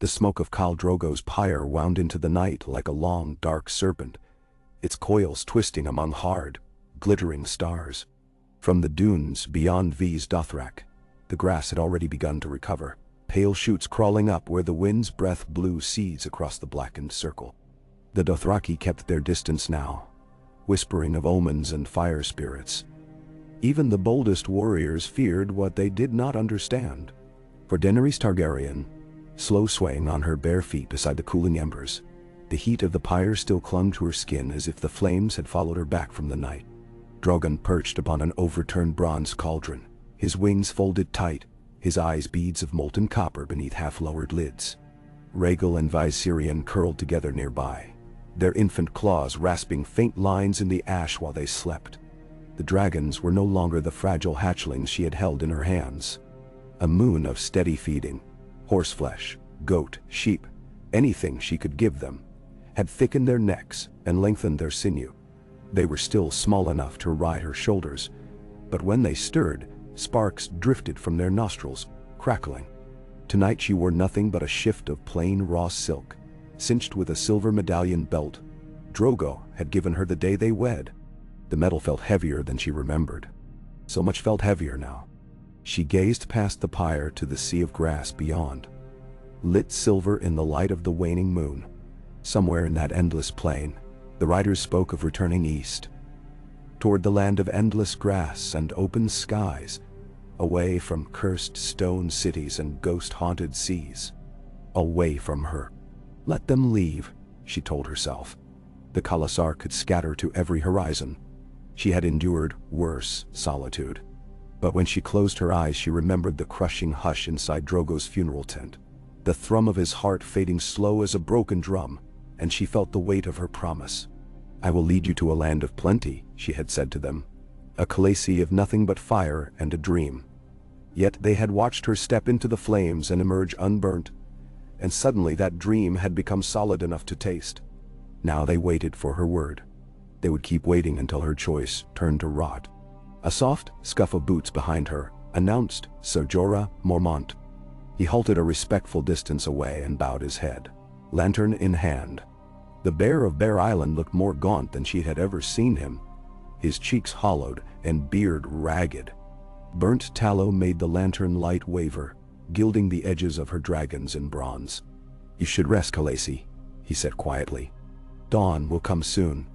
The smoke of Khal Drogo's pyre wound into the night like a long, dark serpent, its coils twisting among hard, glittering stars. From the dunes beyond V's Dothrak, the grass had already begun to recover, pale shoots crawling up where the wind's breath blew seeds across the blackened circle. The Dothraki kept their distance now, whispering of omens and fire spirits. Even the boldest warriors feared what they did not understand. For Daenerys Targaryen, slow swaying on her bare feet beside the cooling embers, the heat of the pyre still clung to her skin as if the flames had followed her back from the night. Drogon perched upon an overturned bronze cauldron, his wings folded tight, his eyes beads of molten copper beneath half-lowered lids. Rhaegal and Viserion curled together nearby, their infant claws rasping faint lines in the ash while they slept. The dragons were no longer the fragile hatchlings she had held in her hands. A moon of steady feeding, horseflesh, goat, sheep, anything she could give them, had thickened their necks and lengthened their sinew. They were still small enough to ride her shoulders, but when they stirred, sparks drifted from their nostrils, crackling. Tonight she wore nothing but a shift of plain raw silk, cinched with a silver medallion belt. Drogo had given her the day they wed. The metal felt heavier than she remembered. So much felt heavier now. She gazed past the pyre to the sea of grass beyond, lit silver in the light of the waning moon. Somewhere in that endless plain, the riders spoke of returning east, toward the land of endless grass and open skies, away from cursed stone cities and ghost-haunted seas. Away from her. Let them leave, she told herself. The Khalasar could scatter to every horizon. She had endured worse solitude. But when she closed her eyes, she remembered the crushing hush inside Drogo's funeral tent, the thrum of his heart fading slow as a broken drum, and she felt the weight of her promise. "I will lead you to a land of plenty," she had said to them, a Khaleesi of nothing but fire and a dream. Yet they had watched her step into the flames and emerge unburnt, and suddenly that dream had become solid enough to taste. Now they waited for her word. They would keep waiting until her choice turned to rot. A soft scuff of boots behind her announced Ser Jorah Mormont. He halted a respectful distance away and bowed his head, lantern in hand. The bear of Bear Island looked more gaunt than she had ever seen him, his cheeks hollowed and beard ragged. Burnt tallow made the lantern light waver, gilding the edges of her dragons in bronze. "You should rest, Khaleesi," he said quietly. "Dawn will come soon."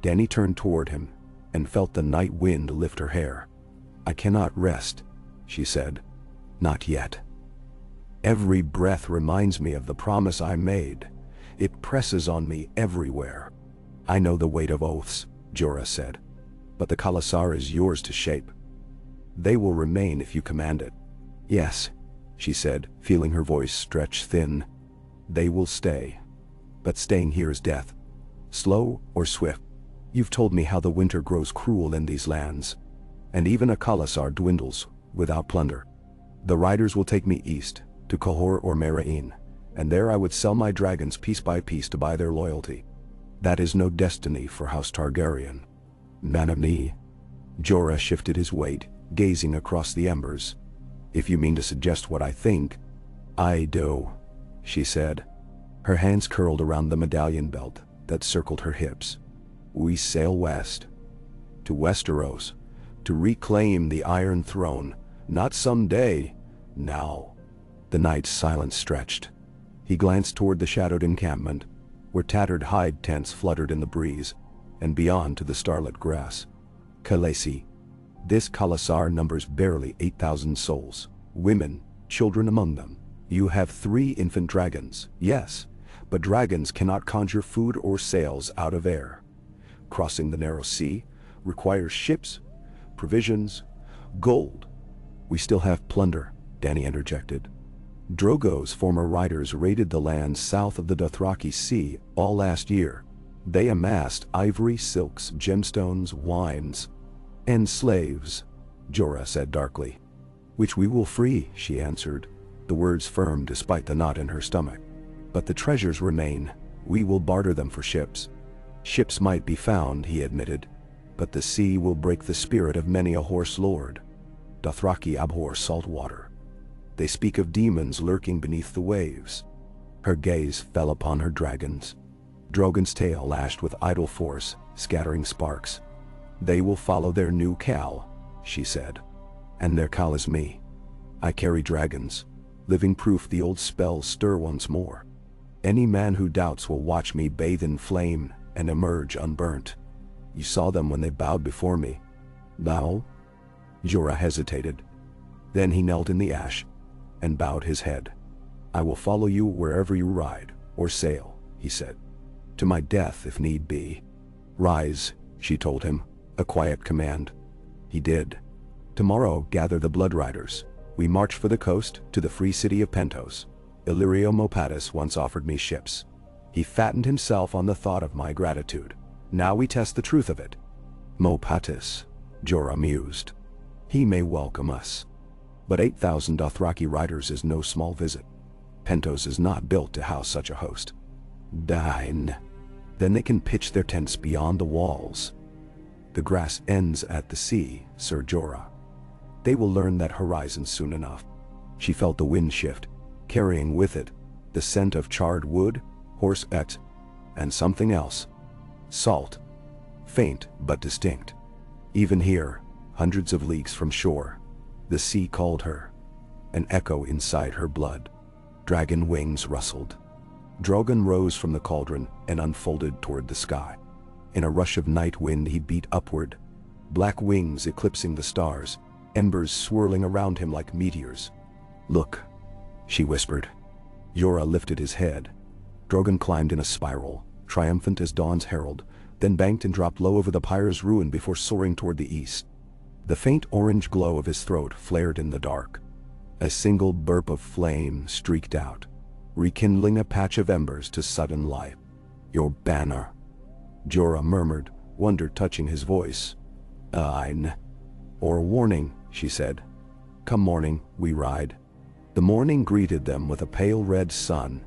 Dany turned toward him and felt the night wind lift her hair. "I cannot rest," she said. "Not yet. Every breath reminds me of the promise I made. It presses on me everywhere." "I know the weight of oaths," Jorah said, "but the Khalasar is yours to shape. They will remain if you command it." "Yes," she said, feeling her voice stretch thin. "They will stay. But staying here is death. Slow or swift. You've told me how the winter grows cruel in these lands, and even a Khalasar dwindles without plunder. The riders will take me east, to Qohor or Meereen, and there I would sell my dragons piece by piece to buy their loyalty. That is no destiny for House Targaryen. None of me." Jorah shifted his weight, gazing across the embers. "If you mean to suggest what I think, I do," she said. Her hands curled around the medallion belt that circled her hips. "We sail west, to Westeros, to reclaim the Iron Throne, not someday, now." The night's silence stretched. He glanced toward the shadowed encampment, where tattered hide tents fluttered in the breeze, and beyond to the starlit grass. "Khaleesi, this Khalasar numbers barely 8,000 souls, women, children among them. You have 3 infant dragons, yes, but dragons cannot conjure food or sails out of air. Crossing the narrow sea requires ships, provisions, gold." "We still have plunder," Dany interjected. "Drogo's former riders raided the lands south of the Dothraki Sea all last year. They amassed ivory, silks, gemstones, wines, and slaves," Jorah said darkly. "Which we will free," she answered, the words firm despite the knot in her stomach. "But the treasures remain. We will barter them for ships." "Ships might be found," he admitted, "but the sea will break the spirit of many a horse lord. Dothraki abhor salt water. They speak of demons lurking beneath the waves. Her gaze fell upon her dragons. Drogon's tail lashed with idle force, scattering sparks. "They will follow their new Khal," she said. "And their Khal is me. I carry dragons, living proof the old spells stir once more. Any man who doubts will watch me bathe in flame and emerge unburnt. You saw them when they bowed before me. Thou?" Jorah hesitated. Then he knelt in the ash and bowed his head. "I will follow you wherever you ride or sail," he said. "To my death if need be." "Rise," she told him, a quiet command. He did. "Tomorrow gather the Blood Riders. We march for the coast to the free city of Pentos. Illyrio Mopatis once offered me ships. He fattened himself on the thought of my gratitude. Now we test the truth of it." "Mopatis," Jorah mused. "He may welcome us. But 8,000 Dothraki riders is no small visit. Pentos is not built to house such a host. Dine. Then they can pitch their tents beyond the walls. The grass ends at the sea, Sir Jorah. They will learn that horizon soon enough." She felt the wind shift, carrying with it the scent of charred wood, horse et, and something else. Salt. Faint but distinct. Even here, hundreds of leagues from shore, the sea called her, an echo inside her blood. Dragon wings rustled. Drogon rose from the cauldron and unfolded toward the sky. In a rush of night wind he beat upward, black wings eclipsing the stars, embers swirling around him like meteors. "Look," she whispered. Jorah lifted his head. Drogon climbed in a spiral, triumphant as dawn's herald, then banked and dropped low over the pyre's ruin before soaring toward the east. The faint orange glow of his throat flared in the dark. A single burp of flame streaked out, rekindling a patch of embers to sudden life. "Your banner," Jorah murmured, wonder touching his voice. "Ein." "Or warning," she said. "Come morning, we ride." The morning greeted them with a pale red sun,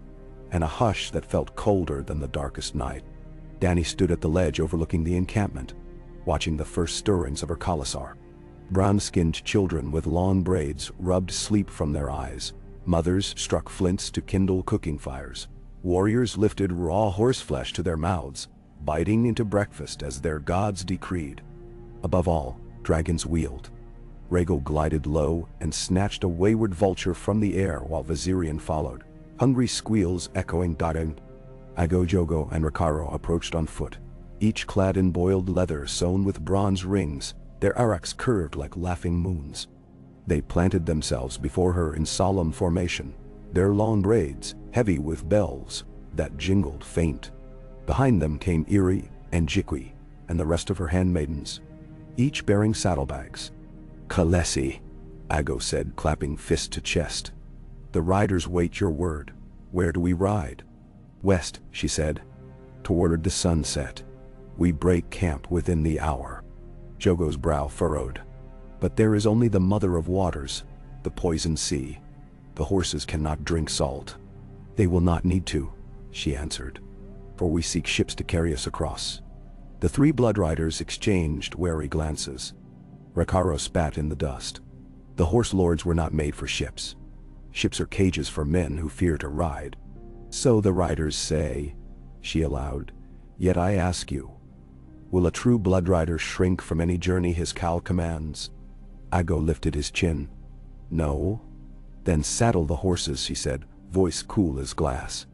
and a hush that felt colder than the darkest night. Dany stood at the ledge overlooking the encampment, watching the first stirrings of her khalasar. Brown-skinned children with long braids rubbed sleep from their eyes. Mothers struck flints to kindle cooking fires. Warriors lifted raw horseflesh to their mouths, biting into breakfast as their gods decreed. Above all, dragons wheeled. Rhaego glided low and snatched a wayward vulture from the air while Viserion followed, hungry squeals echoing Dothraki. Ago, Jogo, and Rakaro approached on foot, each clad in boiled leather sewn with bronze rings, their araks curved like laughing moons. They planted themselves before her in solemn formation, their long braids heavy with bells that jingled faint. Behind them came Irri and Jikwi and the rest of her handmaidens, each bearing saddlebags. "Khaleesi," Ago said, clapping fist to chest. "The riders wait your word. Where do we ride?" "West," she said, "toward the sunset. We break camp within the hour." Jogo's brow furrowed. "But there is only the mother of waters, the poison sea. The horses cannot drink salt." "They will not need to," she answered, "for we seek ships to carry us across." The three blood riders exchanged wary glances. Rakaro spat in the dust. The horse lords were not made for ships. Ships are cages for men who fear to ride. "So the riders say," she allowed. "Yet I ask you, will a true blood rider shrink from any journey his Khal commands?" Ago lifted his chin. "No." "Then saddle the horses," she said, voice cool as glass.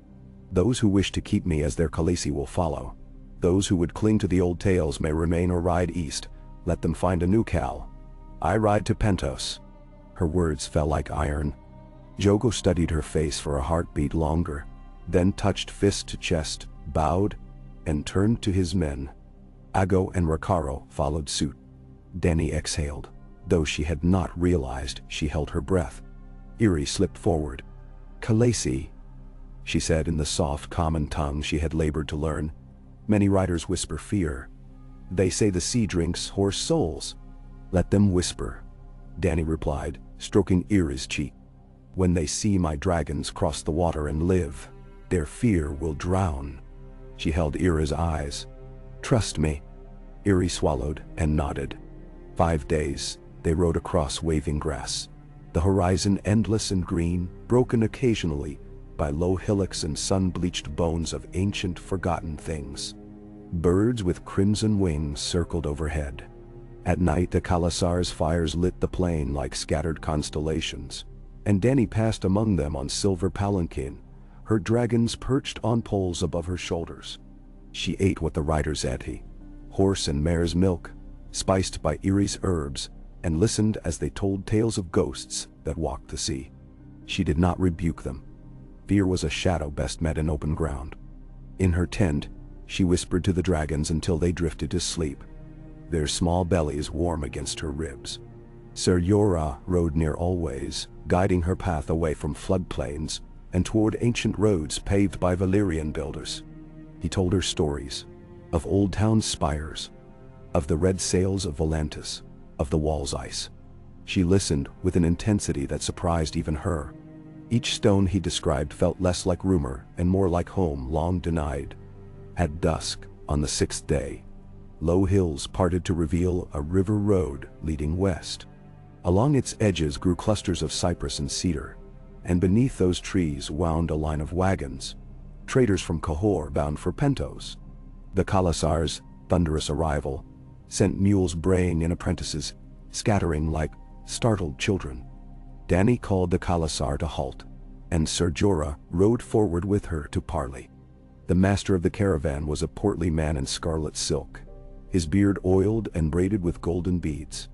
"Those who wish to keep me as their Khaleesi will follow. Those who would cling to the old tales may remain or ride east. Let them find a new Khal. I ride to Pentos." Her words fell like iron. Jogo studied her face for a heartbeat longer, then touched fist to chest, bowed, and turned to his men. Ago and Rakaro followed suit. Dany exhaled, though she had not realized she held her breath. Irri slipped forward. "Khaleesi," she said in the soft common tongue she had labored to learn. "Many riders whisper fear. They say the sea drinks horse souls." "Let them whisper," Dany replied, stroking Irri's cheek. "When they see my dragons cross the water and live, their fear will drown." She held Irri's eyes. "Trust me." Irri swallowed and nodded. 5 days, they rode across waving grass. The horizon endless and green, broken occasionally by low hillocks and sun-bleached bones of ancient forgotten things. Birds with crimson wings circled overhead. At night the Khalasar's fires lit the plain like scattered constellations, and Dany passed among them on silver palanquin, her dragons perched on poles above her shoulders. She ate what the riders ate, horse and mare's milk, spiced by Irys herbs, and listened as they told tales of ghosts that walked the sea. She did not rebuke them. Fear was a shadow best met in open ground. In her tent, she whispered to the dragons until they drifted to sleep, their small bellies warm against her ribs. Ser Jorah rode near always, guiding her path away from floodplains and toward ancient roads paved by Valyrian builders. He told her stories of old town spires, of the red sails of Volantis, of the wall's ice. She listened with an intensity that surprised even her. Each stone he described felt less like rumor and more like home long denied. At dusk, on the 6th day, low hills parted to reveal a river road leading west. Along its edges grew clusters of cypress and cedar, and beneath those trees wound a line of wagons, traders from Cahor bound for Pentos. The Khalasar's thunderous arrival sent mules braying and apprentices scattering like startled children. Dany called the Khalasar to halt, and Ser Jorah rode forward with her to parley. The master of the caravan was a portly man in scarlet silk, his beard oiled and braided with golden beads.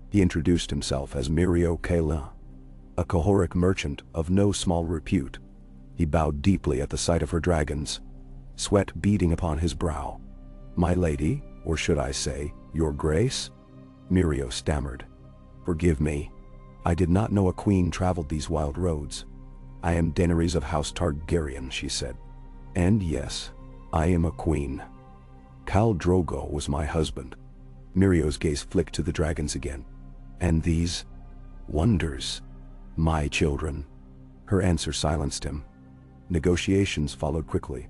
He introduced himself as Mirio Kaela, a Cahoric merchant of no small repute. He bowed deeply at the sight of her dragons, sweat beading upon his brow. "My lady, or should I say, your grace?" Mirio stammered. "Forgive me. I did not know a queen traveled these wild roads. I am Daenerys of House Targaryen," she said. "And yes, I am a queen. Khal Drogo was my husband." Mirio's gaze flicked to the dragons again. "And these wonders, my children?" Her answer silenced him. Negotiations followed quickly.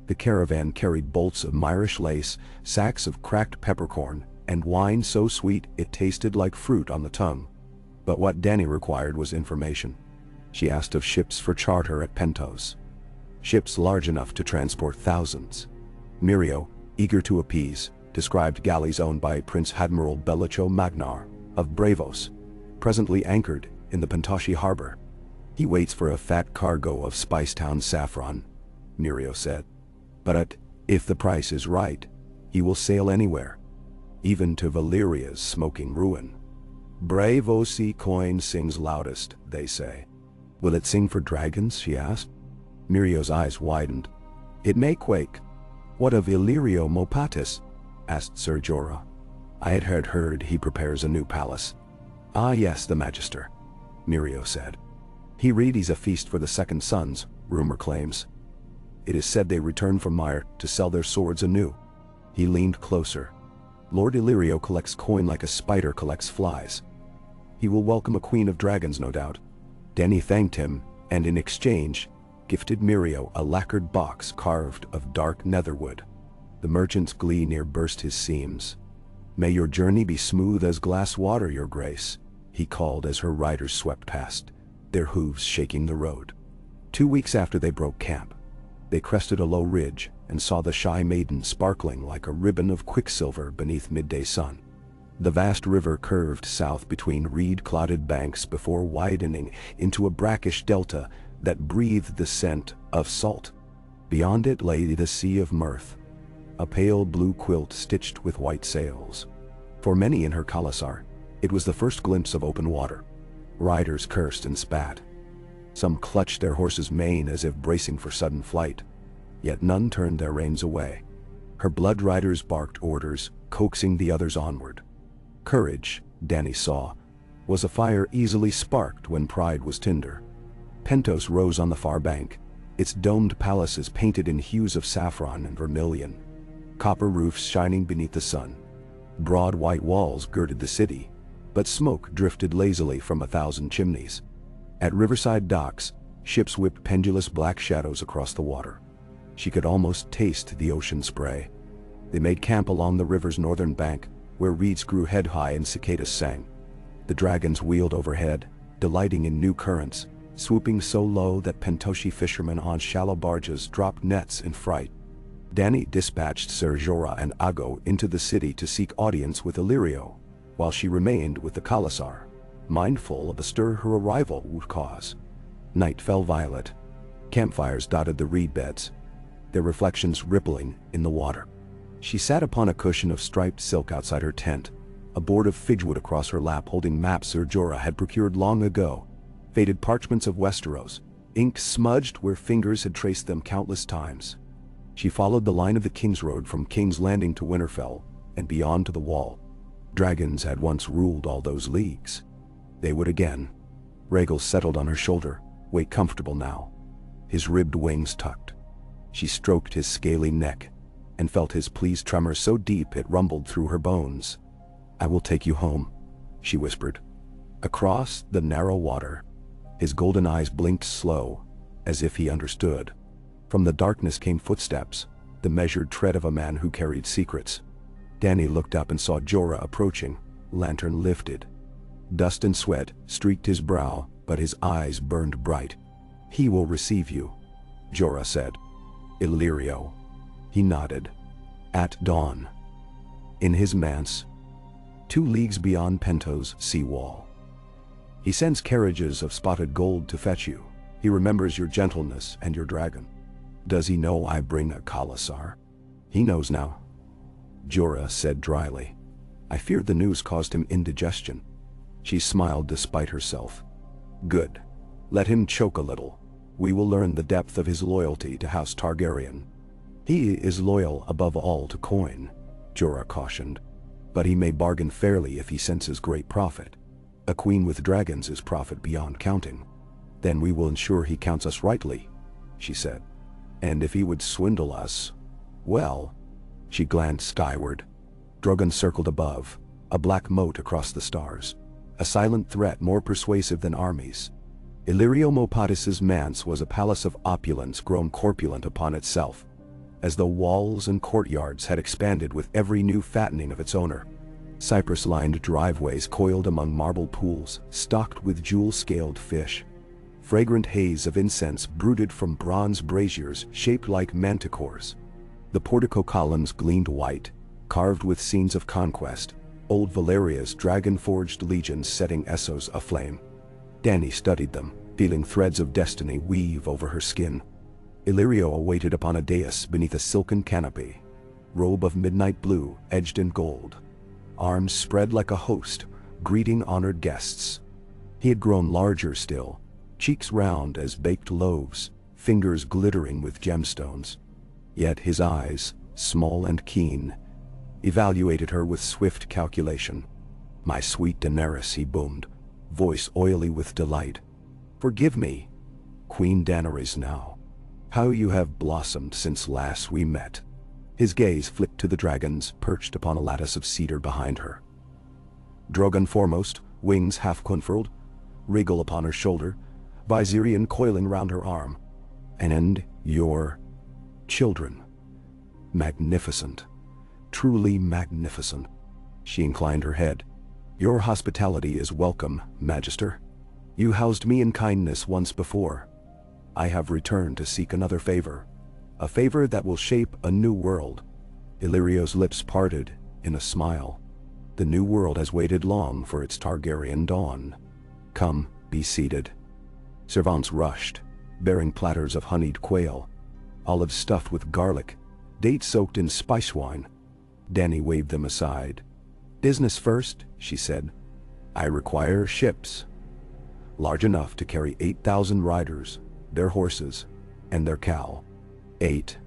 The caravan carried bolts of Myrish lace, sacks of cracked peppercorn, and wine so sweet it tasted like fruit on the tongue. But what Dany required was information. She asked of ships for charter at Pentos, ships large enough to transport thousands. Mirio, eager to appease, described galleys owned by Prince Admiral Belicho Magnar of Bravos, presently anchored in the Pentoshi harbor. "He waits for a fat cargo of Spicetown saffron," Mirio said. "But if the price is right, he will sail anywhere, even to Valyria's smoking ruin. Bravosi coin sings loudest, they say." "Will it sing for dragons?" she asked. Mirio's eyes widened. "It may quake." "What of Illyrio Mopatis?" asked Ser Jorah. "I had heard he prepares a new palace." "Ah yes, the Magister," Mirio said. "He readies a feast for the second sons, rumor claims. It is said they return from Myre to sell their swords anew." He leaned closer. "Lord Illyrio collects coin like a spider collects flies. He will welcome a queen of dragons, no doubt." Dany thanked him, and in exchange, gifted Mirio a lacquered box carved of dark netherwood. The merchant's glee near burst his seams. "May your journey be smooth as glass water, your grace," he called as her riders swept past, their hooves shaking the road. 2 weeks after they broke camp, they crested a low ridge and saw the shy maiden sparkling like a ribbon of quicksilver beneath midday sun. The vast river curved south between reed-clodded banks before widening into a brackish delta that breathed the scent of salt. Beyond it lay the Sea of Mirth, a pale blue quilt stitched with white sails. For many in her Khalasar, it was the first glimpse of open water. Riders cursed and spat. Some clutched their horses' mane as if bracing for sudden flight, yet none turned their reins away. Her blood riders barked orders, coaxing the others onward. Courage, Dany saw, was a fire easily sparked when pride was tinder. Pentos rose on the far bank, its domed palaces painted in hues of saffron and vermilion, copper roofs shining beneath the sun. Broad white walls girded the city, but smoke drifted lazily from 1,000 chimneys. At riverside docks, ships whipped pendulous black shadows across the water. She could almost taste the ocean spray. They made camp along the river's northern bank, where reeds grew head-high and cicadas sang. The dragons wheeled overhead, delighting in new currents, swooping so low that Pentoshi fishermen on shallow barges dropped nets in fright. Dany dispatched Ser Jorah and Ago into the city to seek audience with Illyrio, while she remained with the Khalasar, mindful of the stir her arrival would cause. Night fell violet. Campfires dotted the reed beds, their reflections rippling in the water. She sat upon a cushion of striped silk outside her tent, a board of fidgewood across her lap holding maps Ser Jorah had procured long ago, faded parchments of Westeros, ink smudged where fingers had traced them countless times. She followed the line of the King's Road from King's Landing to Winterfell, and beyond to the Wall. Dragons had once ruled all those leagues. They would again. Rhaegal settled on her shoulder, weight comfortable now, his ribbed wings tucked. She stroked his scaly neck, and felt his pleased tremor so deep it rumbled through her bones. "I will take you home," she whispered. Across the narrow water, his golden eyes blinked slow, as if he understood. From the darkness came footsteps, the measured tread of a man who carried secrets. Dany looked up and saw Jorah approaching, lantern lifted. Dust and sweat streaked his brow, but his eyes burned bright. "He will receive you," Jorah said. "Illyrio." He nodded. "At dawn. In his manse, 2 leagues beyond Pento's seawall. He sends carriages of spotted gold to fetch you. He remembers your gentleness and your dragon." "Does he know I bring a Khalasar?" "He knows now," Jorah said dryly. "I feared the news caused him indigestion." She smiled despite herself. "Good. Let him choke a little. We will learn the depth of his loyalty to House Targaryen." "He is loyal above all to coin," Jorah cautioned. "But he may bargain fairly if he senses great profit. A queen with dragons is profit beyond counting." "Then we will ensure he counts us rightly," she said. "And if he would swindle us, well..." She glanced skyward. Drogon circled above, a black moat across the stars, a silent threat more persuasive than armies. Illyrio Mopatis's manse was a palace of opulence grown corpulent upon itself, as though walls and courtyards had expanded with every new fattening of its owner. Cypress-lined driveways coiled among marble pools, stocked with jewel-scaled fish. Fragrant haze of incense brooded from bronze braziers shaped like manticores. The portico columns gleamed white, carved with scenes of conquest, old Valeria's dragon-forged legions setting Essos aflame. Dany studied them, feeling threads of destiny weave over her skin. Illyrio awaited upon a dais beneath a silken canopy, robe of midnight blue edged in gold, arms spread like a host, greeting honored guests. He had grown larger still, cheeks round as baked loaves, fingers glittering with gemstones. Yet his eyes, small and keen, evaluated her with swift calculation. "My sweet Daenerys," he boomed, voice oily with delight. "Forgive me, Queen Daenerys now. How you have blossomed since last we met." His gaze flicked to the dragons perched upon a lattice of cedar behind her. Drogon foremost, wings half unfurled, Rhaegal upon her shoulder, Viserion coiling round her arm. "And your children. Magnificent. Truly magnificent." She inclined her head. "Your hospitality is welcome, Magister. You housed me in kindness once before. I have returned to seek another favor. A favor that will shape a new world." Illyrio's lips parted in a smile. "The new world has waited long for its Targaryen dawn. Come, be seated." Servants rushed, bearing platters of honeyed quail, olives stuffed with garlic, dates soaked in spice wine. Dany waved them aside. "Business first," she said. "I require ships, large enough to carry 8,000 riders, their horses, and their cow." 8.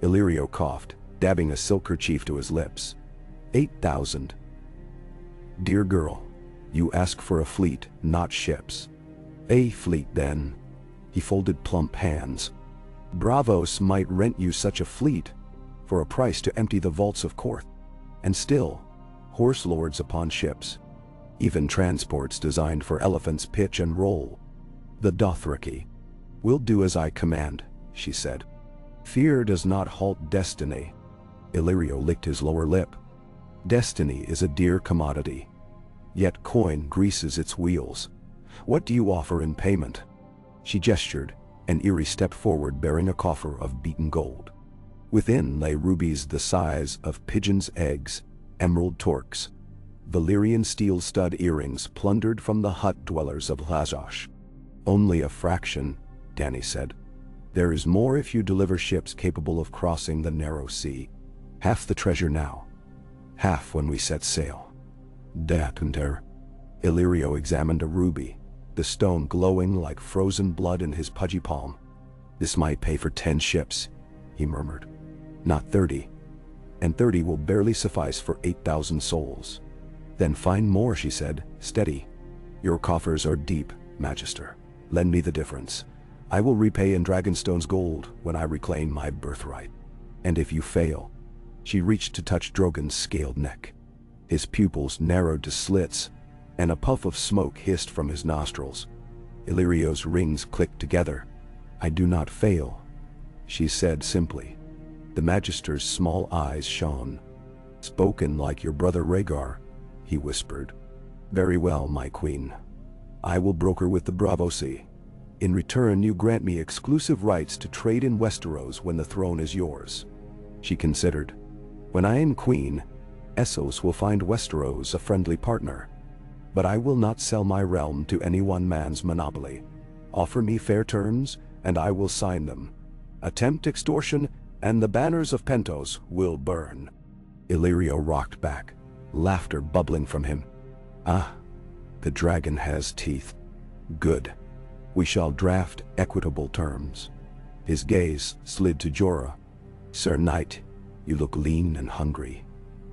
Illyrio coughed, dabbing a silk kerchief to his lips. 8,000. "Dear girl, you ask for a fleet, not ships." "A fleet, then." He folded plump hands. "Bravos might rent you such a fleet, for a price to empty the vaults of Korth. And still, horse lords upon ships. Even transports designed for elephants pitch and roll. The Dothraki will do as I command," she said. "Fear does not halt destiny." Illyrio licked his lower lip. "Destiny is a dear commodity, yet coin greases its wheels. What do you offer in payment?" She gestured, and Eerie stepped forward bearing a coffer of beaten gold. Within lay rubies the size of pigeons' eggs, emerald torques, Valyrian steel stud earrings plundered from the hut dwellers of Lazosh. "Only a fraction," Dany said. "There is more if you deliver ships capable of crossing the narrow sea. Half the treasure now. Half when we set sail." Daenerys. Illyrio examined a ruby, the stone glowing like frozen blood in his pudgy palm. "This might pay for 10 ships," he murmured. "Not 30. And 30 will barely suffice for 8,000 souls." "Then find more," she said, steady. "Your coffers are deep, Magister. Lend me the difference. I will repay in Dragonstone's gold when I reclaim my birthright. And if you fail..." She reached to touch Drogon's scaled neck. His pupils narrowed to slits, and a puff of smoke hissed from his nostrils. Illyrio's rings clicked together. "I do not fail," she said simply. The Magister's small eyes shone. "Spoken like your brother Rhaegar," he whispered. "Very well, my queen. I will broker with the Braavosi. In return, you grant me exclusive rights to trade in Westeros when the throne is yours." She considered. "When I am queen, Essos will find Westeros a friendly partner. But I will not sell my realm to any one man's monopoly. Offer me fair terms, and I will sign them. Attempt extortion, and the banners of Pentos will burn." Illyrio rocked back, laughter bubbling from him. "Ah, the dragon has teeth. Good. We shall draft equitable terms." His gaze slid to Jorah. "Sir Knight, you look lean and hungry.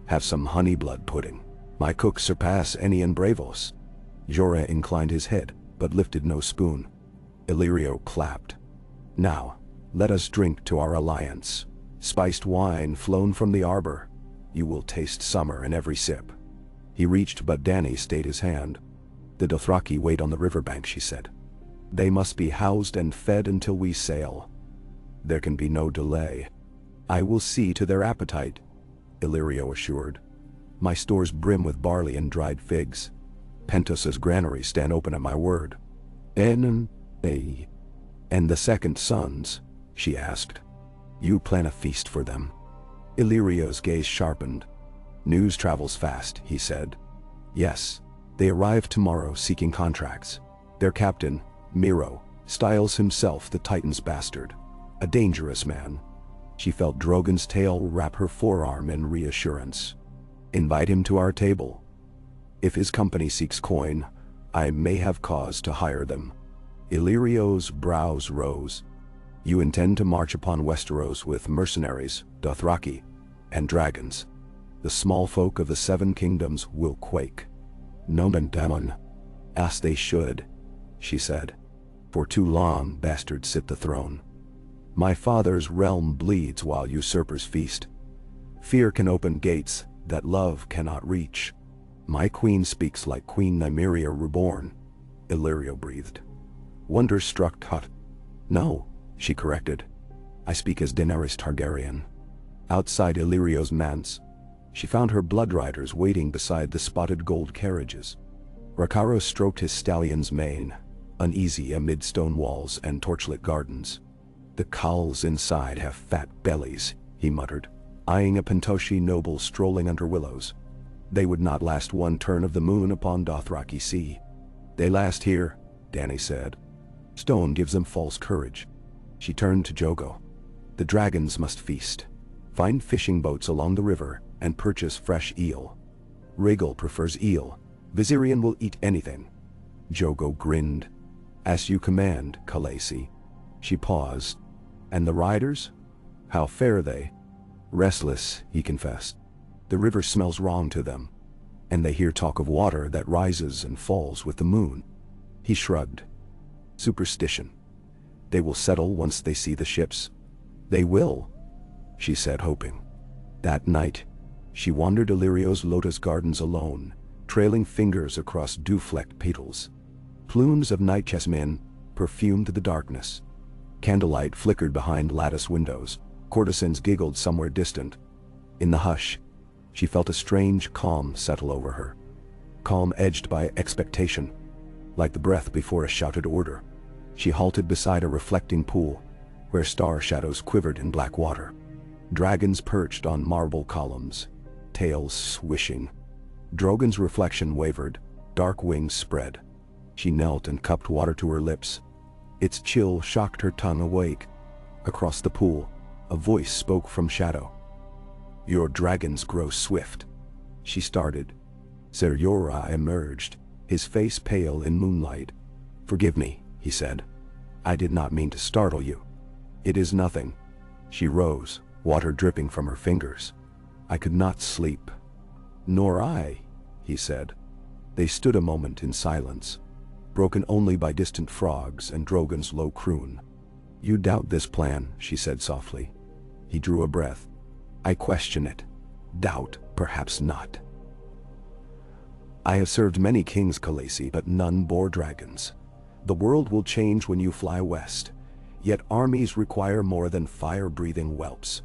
Have some honey blood pudding. My cooks surpass any in Braavos." Jorah inclined his head, but lifted no spoon. Illyrio clapped. "Now, let us drink to our alliance. Spiced wine flown from the arbor. You will taste summer in every sip." He reached, but Dany stayed his hand. "The Dothraki wait on the riverbank," she said. "They must be housed and fed until we sail. There can be no delay." "I will see to their appetite," Illyrio assured. "My stores brim with barley and dried figs. Pentos's granaries stand open at my word." "And the second sons?" she asked. "You plan a feast for them?" Illyrio's gaze sharpened. "News travels fast," he said. "Yes, they arrive tomorrow seeking contracts. Their captain, Miro, styles himself the Titan's bastard. A dangerous man." She felt Drogon's tail wrap her forearm in reassurance. "Invite him to our table. If his company seeks coin, I may have cause to hire them." Illyrio's brows rose. "You intend to march upon Westeros with mercenaries, Dothraki, and dragons. The small folk of the Seven Kingdoms will quake." "Nomen Daemon." "As they should," she said. "For too long bastards sit the throne. My father's realm bleeds while usurpers feast. Fear can open gates that love cannot reach." "My queen speaks like Queen Nymeria reborn," Illyrio breathed. Wonder struck hot. "No," she corrected. "I speak as Daenerys Targaryen." Outside Illyrio's manse, she found her blood riders waiting beside the spotted gold carriages. Rakaro stroked his stallion's mane, uneasy amid stone walls and torchlit gardens. "The cowls inside have fat bellies," he muttered, eyeing a Pentoshi noble strolling under willows. "They would not last one turn of the moon upon Dothraki Sea." "They last here," Dany said. "Stone gives them false courage." She turned to Drogo. "The dragons must feast. Find fishing boats along the river and purchase fresh eel. Rhaegal prefers eel. Viserion will eat anything." Drogo grinned. "As you command, Khaleesi." She paused. "And the riders? How fare they?" "Restless," he confessed. "The river smells wrong to them, and they hear talk of water that rises and falls with the moon." He shrugged. "Superstition. They will settle once they see the ships." "They will," she said, hoping. That night, she wandered Illyrio's lotus gardens alone, trailing fingers across dew-flecked petals. Plumes of night jasmine perfumed the darkness. Candlelight flickered behind lattice windows. Courtesans giggled somewhere distant. In the hush, she felt a strange calm settle over her. Calm edged by expectation, like the breath before a shouted order. She halted beside a reflecting pool, where star shadows quivered in black water. Dragons perched on marble columns, tails swishing. Drogon's reflection wavered, dark wings spread. She knelt and cupped water to her lips. Its chill shocked her tongue awake. Across the pool, a voice spoke from shadow. "Your dragons grow swift." She started. Ser Jorah emerged, his face pale in moonlight. "Forgive me," he said. "I did not mean to startle you." "It is nothing." She rose, water dripping from her fingers. "I could not sleep." "Nor I," he said. They stood a moment in silence, broken only by distant frogs and Drogon's low croon. "You doubt this plan," she said softly. He drew a breath. "I question it. Doubt, perhaps not. I have served many kings, Khaleesi, but none bore dragons. The world will change when you fly west. Yet armies require more than fire-breathing whelps.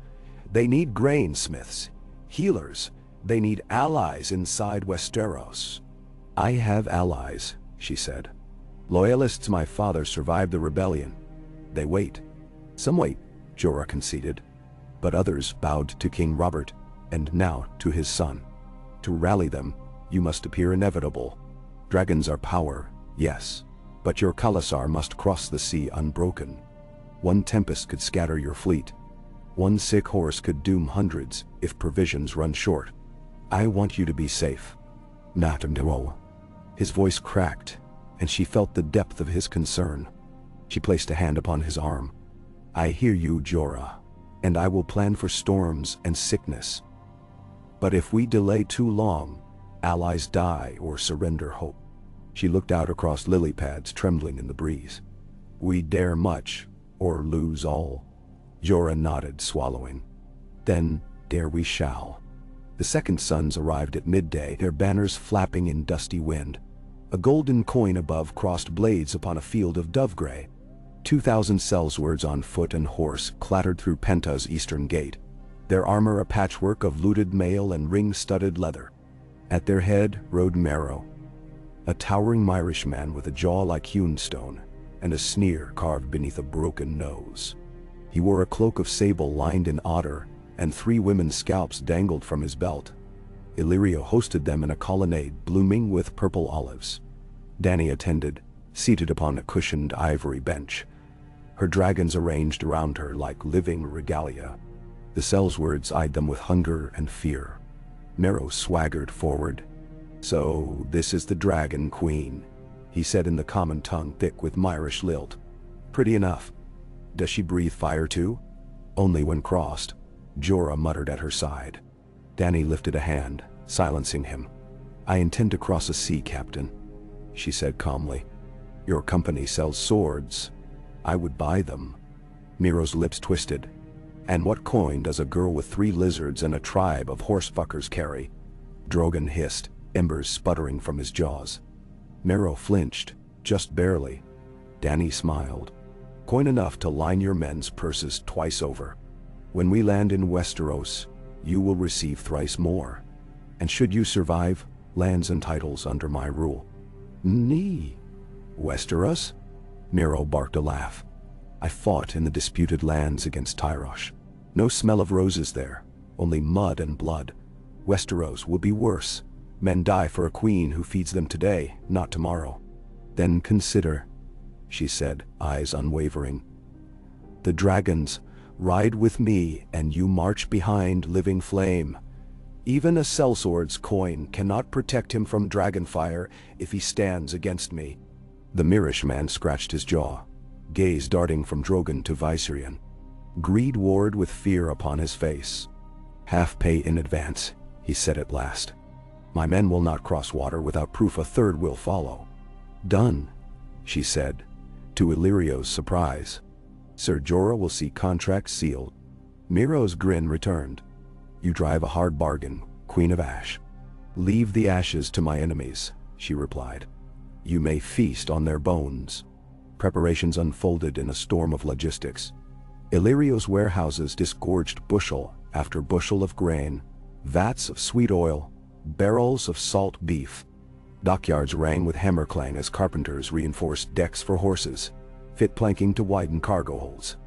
They need grainsmiths, healers. They need allies inside Westeros." "I have allies," she said. "Loyalists my father survived the rebellion. They wait." "Some wait," Jorah conceded. "But others bowed to King Robert, and now to his son. To rally them, you must appear inevitable. Dragons are power, yes, but your Khalasar must cross the sea unbroken. One tempest could scatter your fleet. One sick horse could doom hundreds if provisions run short. I want you to be safe." "Natamdero." His voice cracked, and she felt the depth of his concern. She placed a hand upon his arm. "I hear you, Jorah, and I will plan for storms and sickness. But if we delay too long, allies die or surrender hope." She looked out across lily pads trembling in the breeze. "We dare much, or lose all." Jorah nodded, swallowing. "Then dare we shall." The second sons arrived at midday, their banners flapping in dusty wind. A golden coin above crossed blades upon a field of dove-gray. 2,000 sellswords on foot and horse clattered through Penta's eastern gate, their armor a patchwork of looted mail and ring-studded leather. At their head rode Merrow, a towering Myrish man with a jaw like hewn stone, and a sneer carved beneath a broken nose. He wore a cloak of sable lined in otter, and 3 women's scalps dangled from his belt. Illyrio hosted them in a colonnade blooming with purple olives. Dany attended, seated upon a cushioned ivory bench, her dragons arranged around her like living regalia. The sellswords eyed them with hunger and fear. Merrow swaggered forward. "So this is the Dragon Queen," he said in the common tongue thick with Myrish lilt. "Pretty enough. Does she breathe fire too?" "Only when crossed," Jorah muttered at her side. Dany lifted a hand, silencing him. "I intend to cross a sea, Captain," she said calmly. "Your company sells swords. I would buy them." Merrow's lips twisted. "And what coin does a girl with 3 lizards and a tribe of horsefuckers carry?" Drogon hissed, embers sputtering from his jaws. Merrow flinched, just barely. Dany smiled. "Coin enough to line your men's purses twice over. When we land in Westeros, you will receive thrice more. And should you survive, lands and titles under my rule." "Nee. Westeros?" Merrow barked a laugh. "I fought in the disputed lands against Tyrosh. No smell of roses there, only mud and blood. Westeros will be worse. Men die for a queen who feeds them today, not tomorrow." "Then consider," she said, eyes unwavering. "The dragons ride with me and you march behind living flame. Even a sellsword's coin cannot protect him from dragonfire if he stands against me." The Myrish man scratched his jaw, gaze darting from Drogon to Viserion. Greed warred with fear upon his face. "Half pay in advance," he said at last. "My men will not cross water without proof a third will follow." "Done," she said, to Illyrio's surprise. "Ser Jorah will see contract sealed." Merrow's grin returned. "You drive a hard bargain, Queen of Ash." "Leave the ashes to my enemies," she replied. "You may feast on their bones." Preparations unfolded in a storm of logistics. Illyrio's warehouses disgorged bushel after bushel of grain, vats of sweet oil, barrels of salt beef. Dockyards rang with hammer clang as carpenters reinforced decks for horses. fit planking to widen cargo holds.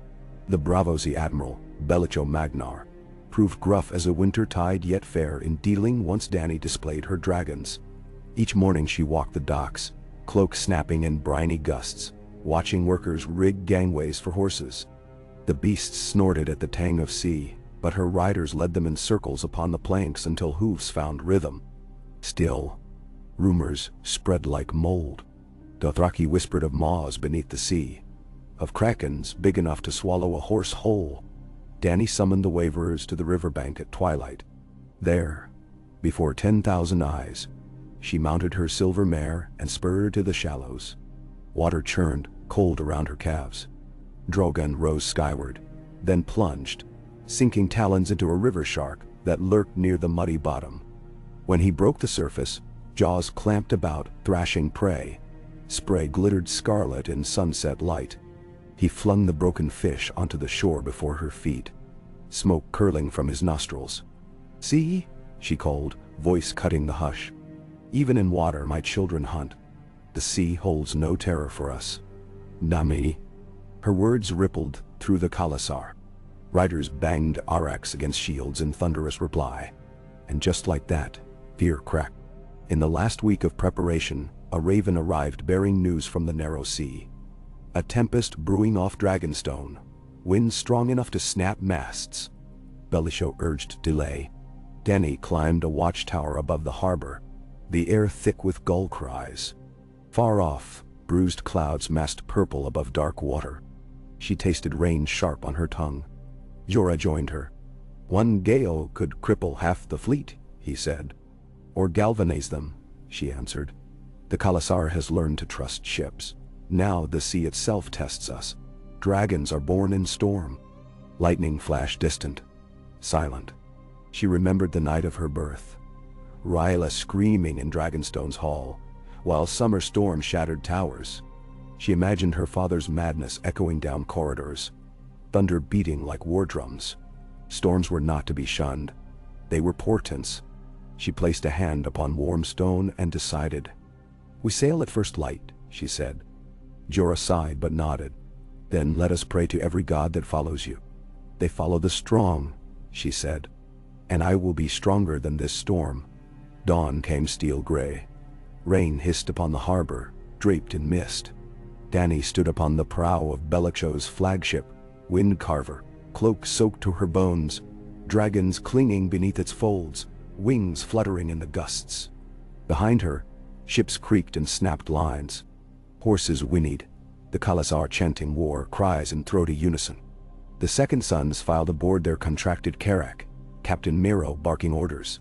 The Bravo Sea Admiral, Bellico Magnar, proved gruff as a winter tide yet fair in dealing once Dany displayed her dragons. Each morning she walked the docks, cloak snapping in briny gusts, watching workers rig gangways for horses. The beasts snorted at the tang of sea, but her riders led them in circles upon the planks until hooves found rhythm. Still, rumors spread like mold. Dothraki whispered of maws beneath the sea, of krakens big enough to swallow a horse whole. Dany summoned the waverers to the riverbank at twilight. There, before 10,000 eyes, she mounted her silver mare and spurred to the shallows. Water churned, cold around her calves. Drogo rose skyward, then plunged, sinking talons into a river shark that lurked near the muddy bottom. When he broke the surface, jaws clamped about, thrashing prey. Spray glittered scarlet in sunset light. He flung the broken fish onto the shore before her feet, smoke curling from his nostrils. "See?" she called, voice cutting the hush. "Even in water my children hunt. The sea holds no terror for us. Nami." Her words rippled through the Khalasar. Riders banged araks against shields in thunderous reply. And just like that, fear cracked. In the last week of preparation, a raven arrived bearing news from the narrow sea. A tempest brewing off Dragonstone, winds strong enough to snap masts. Bellico urged delay. Dany climbed a watchtower above the harbor, the air thick with gull cries. Far off, bruised clouds massed purple above dark water. She tasted rain sharp on her tongue. Jorah joined her. "One gale could cripple half the fleet," he said. "Or galvanize them," she answered. "The Khalasar has learned to trust ships. Now the sea itself tests us. Dragons are born in storm." Lightning flashed distant, silent. She remembered the night of her birth. Rhaella screaming in Dragonstone's hall, while summer storm shattered towers. She imagined her father's madness echoing down corridors, thunder beating like war drums. Storms were not to be shunned. They were portents. She placed a hand upon warm stone and decided. "We sail at first light," she said. Jorah sighed but nodded. "Then let us pray to every god that follows you." "They follow the strong," she said. "And I will be stronger than this storm." Dawn came steel gray. Rain hissed upon the harbor, draped in mist. Dany stood upon the prow of Bellico's flagship, Wind Carver, cloak soaked to her bones, dragons clinging beneath its folds, wings fluttering in the gusts. Behind her, ships creaked and snapped lines. Horses whinnied, the Khalasar chanting war cries in throaty unison. The second sons filed aboard their contracted carrack, Captain Miro barking orders.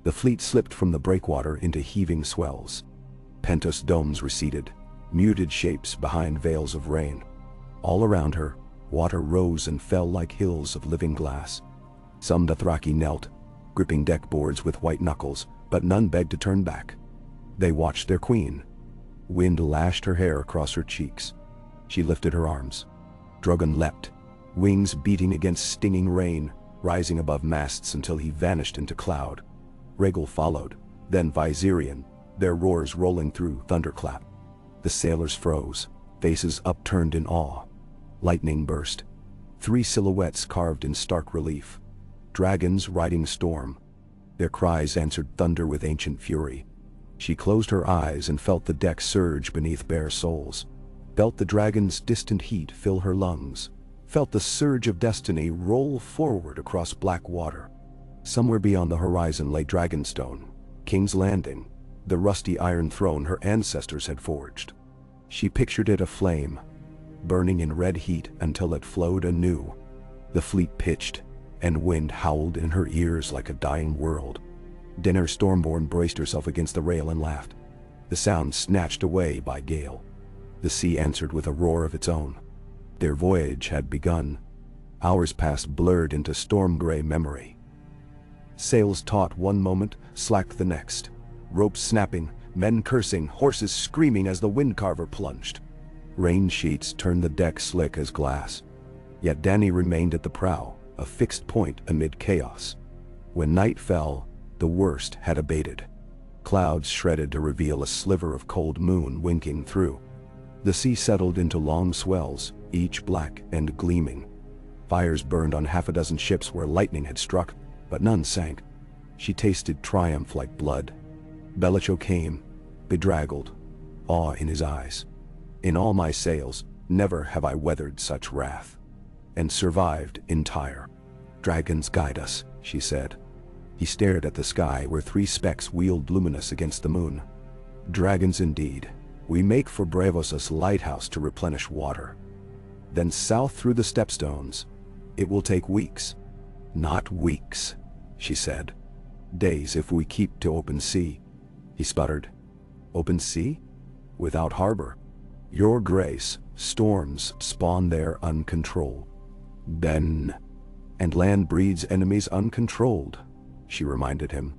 The fleet slipped from the breakwater into heaving swells. Pentos domes receded, muted shapes behind veils of rain. All around her, water rose and fell like hills of living glass. Some Dothraki knelt, gripping deck boards with white knuckles, but none begged to turn back. They watched their queen. Wind lashed her hair across her cheeks. She lifted her arms. Drogo leapt, wings beating against stinging rain, rising above masts until he vanished into cloud. Rhaegal followed, then Viserion, their roars rolling through thunderclap. The sailors froze, faces upturned in awe. Lightning burst. 3 silhouettes carved in stark relief. Dragons riding storm. Their cries answered thunder with ancient fury. She closed her eyes and felt the deck surge beneath bare soles. Felt the dragon's distant heat fill her lungs. Felt the surge of destiny roll forward across black water. Somewhere beyond the horizon lay Dragonstone, King's Landing, the rusty iron throne her ancestors had forged. She pictured it aflame, burning in red heat until it flowed anew. The fleet pitched, and wind howled in her ears like a dying world. Daenerys Stormborn braced herself against the rail and laughed, the sound snatched away by gale. The sea answered with a roar of its own. Their voyage had begun. Hours passed blurred into storm-gray memory. Sails taut one moment, slacked the next. Ropes snapping, men cursing, horses screaming as the Wind Carver plunged. Rain sheets turned the deck slick as glass. Yet Dany remained at the prow, a fixed point amid chaos. When night fell, the worst had abated. Clouds shredded to reveal a sliver of cold moon winking through. The sea settled into long swells, each black and gleaming. Fires burned on half a dozen ships where lightning had struck, but none sank. She tasted triumph like blood. Belicho came, bedraggled, awe in his eyes. In all my sails, never have I weathered such wrath. And survived entire. Dragons guide us, she said. He stared at the sky where 3 specks wheeled luminous against the moon. Dragons indeed. We make for Bravos's lighthouse to replenish water. Then south through the stepstones. It will take weeks. Not weeks, she said. Days if we keep to open sea. He sputtered. Open sea? Without harbor. Your grace, storms spawn there uncontrolled. Then. And land breeds enemies uncontrolled, she reminded him.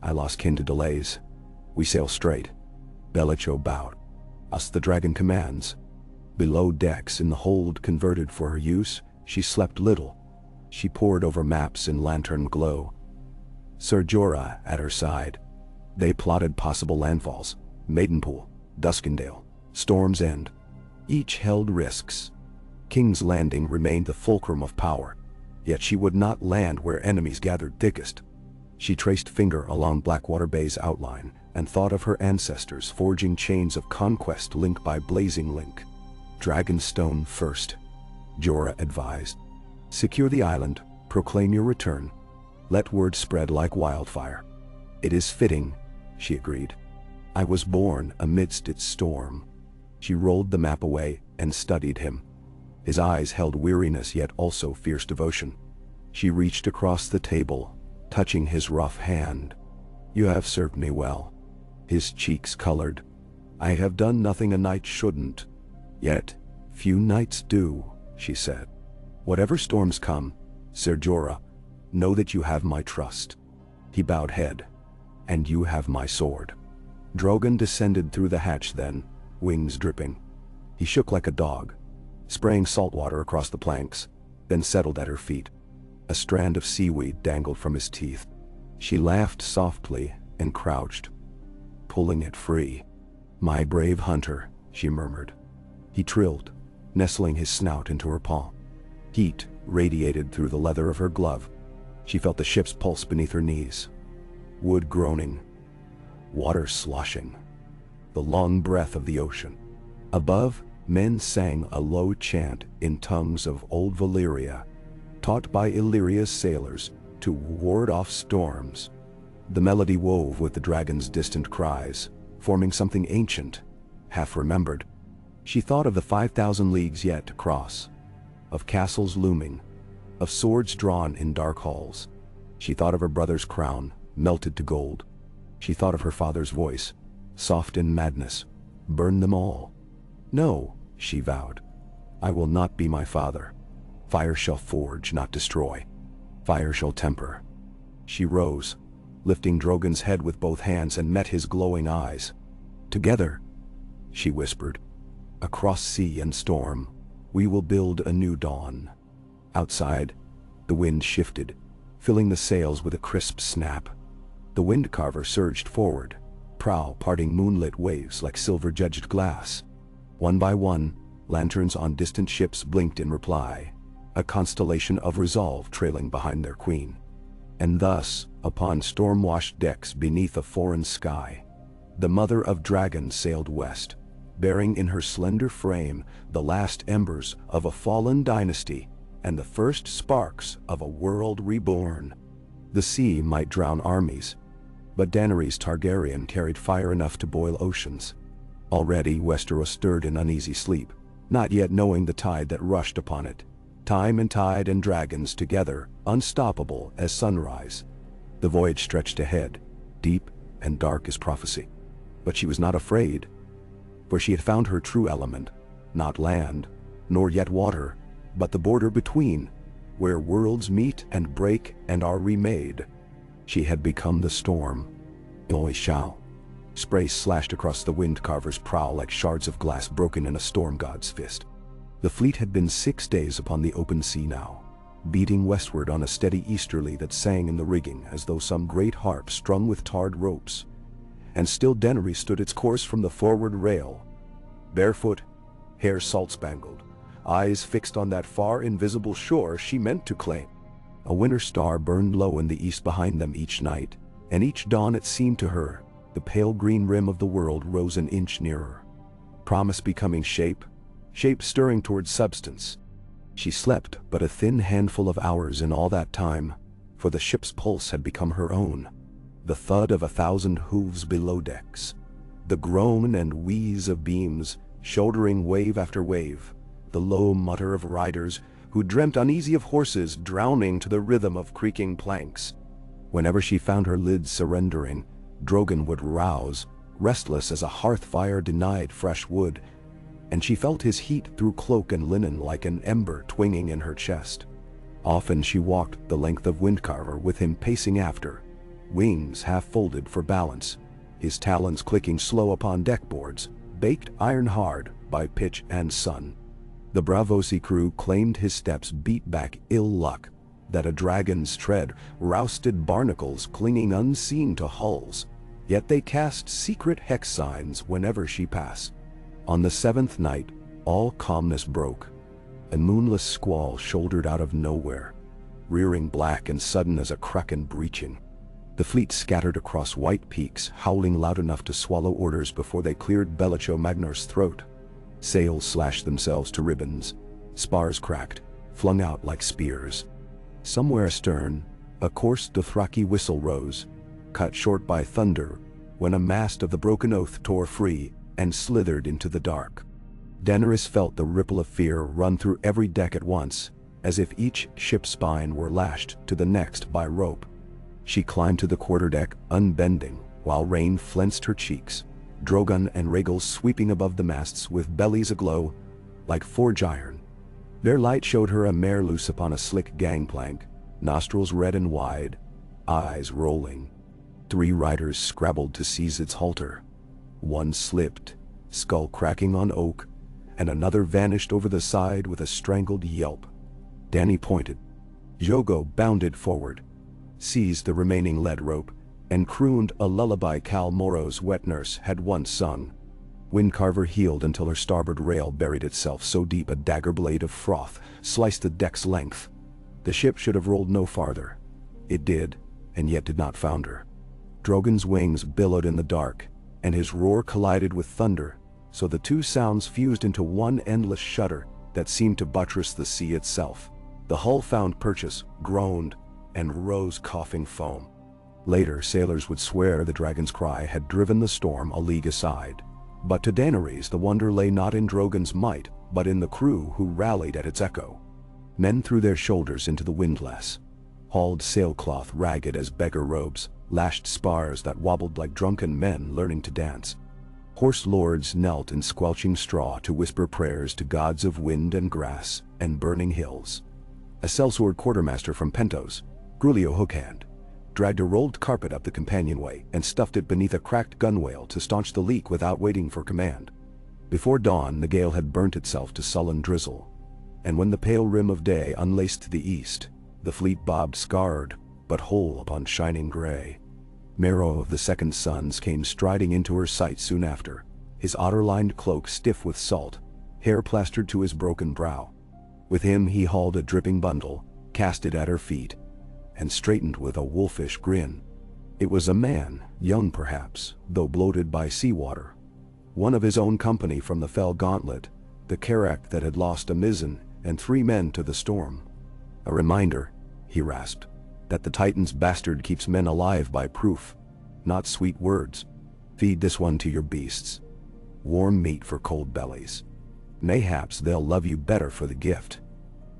I lost kin to delays. We sail straight. Belicho bowed. Us the dragon commands. Below decks in the hold converted for her use, she slept little. She pored over maps in lantern glow. Ser Jorah at her side. They plotted possible landfalls. Maidenpool, Duskendale, Storm's End. Each held risks. King's Landing remained the fulcrum of power, yet she would not land where enemies gathered thickest. She traced finger along Blackwater Bay's outline and thought of her ancestors forging chains of conquest linked by blazing link. Dragonstone first, Jorah advised. Secure the island, proclaim your return. Let word spread like wildfire. It is fitting, she agreed. I was born amidst its storm. She rolled the map away and studied him. His eyes held weariness yet also fierce devotion. She reached across the table, touching his rough hand. You have served me well. His cheeks colored. I have done nothing a knight shouldn't. Yet, few knights do, she said. Whatever storms come, Ser Jorah, know that you have my trust. He bowed head. And you have my sword. Drogon descended through the hatch then, wings dripping. He shook like a dog, spraying salt water across the planks, then settled at her feet. A strand of seaweed dangled from his teeth. She laughed softly and crouched, pulling it free. My brave hunter, she murmured. He trilled, nestling his snout into her palm. Heat radiated through the leather of her glove. She felt the ship's pulse beneath her knees. Wood groaning, water sloshing, the long breath of the ocean. Above, men sang a low chant in tongues of old Valyria, taught by Illyria's sailors to ward off storms. The melody wove with the dragon's distant cries, forming something ancient, half-remembered. She thought of the 5,000 leagues yet to cross, of castles looming, of swords drawn in dark halls. She thought of her brother's crown, melted to gold. She thought of her father's voice, soft in madness. Burn them all. No, she vowed. I will not be my father. Fire shall forge, not destroy. Fire shall temper. She rose, lifting Drogon's head with both hands and met his glowing eyes. Together, she whispered, across sea and storm, we will build a new dawn. Outside, the wind shifted, filling the sails with a crisp snap. The wind carver surged forward, prow parting moonlit waves like silver-judged glass. One by one, lanterns on distant ships blinked in reply, a constellation of resolve trailing behind their queen. And thus, upon storm-washed decks beneath a foreign sky, the mother of dragons sailed west, bearing in her slender frame the last embers of a fallen dynasty and the first sparks of a world reborn. The sea might drown armies, but Daenerys Targaryen carried fire enough to boil oceans. Already Westeros stirred in uneasy sleep, not yet knowing the tide that rushed upon it. Time and tide and dragons together, unstoppable as sunrise. The voyage stretched ahead, deep and dark as prophecy. But she was not afraid, for she had found her true element, not land, nor yet water, but the border between, where worlds meet and break and are remade. She had become the storm. Always shall. Spray slashed across the wind carver's prow like shards of glass broken in a storm god's fist. The fleet had been 6 days upon the open sea now, beating westward on a steady easterly that sang in the rigging as though some great harp strung with tarred ropes. And still Daenerys stood its course from the forward rail, barefoot, hair salt-spangled, eyes fixed on that far invisible shore she meant to claim. A winter star burned low in the east behind them each night, and each dawn it seemed to her, the pale green rim of the world rose an inch nearer. Promise becoming shape, shape stirring towards substance. She slept but a thin handful of hours in all that time, for the ship's pulse had become her own. The thud of 1,000 hooves below decks, the groan and wheeze of beams, shouldering wave after wave, the low mutter of riders who dreamt uneasy of horses drowning to the rhythm of creaking planks. Whenever she found her lids surrendering, Drogon would rouse, restless as a hearth fire denied fresh wood, and she felt his heat through cloak and linen like an ember twinging in her chest. Often she walked the length of Windcarver with him pacing after, wings half folded for balance, his talons clicking slow upon deckboards, baked iron hard by pitch and sun. The Braavosi crew claimed his steps beat back ill luck, that a dragon's tread rousted barnacles clinging unseen to hulls, yet they cast secret hex signs whenever she passed. On the 7th night, all calmness broke. A moonless squall shouldered out of nowhere, rearing black and sudden as a kraken breaching. The fleet scattered across white peaks, howling loud enough to swallow orders before they cleared Belicho Magnar's throat. Sails slashed themselves to ribbons, spars cracked, flung out like spears. Somewhere astern, a coarse Dothraki whistle rose, cut short by thunder, when a mast of the Broken Oath tore free and slithered into the dark. Daenerys felt the ripple of fear run through every deck at once, as if each ship's spine were lashed to the next by rope. She climbed to the quarterdeck, unbending, while rain flensed her cheeks, Drogon and Rhaegels sweeping above the masts with bellies aglow like forge iron. Their light showed her a mare loose upon a slick gangplank, nostrils red and wide, eyes rolling. 3 riders scrabbled to seize its halter. One slipped, skull cracking on oak, and another vanished over the side with a strangled yelp. Dany pointed. Drogo bounded forward, seized the remaining lead rope, and crooned a lullaby Cal Moro's wet nurse had once sung. Windcarver heeled until her starboard rail buried itself so deep a dagger blade of froth sliced the deck's length. The ship should have rolled no farther. It did, and yet did not founder. Drogon's wings billowed in the dark, and his roar collided with thunder, so the two sounds fused into one endless shudder that seemed to buttress the sea itself. The hull found purchase, groaned, and rose coughing foam. Later, sailors would swear the dragon's cry had driven the storm a league aside. But to Daenerys the wonder lay not in Drogon's might, but in the crew who rallied at its echo. Men threw their shoulders into the windlass, hauled sailcloth ragged as beggar robes, lashed spars that wobbled like drunken men learning to dance. Horse lords knelt in squelching straw to whisper prayers to gods of wind and grass and burning hills. A sellsword quartermaster from Pentos, Grulio Hookhand, dragged a rolled carpet up the companionway and stuffed it beneath a cracked gunwale to staunch the leak without waiting for command. Before dawn the gale had burnt itself to sullen drizzle, and when the pale rim of day unlaced to the east, the fleet bobbed scarred but whole upon shining gray. Mero of the Second Sons came striding into her sight soon after, his otter-lined cloak stiff with salt, hair plastered to his broken brow. With him he hauled a dripping bundle, cast it at her feet, and straightened with a wolfish grin. It was a man, young perhaps, though bloated by seawater. One of his own company from the fell gauntlet, the carrack that had lost a mizzen and 3 men to the storm. A reminder, he rasped, that the Titan's bastard keeps men alive by proof, not sweet words. Feed this one to your beasts. Warm meat for cold bellies. Mayhaps they'll love you better for the gift.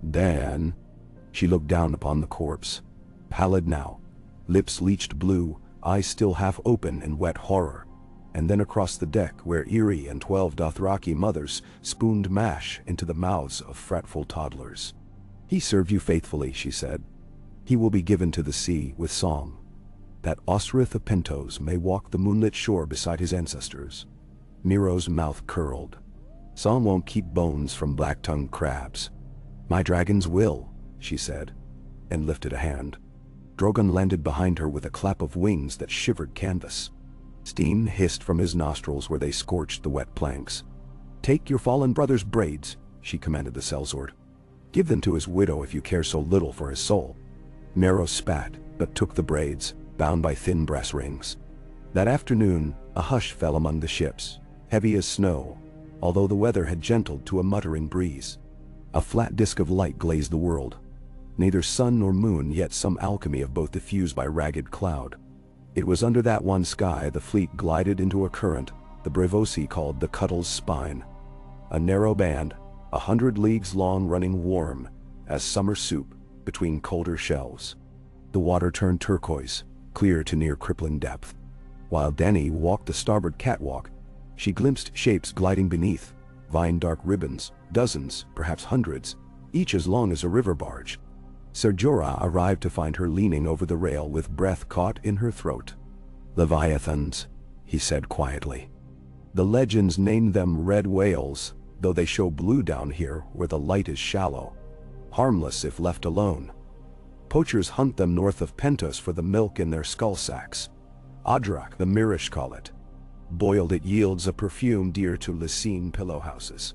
Dan. She looked down upon the corpse, pallid now, lips leached blue, eyes still half open in wet horror, and then across the deck where Eerie and 12 Dothraki mothers spooned mash into the mouths of fretful toddlers. He served you faithfully, she said. He will be given to the sea with song, that Osrith of Pentos may walk the moonlit shore beside his ancestors. Mero's mouth curled. Song won't keep bones from black-tongued crabs. My dragons will, she said, and lifted a hand. Drogon landed behind her with a clap of wings that shivered canvas. Steam hissed from his nostrils where they scorched the wet planks. "Take your fallen brother's braids," she commanded the sellsword. "Give them to his widow if you care so little for his soul." Nero spat, but took the braids, bound by thin brass rings. That afternoon, a hush fell among the ships, heavy as snow, although the weather had gentled to a muttering breeze. A flat disk of light glazed the world. Neither sun nor moon, yet some alchemy of both diffused by ragged cloud. It was under that one sky the fleet glided into a current the Brevosi called the Cuttle's Spine. A narrow band, 100 leagues long, running warm as summer soup between colder shelves. The water turned turquoise, clear to near crippling depth. While Dany walked the starboard catwalk, she glimpsed shapes gliding beneath, vine-dark ribbons, dozens, perhaps hundreds, each as long as a river barge. Ser Jorah arrived to find her leaning over the rail with breath caught in her throat. "Leviathans," he said quietly. "The legends name them red whales, though they show blue down here where the light is shallow. Harmless if left alone. Poachers hunt them north of Pentos for the milk in their skull sacks. Adrak, the Mirish call it. Boiled it yields a perfume dear to Lysine pillow houses."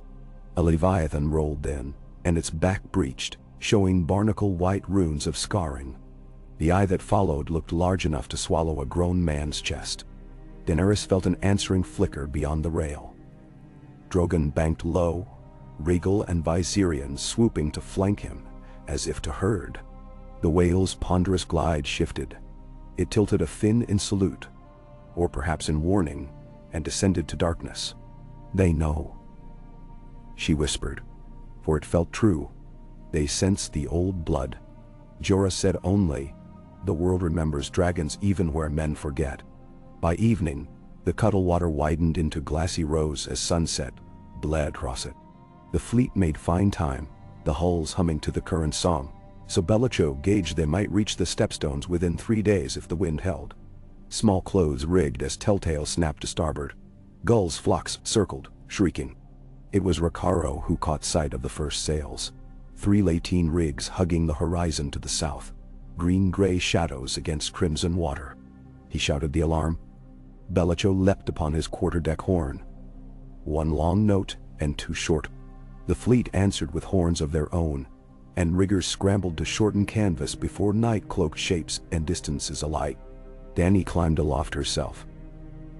A leviathan rolled then, and its back breached, showing barnacle white runes of scarring. The eye that followed looked large enough to swallow a grown man's chest. Daenerys felt an answering flicker beyond the rail. Drogon banked low, regal and Viserion swooping to flank him, as if to herd. The whale's ponderous glide shifted. It tilted a fin in salute, or perhaps in warning, and descended to darkness. "They know," she whispered, for it felt true. They sensed the old blood. Jorah said only, "The world remembers dragons even where men forget." By evening, the Cuttlewater widened into glassy rose as sunset bled across it. The fleet made fine time, the hulls humming to the current song, so Bellacho gauged they might reach the stepstones within 3 days if the wind held. Small clothes rigged as Telltale snapped to starboard. Gulls' flocks circled, shrieking. It was Ricardo who caught sight of the first sails. 3 lateen rigs hugging the horizon to the south, green-gray shadows against crimson water. He shouted the alarm. Bellacho leapt upon his quarterdeck horn. 1 long note and 2 short. The fleet answered with horns of their own, and riggers scrambled to shorten canvas before night cloaked shapes and distances alike. Dany climbed aloft herself.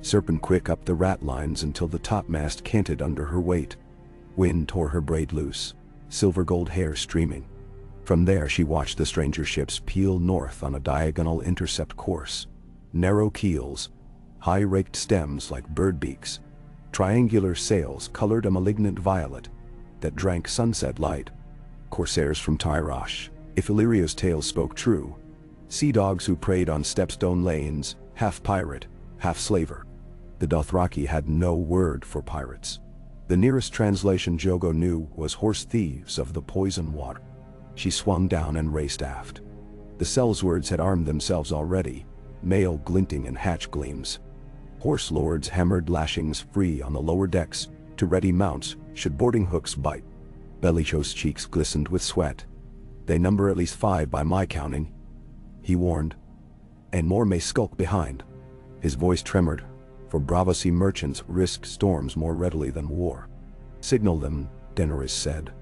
Serpent quick up the ratlines until the topmast canted under her weight. Wind tore her braid loose, silver gold hair streaming. From there she watched the stranger ships peel north on a diagonal intercept course. Narrow keels, high-raked stems like bird beaks, triangular sails colored a malignant violet that drank sunset light. Corsairs from Tyrosh, if Illyria's tale spoke true. Sea dogs who preyed on stepstone lanes, half pirate, half slaver. The Dothraki had no word for pirates. The nearest translation Drogo knew was horse thieves of the poison water. She swung down and raced aft. The sellswords had armed themselves already, mail glinting in hatch gleams. Horse lords hammered lashings free on the lower decks to ready mounts should boarding hooks bite. Bellacho's cheeks glistened with sweat. "They number at least 5 by my counting," he warned. "And more may skulk behind." His voice tremored, for Braavosi merchants risk storms more readily than war. "Signal them," Daenerys said.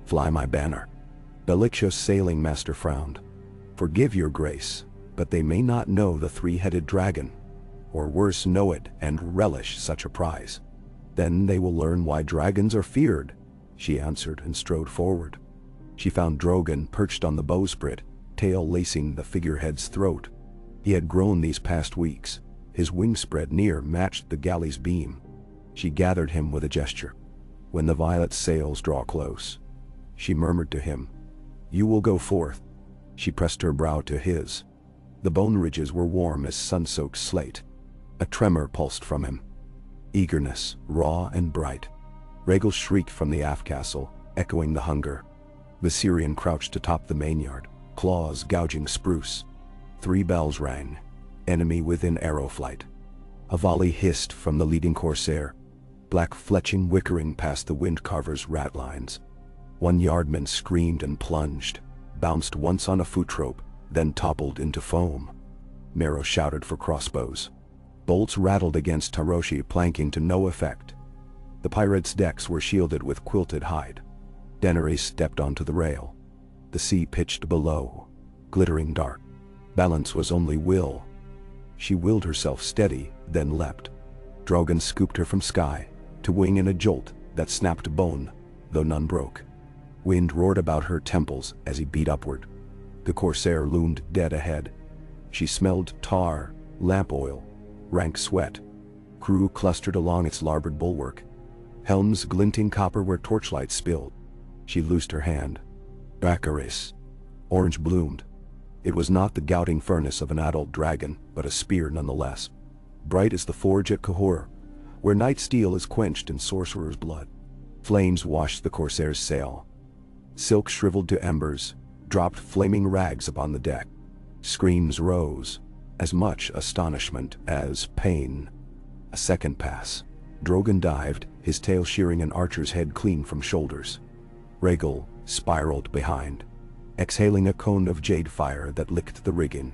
"Fly my banner." Bellacho's sailing master frowned. "Forgive your grace, but they may not know the 3-headed dragon, or worse, know it and relish such a prize. Then they will learn why dragons are feared," she answered and strode forward. She found Drogon perched on the bowsprit, tail lacing the figurehead's throat. He had grown these past weeks. His wingspread near matched the galley's beam. She gathered him with a gesture. "When the violet sails draw close," she murmured to him, "you will go forth." She pressed her brow to his. The bone ridges were warm as sun-soaked slate. A tremor pulsed from him. Eagerness, raw and bright. Rhaegal shrieked from the aft castle, echoing the hunger. Viserion crouched atop the mainyard, claws gouging spruce. 3 bells rang, enemy within arrow flight. A volley hissed from the leading corsair, black fletching whickering past the wind-carver's ratlines. 1 yardman screamed and plunged, bounced once on a foot rope, then toppled into foam. Mero shouted for crossbows. Bolts rattled against Taroshi, planking to no effect. The pirates' decks were shielded with quilted hide. Daenerys stepped onto the rail. The sea pitched below, glittering dark. Balance was only will. She willed herself steady, then leapt. Drogo scooped her from sky, to wing in a jolt that snapped bone, though none broke. Wind roared about her temples as he beat upward. The corsair loomed dead ahead. She smelled tar, lamp oil, rank sweat. Crew clustered along its larboard bulwark, helms glinting copper where torchlight spilled. She loosed her hand. Dracarys. Orange bloomed. It was not the gouting furnace of an adult dragon, but a spear nonetheless. Bright as the forge at Cahor, where night steel is quenched in sorcerer's blood. Flames washed the corsair's sail. Silk shriveled to embers, dropped flaming rags upon the deck. Screams rose, as much astonishment as pain. A second pass. Drogo dived, his tail shearing an archer's head clean from shoulders. Rhaegal spiraled behind, exhaling a cone of jade fire that licked the rigging,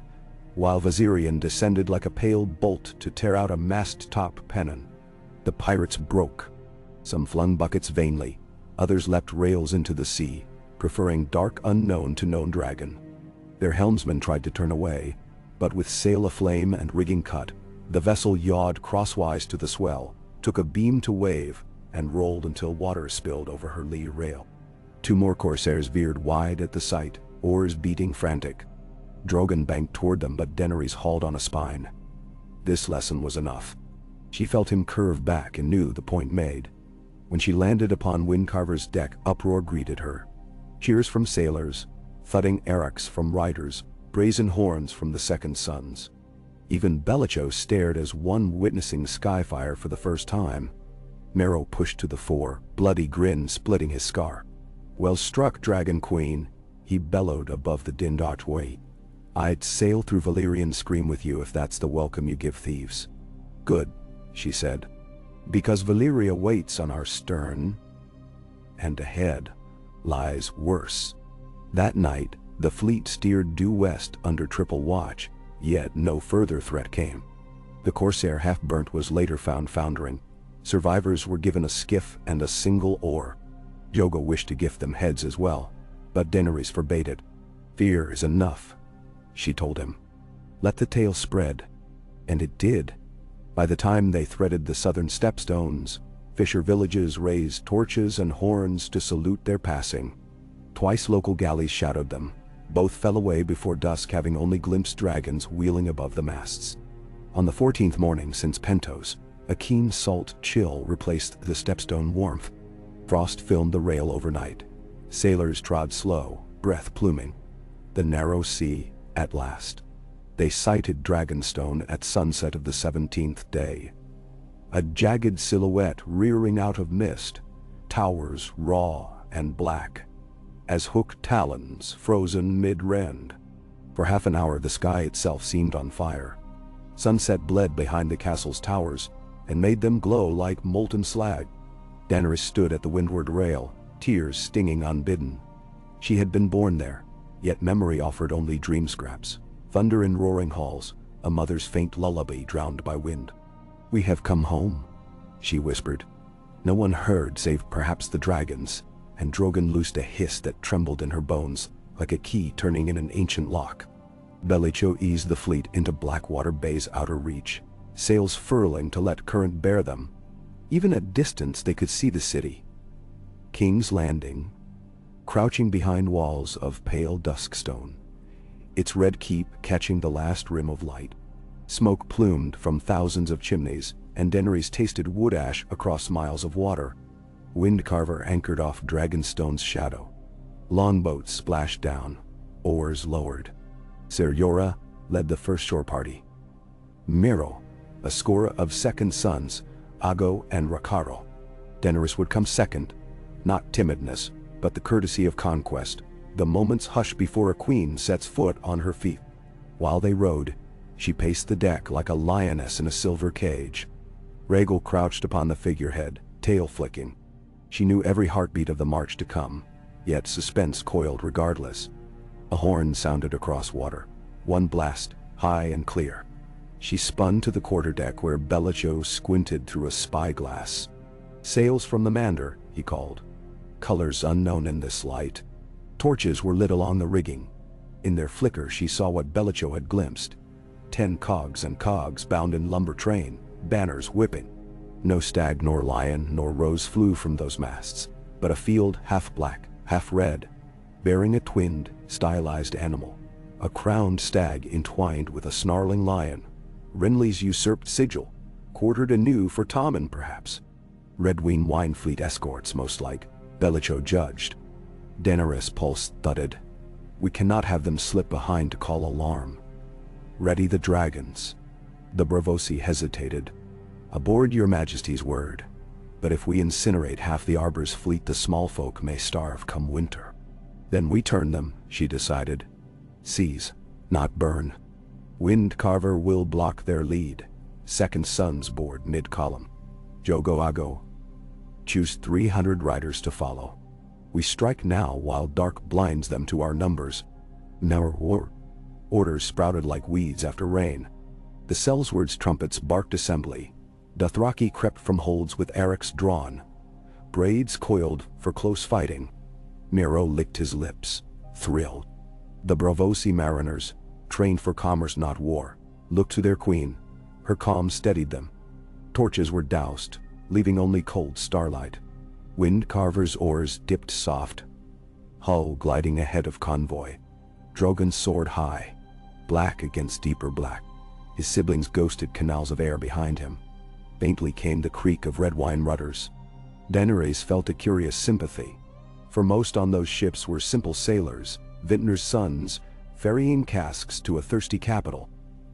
while Viserion descended like a pale bolt to tear out a mast-top pennon. The pirates broke. Some flung buckets vainly, others leapt rails into the sea, preferring dark unknown to known dragon. Their helmsmen tried to turn away, but with sail aflame and rigging cut, the vessel yawed crosswise to the swell, took a beam to wave, and rolled until water spilled over her lee rail. Two more corsairs veered wide at the sight, oars beating frantic. Drogo banked toward them, but Daenerys hauled on a spine. This lesson was enough. She felt him curve back and knew the point made. When she landed upon Windcarver's deck, uproar greeted her. Cheers from sailors, thudding arrows from riders, brazen horns from the Second Sons. Even Bellacho stared as one witnessing skyfire for the first time. Merrow pushed to the fore, bloody grin splitting his scar. "Well struck, Dragon Queen," he bellowed above the dinned archway. "I'd sail through Valyrian scream with you if that's the welcome you give thieves." "Good," she said, "because Valyria waits on our stern, and ahead lies worse." That night, the fleet steered due west under triple watch, yet no further threat came. The corsair half-burnt was later found foundering. Survivors were given a skiff and a single oar. Drogo wished to gift them heads as well, but Daenerys forbade it. "Fear is enough," she told him. "Let the tale spread." And it did. By the time they threaded the southern stepstones, fisher villages raised torches and horns to salute their passing. Twice local galleys shadowed them. Both fell away before dusk, having only glimpsed dragons wheeling above the masts. On the 14th morning since Pentos, a keen salt chill replaced the stepstone warmth. Frost filmed the rail overnight. Sailors trod slow, breath pluming. The narrow sea, at last. They sighted Dragonstone at sunset of the 17th day. A jagged silhouette rearing out of mist, towers raw and black, as hooked talons frozen mid-rend. For half an hour the sky itself seemed on fire. Sunset bled behind the castle's towers and made them glow like molten slag. Daenerys stood at the windward rail, tears stinging unbidden. She had been born there, yet memory offered only dream scraps. Thunder in roaring halls, a mother's faint lullaby drowned by wind. "We have come home," she whispered. No one heard save perhaps the dragons, and Drogo loosed a hiss that trembled in her bones, like a key turning in an ancient lock. Bellacho eased the fleet into Blackwater Bay's outer reach, sails furling to let current bear them. Even at distance they could see the city. King's Landing, crouching behind walls of pale duskstone, its red keep catching the last rim of light. Smoke plumed from thousands of chimneys, and Daenerys tasted wood ash across miles of water. Windcarver anchored off Dragonstone's shadow. Longboats splashed down, oars lowered. Ser Jorah led the first shore party. Merrow, a score of Second Sons, Ago and Rakaro. Daenerys would come second, not timidness, but the courtesy of conquest, the moment's hush before a queen sets foot on her feet. While they rode, she paced the deck like a lioness in a silver cage. Rhaegal crouched upon the figurehead, tail flicking. She knew every heartbeat of the march to come, yet suspense coiled regardless. A horn sounded across water, one blast, high and clear. She spun to the quarterdeck where Bellacho squinted through a spyglass. "Sails from the Mander," he called. Colors unknown in this light. Torches were lit along the rigging. In their flicker she saw what Belicho had glimpsed. 10 cogs and cogs bound in lumber train, banners whipping. No stag nor lion nor rose flew from those masts, but a field half black, half red, bearing a twinned, stylized animal. A crowned stag entwined with a snarling lion. Renly's usurped sigil, quartered anew for Tommen perhaps. Redwing wine fleet escorts most like, Belicho judged. Daenerys' pulse thudded. We cannot have them slip behind to call alarm. Ready the dragons. The Bravosi hesitated. Aboard your majesty's word. But if we incinerate half the Arbor's fleet, the small folk may starve come winter. Then we turn them, she decided. Seize, not burn. Wind Carver will block their lead. Second sons board mid-column. Jogo Ago. Choose 300 riders to follow. We strike now while dark blinds them to our numbers. Now orders sprouted like weeds after rain. The Sellsword's trumpets barked assembly. Dothraki crept from holds with erics drawn. Braids coiled for close fighting. Miro licked his lips, thrilled. The Bravosi mariners, trained for commerce not war, looked to their queen. Her calm steadied them. Torches were doused, leaving only cold starlight. Wind Carver's oars dipped soft. Hull gliding ahead of convoy. Drogon soared high, black against deeper black. His siblings ghosted canals of air behind him. Faintly came the creak of red wine rudders. Daenerys felt a curious sympathy. For most on those ships were simple sailors, vintners' sons, ferrying casks to a thirsty capital.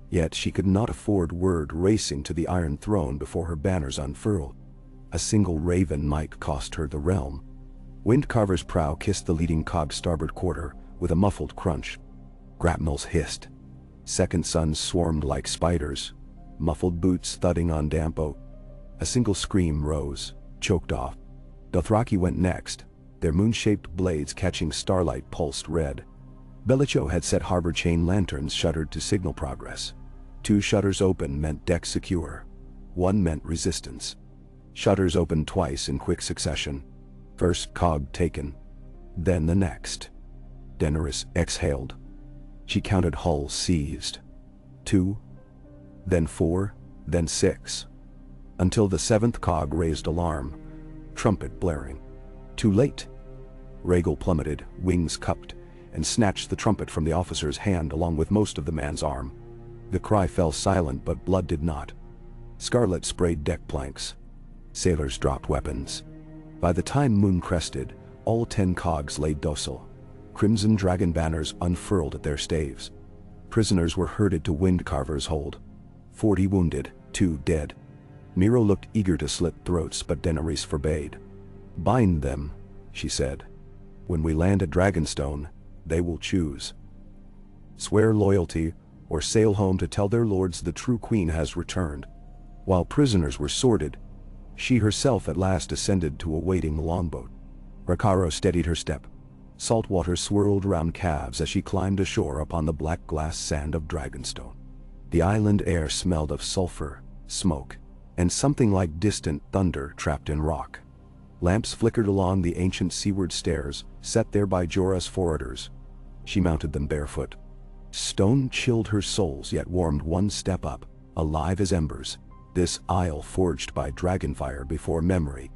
Yet she could not afford word racing to the Iron Throne before her banners unfurled. A single raven might cost her the realm. Windcarver's prow kissed the leading cog's starboard quarter with a muffled crunch. Grapnels hissed. Second sons swarmed like spiders, muffled boots thudding on damp oak. A single scream rose, choked off. Dothraki went next, their moon-shaped blades catching starlight pulsed red. Belicho had set harbor chain lanterns shuttered to signal progress. 2 shutters open meant deck secure. 1 meant resistance. Shutters opened twice in quick succession. First cog taken, then the next. Daenerys exhaled. She counted hulls seized. 2, then 4, then 6. Until the 7th cog raised alarm, trumpet blaring. Too late. Rhaegal plummeted, wings cupped, and snatched the trumpet from the officer's hand along with most of the man's arm. The cry fell silent, but blood did not. Scarlet sprayed deck planks. Sailors dropped weapons. By the time moon crested, all 10 cogs lay docile. Crimson dragon banners unfurled at their staves. Prisoners were herded to Windcarver's hold. 40 wounded, 2 dead. Miro looked eager to slit throats, but Daenerys forbade. Bind them, she said. When we land at Dragonstone, they will choose. Swear loyalty, or sail home to tell their lords the true queen has returned. While prisoners were sorted, she herself at last ascended to a waiting longboat. Rakaro steadied her step. Salt water swirled round calves as she climbed ashore upon the black glass sand of Dragonstone. The island air smelled of sulfur, smoke, and something like distant thunder trapped in rock. Lamps flickered along the ancient seaward stairs, set there by Jorah's forwarders. She mounted them barefoot. Stone chilled her soles yet warmed one step up, alive as embers. This isle forged by dragonfire before memory.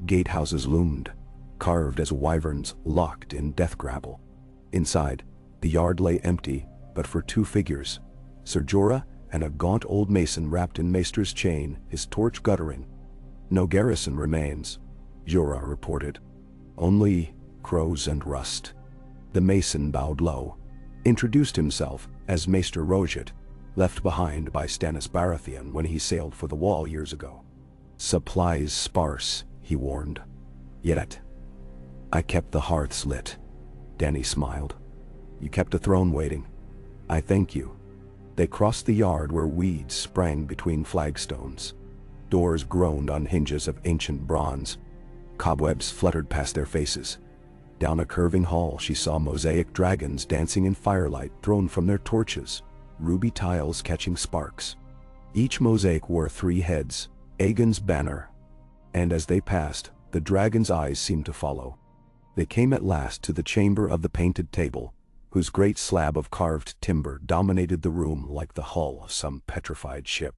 Gatehouses loomed, carved as wyverns locked in death grapple. Inside, the yard lay empty, but for 2 figures. Ser Jorah and a gaunt old mason wrapped in maester's chain, his torch guttering. No garrison remains, Jorah reported. Only crows and rust. The mason bowed low, introduced himself as Maester Roget, left behind by Stannis Baratheon when he sailed for the Wall years ago. Supplies sparse, he warned. Yet, I kept the hearths lit. Dany smiled. You kept a throne waiting. I thank you. They crossed the yard where weeds sprang between flagstones. Doors groaned on hinges of ancient bronze. Cobwebs fluttered past their faces. Down a curving hall she saw mosaic dragons dancing in firelight thrown from their torches, ruby tiles catching sparks. Each mosaic wore 3 heads, Aegon's banner, and as they passed, the dragon's eyes seemed to follow. They came at last to the chamber of the painted table, whose great slab of carved timber dominated the room like the hull of some petrified ship.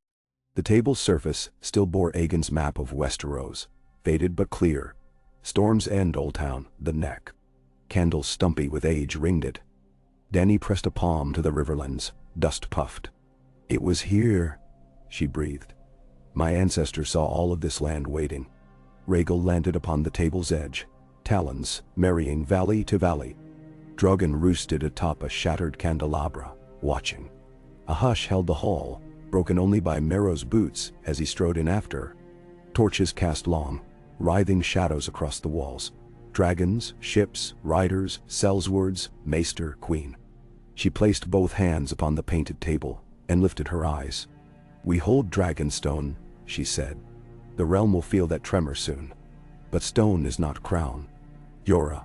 The table's surface still bore Aegon's map of Westeros, faded but clear. Storm's End, Old Town, the neck. Candles stumpy with age ringed it. Dany pressed a palm to the riverlands, dust puffed. "It was here," she breathed. "My ancestors saw all of this land waiting." Rhaegal landed upon the table's edge, talons marrying valley to valley. Drogon roosted atop a shattered candelabra, watching. A hush held the hall, broken only by Mero's boots as he strode in after. Torches cast long, writhing shadows across the walls. Dragons, ships, riders, sellswords, maester, queen. She placed both hands upon the painted table and lifted her eyes. "We hold Dragonstone," she said. "The realm will feel that tremor soon. But stone is not crown. Jorah.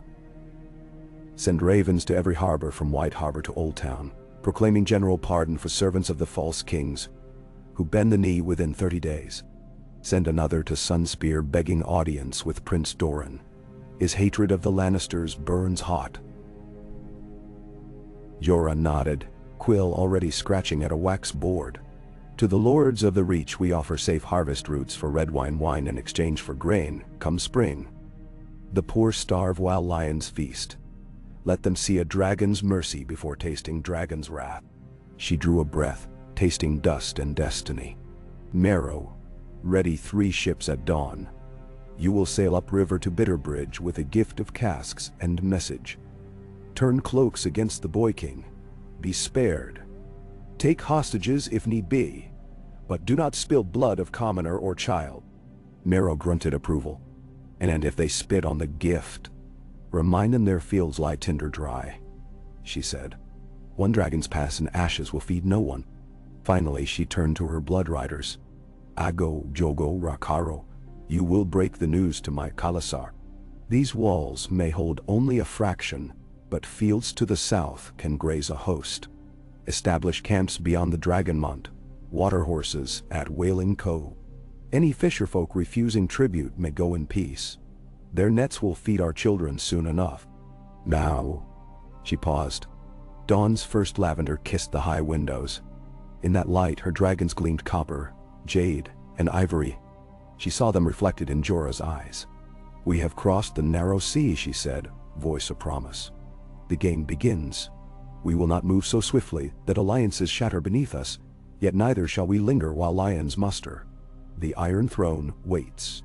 Send ravens to every harbor from White Harbor to Old Town, proclaiming general pardon for servants of the false kings who bend the knee within 30 days. Send another to Sunspear begging audience with Prince Doran. His hatred of the Lannisters burns hot." Jorah nodded, quill already scratching at a wax board. "To the lords of the Reach we offer safe harvest roots for red wine in exchange for grain, come spring. The poor starve while lions feast. Let them see a dragon's mercy before tasting dragon's wrath." She drew a breath, tasting dust and destiny. "Mero, ready 3 ships at dawn. You will sail upriver to Bitterbridge with a gift of casks and message. Turn cloaks against the Boy King. Be spared. Take hostages if need be, but do not spill blood of commoner or child." Mero grunted approval. "And if they spit on the gift, remind them their fields lie tinder dry," she said. "One dragon's pass and ashes will feed no one." Finally she turned to her blood riders. "Ago, Jogo, Rakaro, you will break the news to my Khalasar. These walls may hold only a fraction, but fields to the south can graze a host. Establish camps beyond the Dragonmont, water horses at Wailing Cove. Any fisherfolk refusing tribute may go in peace. Their nets will feed our children soon enough. Now." She paused. Dawn's first lavender kissed the high windows. In that light her dragons gleamed copper, jade, and ivory. She saw them reflected in Jorah's eyes. "We have crossed the narrow sea," she said, voice of promise. "The game begins. We will not move so swiftly that alliances shatter beneath us, yet neither shall we linger while lions muster. The Iron Throne waits."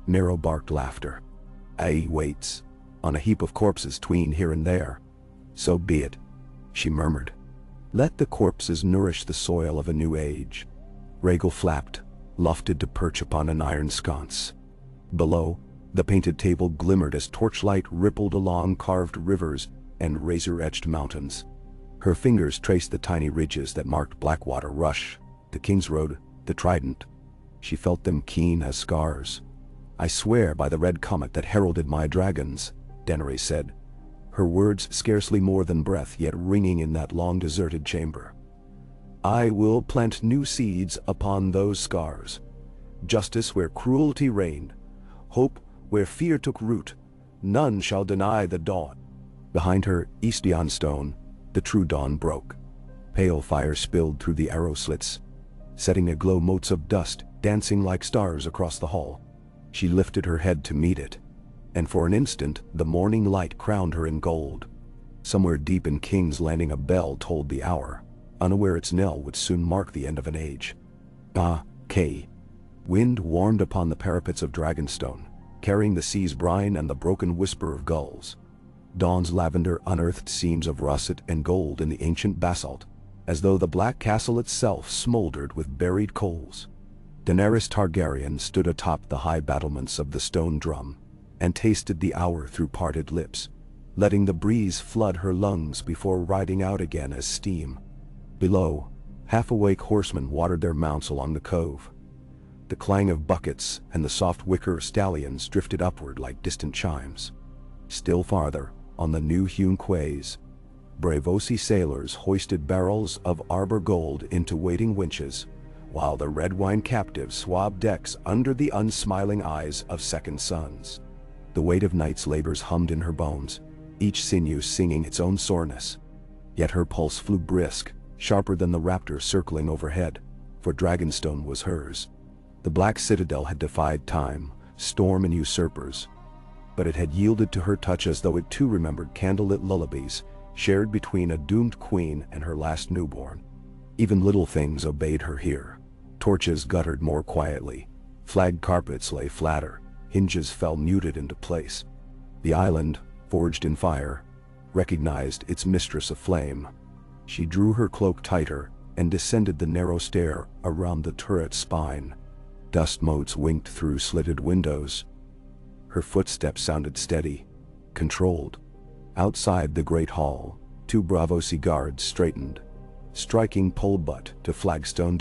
Mero barked laughter. "Aye, waits, on a heap of corpses tween here and there. So be it," she murmured. "Let the corpses nourish the soil of a new age." Rhaegal flapped, lofted to perch upon an iron sconce. Below, the painted table glimmered as torchlight rippled along carved rivers and razor-etched mountains. Her fingers traced the tiny ridges that marked Blackwater Rush, the King's Road, the Trident. She felt them keen as scars. "I swear by the red comet that heralded my dragons," Daenerys said, her words scarcely more than breath yet ringing in that long deserted chamber. "I will plant new seeds upon those scars. Justice where cruelty reigned, hope where fear took root. None shall deny the dawn." Behind her, Eastion stone, the true dawn broke. Pale fire spilled through the arrow slits, setting aglow motes of dust dancing like stars across the hall. She lifted her head to meet it, and for an instant the morning light crowned her in gold. Somewhere deep in King's Landing a bell tolled the hour, unaware its knell would soon mark the end of an age. Ah, Kay. Wind warmed upon the parapets of Dragonstone, carrying the sea's brine and the broken whisper of gulls. Dawn's lavender unearthed seams of russet and gold in the ancient basalt, as though the black castle itself smoldered with buried coals. Daenerys Targaryen stood atop the high battlements of the stone drum, and tasted the hour through parted lips, letting the breeze flood her lungs before riding out again as steam. Below, half-awake horsemen watered their mounts along the cove. The clang of buckets and the soft wicker stallions drifted upward like distant chimes. Still farther, on the new-hewn quays, Braavosi sailors hoisted barrels of arbor gold into waiting winches, while the red wine captives swabbed decks under the unsmiling eyes of second sons. The weight of night's labors hummed in her bones, each sinew singing its own soreness. Yet her pulse flew brisk, sharper than the raptor circling overhead, for Dragonstone was hers. The Black Citadel had defied time, storm, and usurpers, but it had yielded to her touch as though it too remembered candlelit lullabies shared between a doomed queen and her last newborn. Even little things obeyed her here. Torches guttered more quietly, flagged carpets lay flatter, hinges fell muted into place. The island, forged in fire, recognized its mistress of flame. She drew her cloak tighter and descended the narrow stair around the turret's spine. Dust motes winked through slitted windows. Her footsteps sounded steady, controlled. Outside the great hall, 2 Bravosi guards straightened, striking pole butt to flagstone.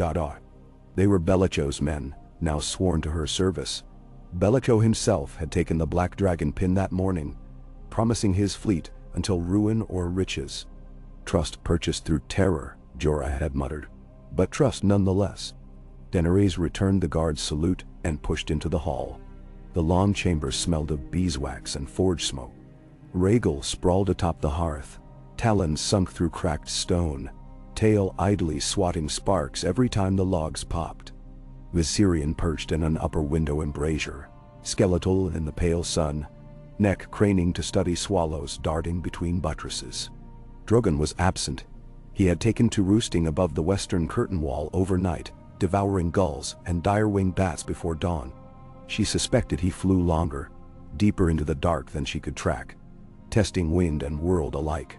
They were Bellico's men, now sworn to her service. Bellico himself had taken the Black Dragon pin that morning, promising his fleet until ruin or riches. Trust purchased through terror, Jorah had muttered, but trust nonetheless. Daenerys returned the guard's salute and pushed into the hall. The long chamber smelled of beeswax and forge smoke. Rhaegal sprawled atop the hearth, talons sunk through cracked stone, tail idly swatting sparks every time the logs popped. Viserion perched in an upper window embrasure, skeletal in the pale sun, neck craning to study swallows darting between buttresses. Drogon was absent. He had taken to roosting above the western curtain wall overnight, devouring gulls and dire-winged bats before dawn. She suspected he flew longer, deeper into the dark than she could track, testing wind and world alike.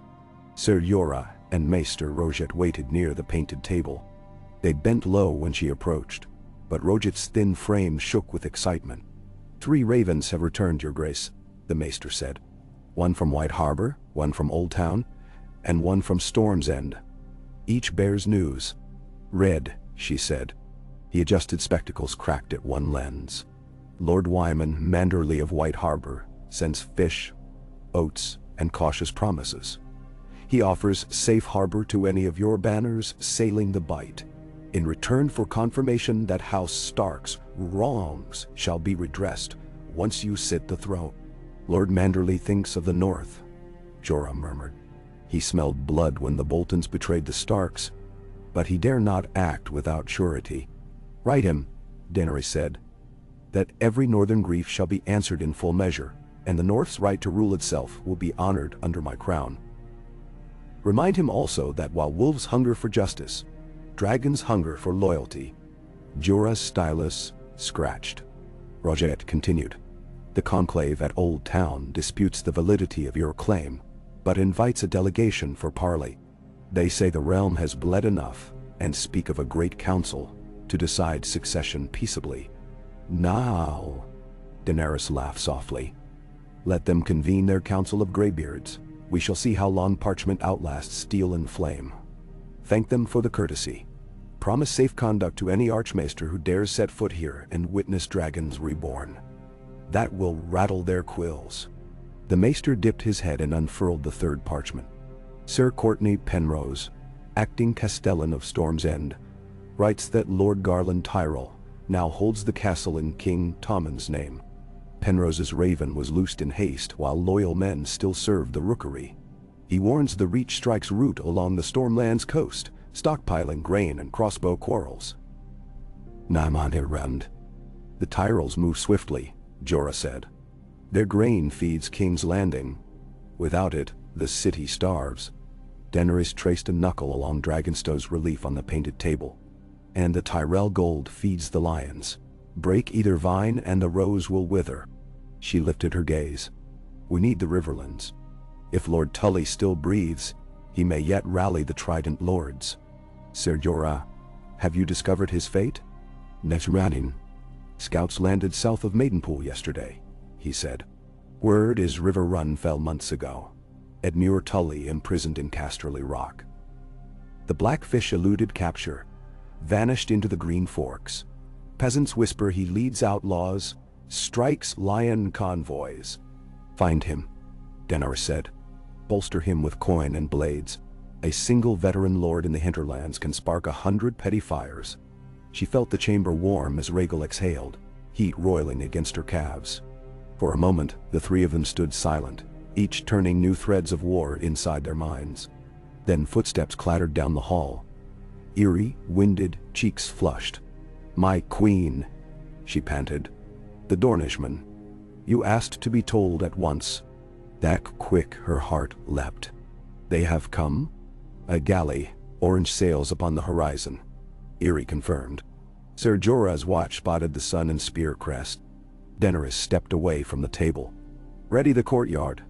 Ser Jorah and Maester Roget waited near the painted table. They bent low when she approached, but Roget's thin frame shook with excitement. 3 ravens have returned, Your Grace, the Maester said. 1 from White Harbor, 1 from Old Town, and 1 from Storm's End. Each bears news. Red, she said. He adjusted spectacles cracked at one lens. Lord Wyman Manderley of White Harbor sends fish, oats, and cautious promises. He offers safe harbor to any of your banners sailing the Bight, in return for confirmation that House Stark's wrongs shall be redressed once you sit the throne. Lord Manderley thinks of the North, Jorah murmured. He smelled blood when the Boltons betrayed the Starks, but he dare not act without surety. Write him, Daenerys said, that every northern grief shall be answered in full measure, and the North's right to rule itself will be honored under my crown. Remind him also that while wolves hunger for justice, dragons hunger for loyalty. Jorah's stylus scratched. Roget continued. The conclave at Old Town disputes the validity of your claim, but invites a delegation for parley. They say the realm has bled enough, and speak of a great council to decide succession peaceably. Now, Daenerys laughed softly. Let them convene their council of graybeards. We shall see how long parchment outlasts steel and flame. Thank them for the courtesy. Promise safe conduct to any archmaester who dares set foot here and witness dragons reborn. That will rattle their quills. The maester dipped his head and unfurled the 3rd parchment. Sir Courtney Penrose, acting Castellan of Storm's End, writes that Lord Garland Tyrell now holds the castle in King Tommen's name. Penrose's raven was loosed in haste while loyal men still served the rookery. He warns the Reach strikes route along the Stormland's coast, stockpiling grain and crossbow quarrels. Naman. The Tyrells move swiftly, Jorah said. Their grain feeds King's Landing. Without it, the city starves. Daenerys traced a knuckle along Dragonstone's relief on the painted table. And the Tyrell gold feeds the lions. Break either vine and the rose will wither. She lifted her gaze. We need the Riverlands. If Lord Tully still breathes, he may yet rally the Trident Lords. Ser Jorah, have you discovered his fate? Nesranin. Scouts landed south of Maidenpool yesterday, he said. Word is River Run fell months ago. Edmure Tully imprisoned in Casterly Rock. The Blackfish eluded capture, vanished into the Green Forks. Peasants whisper he leads outlaws, strikes lion convoys. Find him, Daenerys said. Bolster him with coin and blades. A single veteran lord in the hinterlands can spark 100 petty fires. She felt the chamber warm as Rhaegal exhaled, heat roiling against her calves. For a moment, the three of them stood silent, each turning new threads of war inside their minds. Then footsteps clattered down the hall. Eerie, winded, cheeks flushed. "My queen," she panted. "The Dornishman. You asked to be told at once." That quick her heart leapt. "They have come?" "A galley, orange sails upon the horizon," Eerie confirmed. Ser Jorah's watch spotted the sun and spear crest. Daenerys stepped away from the table. "Ready the courtyard.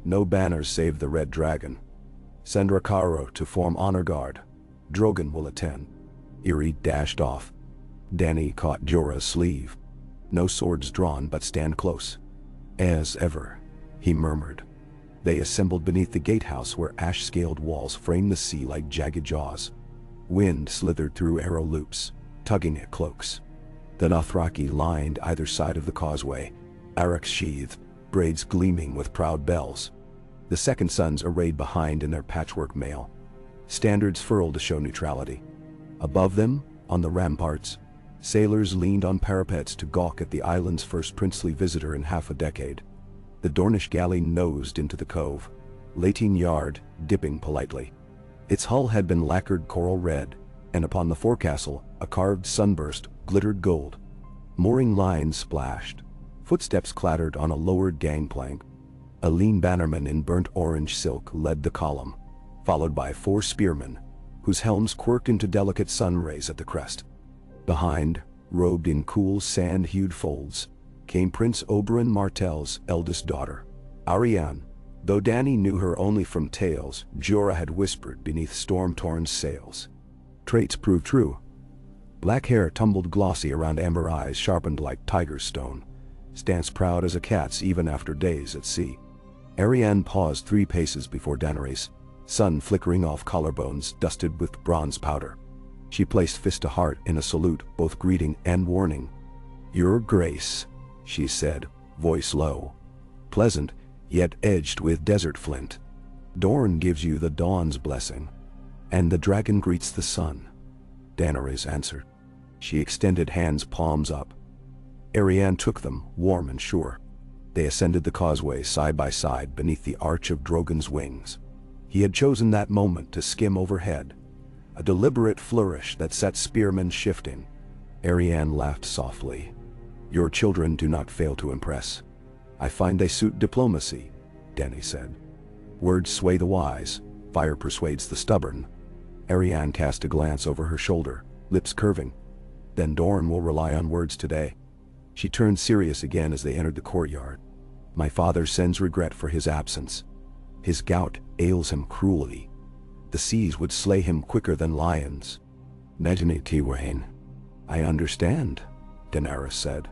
No banners save the red dragon. Send Rakaro to form honor guard. Drogon will attend." Eerie dashed off. Dany caught Jorah's sleeve. "No swords drawn, but stand close." "As ever," he murmured. They assembled beneath the gatehouse where ash-scaled walls framed the sea like jagged jaws. Wind slithered through arrow loops, tugging at cloaks. The Dothraki lined either side of the causeway, arcs sheathed, braids gleaming with proud bells. The second sons arrayed behind in their patchwork mail, standards furled to show neutrality. Above them, on the ramparts, sailors leaned on parapets to gawk at the island's first princely visitor in half a decade. The Dornish galley nosed into the cove, Latine Yard dipping politely. Its hull had been lacquered coral red, and upon the forecastle, a carved sunburst glittered gold. Mooring lines splashed. Footsteps clattered on a lowered gangplank. A lean bannerman in burnt orange silk led the column, followed by 4 spearmen, whose helms quirked into delicate sun rays at the crest. Behind, robed in cool sand-hued folds, came Prince Oberyn Martell's eldest daughter, Arianne. Though Dany knew her only from tales Jorah had whispered beneath storm-torn sails. Traits proved true. Black hair tumbled glossy around amber eyes sharpened like tiger's stone, stance proud as a cat's even after days at sea. Arianne paused 3 paces before Daenerys, sun flickering off collarbones dusted with bronze powder. She placed fist to heart in a salute, both greeting and warning. "Your Grace," she said, voice low, pleasant, yet edged with desert flint. "Dorne gives you the dawn's blessing, and the dragon greets the sun," Daenerys answered. She extended hands palms up. Arianne took them, warm and sure. They ascended the causeway side by side beneath the arch of Drogon's wings. He had chosen that moment to skim overhead, a deliberate flourish that set spearmen shifting. Arianne laughed softly. "Your children do not fail to impress. I find they suit diplomacy," Dany said. "Words sway the wise, fire persuades the stubborn." Arianne cast a glance over her shoulder, lips curving. "Then Dorne will rely on words today." She turned serious again as they entered the courtyard. "My father sends regret for his absence. His gout ails him cruelly. The seas would slay him quicker than lions." "Nejani Tiwain." "I understand," Daenerys said.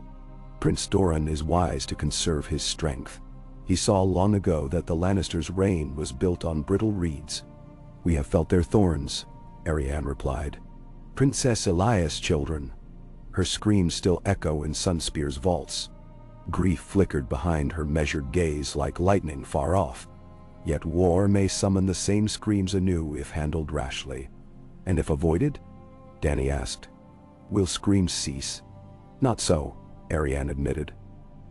"Prince Doran is wise to conserve his strength. He saw long ago that the Lannisters' reign was built on brittle reeds." "We have felt their thorns," Arianne replied. "Princess Elias' children." Her screams still echo in Sunspear's vaults. Grief flickered behind her measured gaze like lightning far off. Yet war may summon the same screams anew if handled rashly. "And if avoided?" Dany asked. "Will screams cease?" "Not so," Arianne admitted.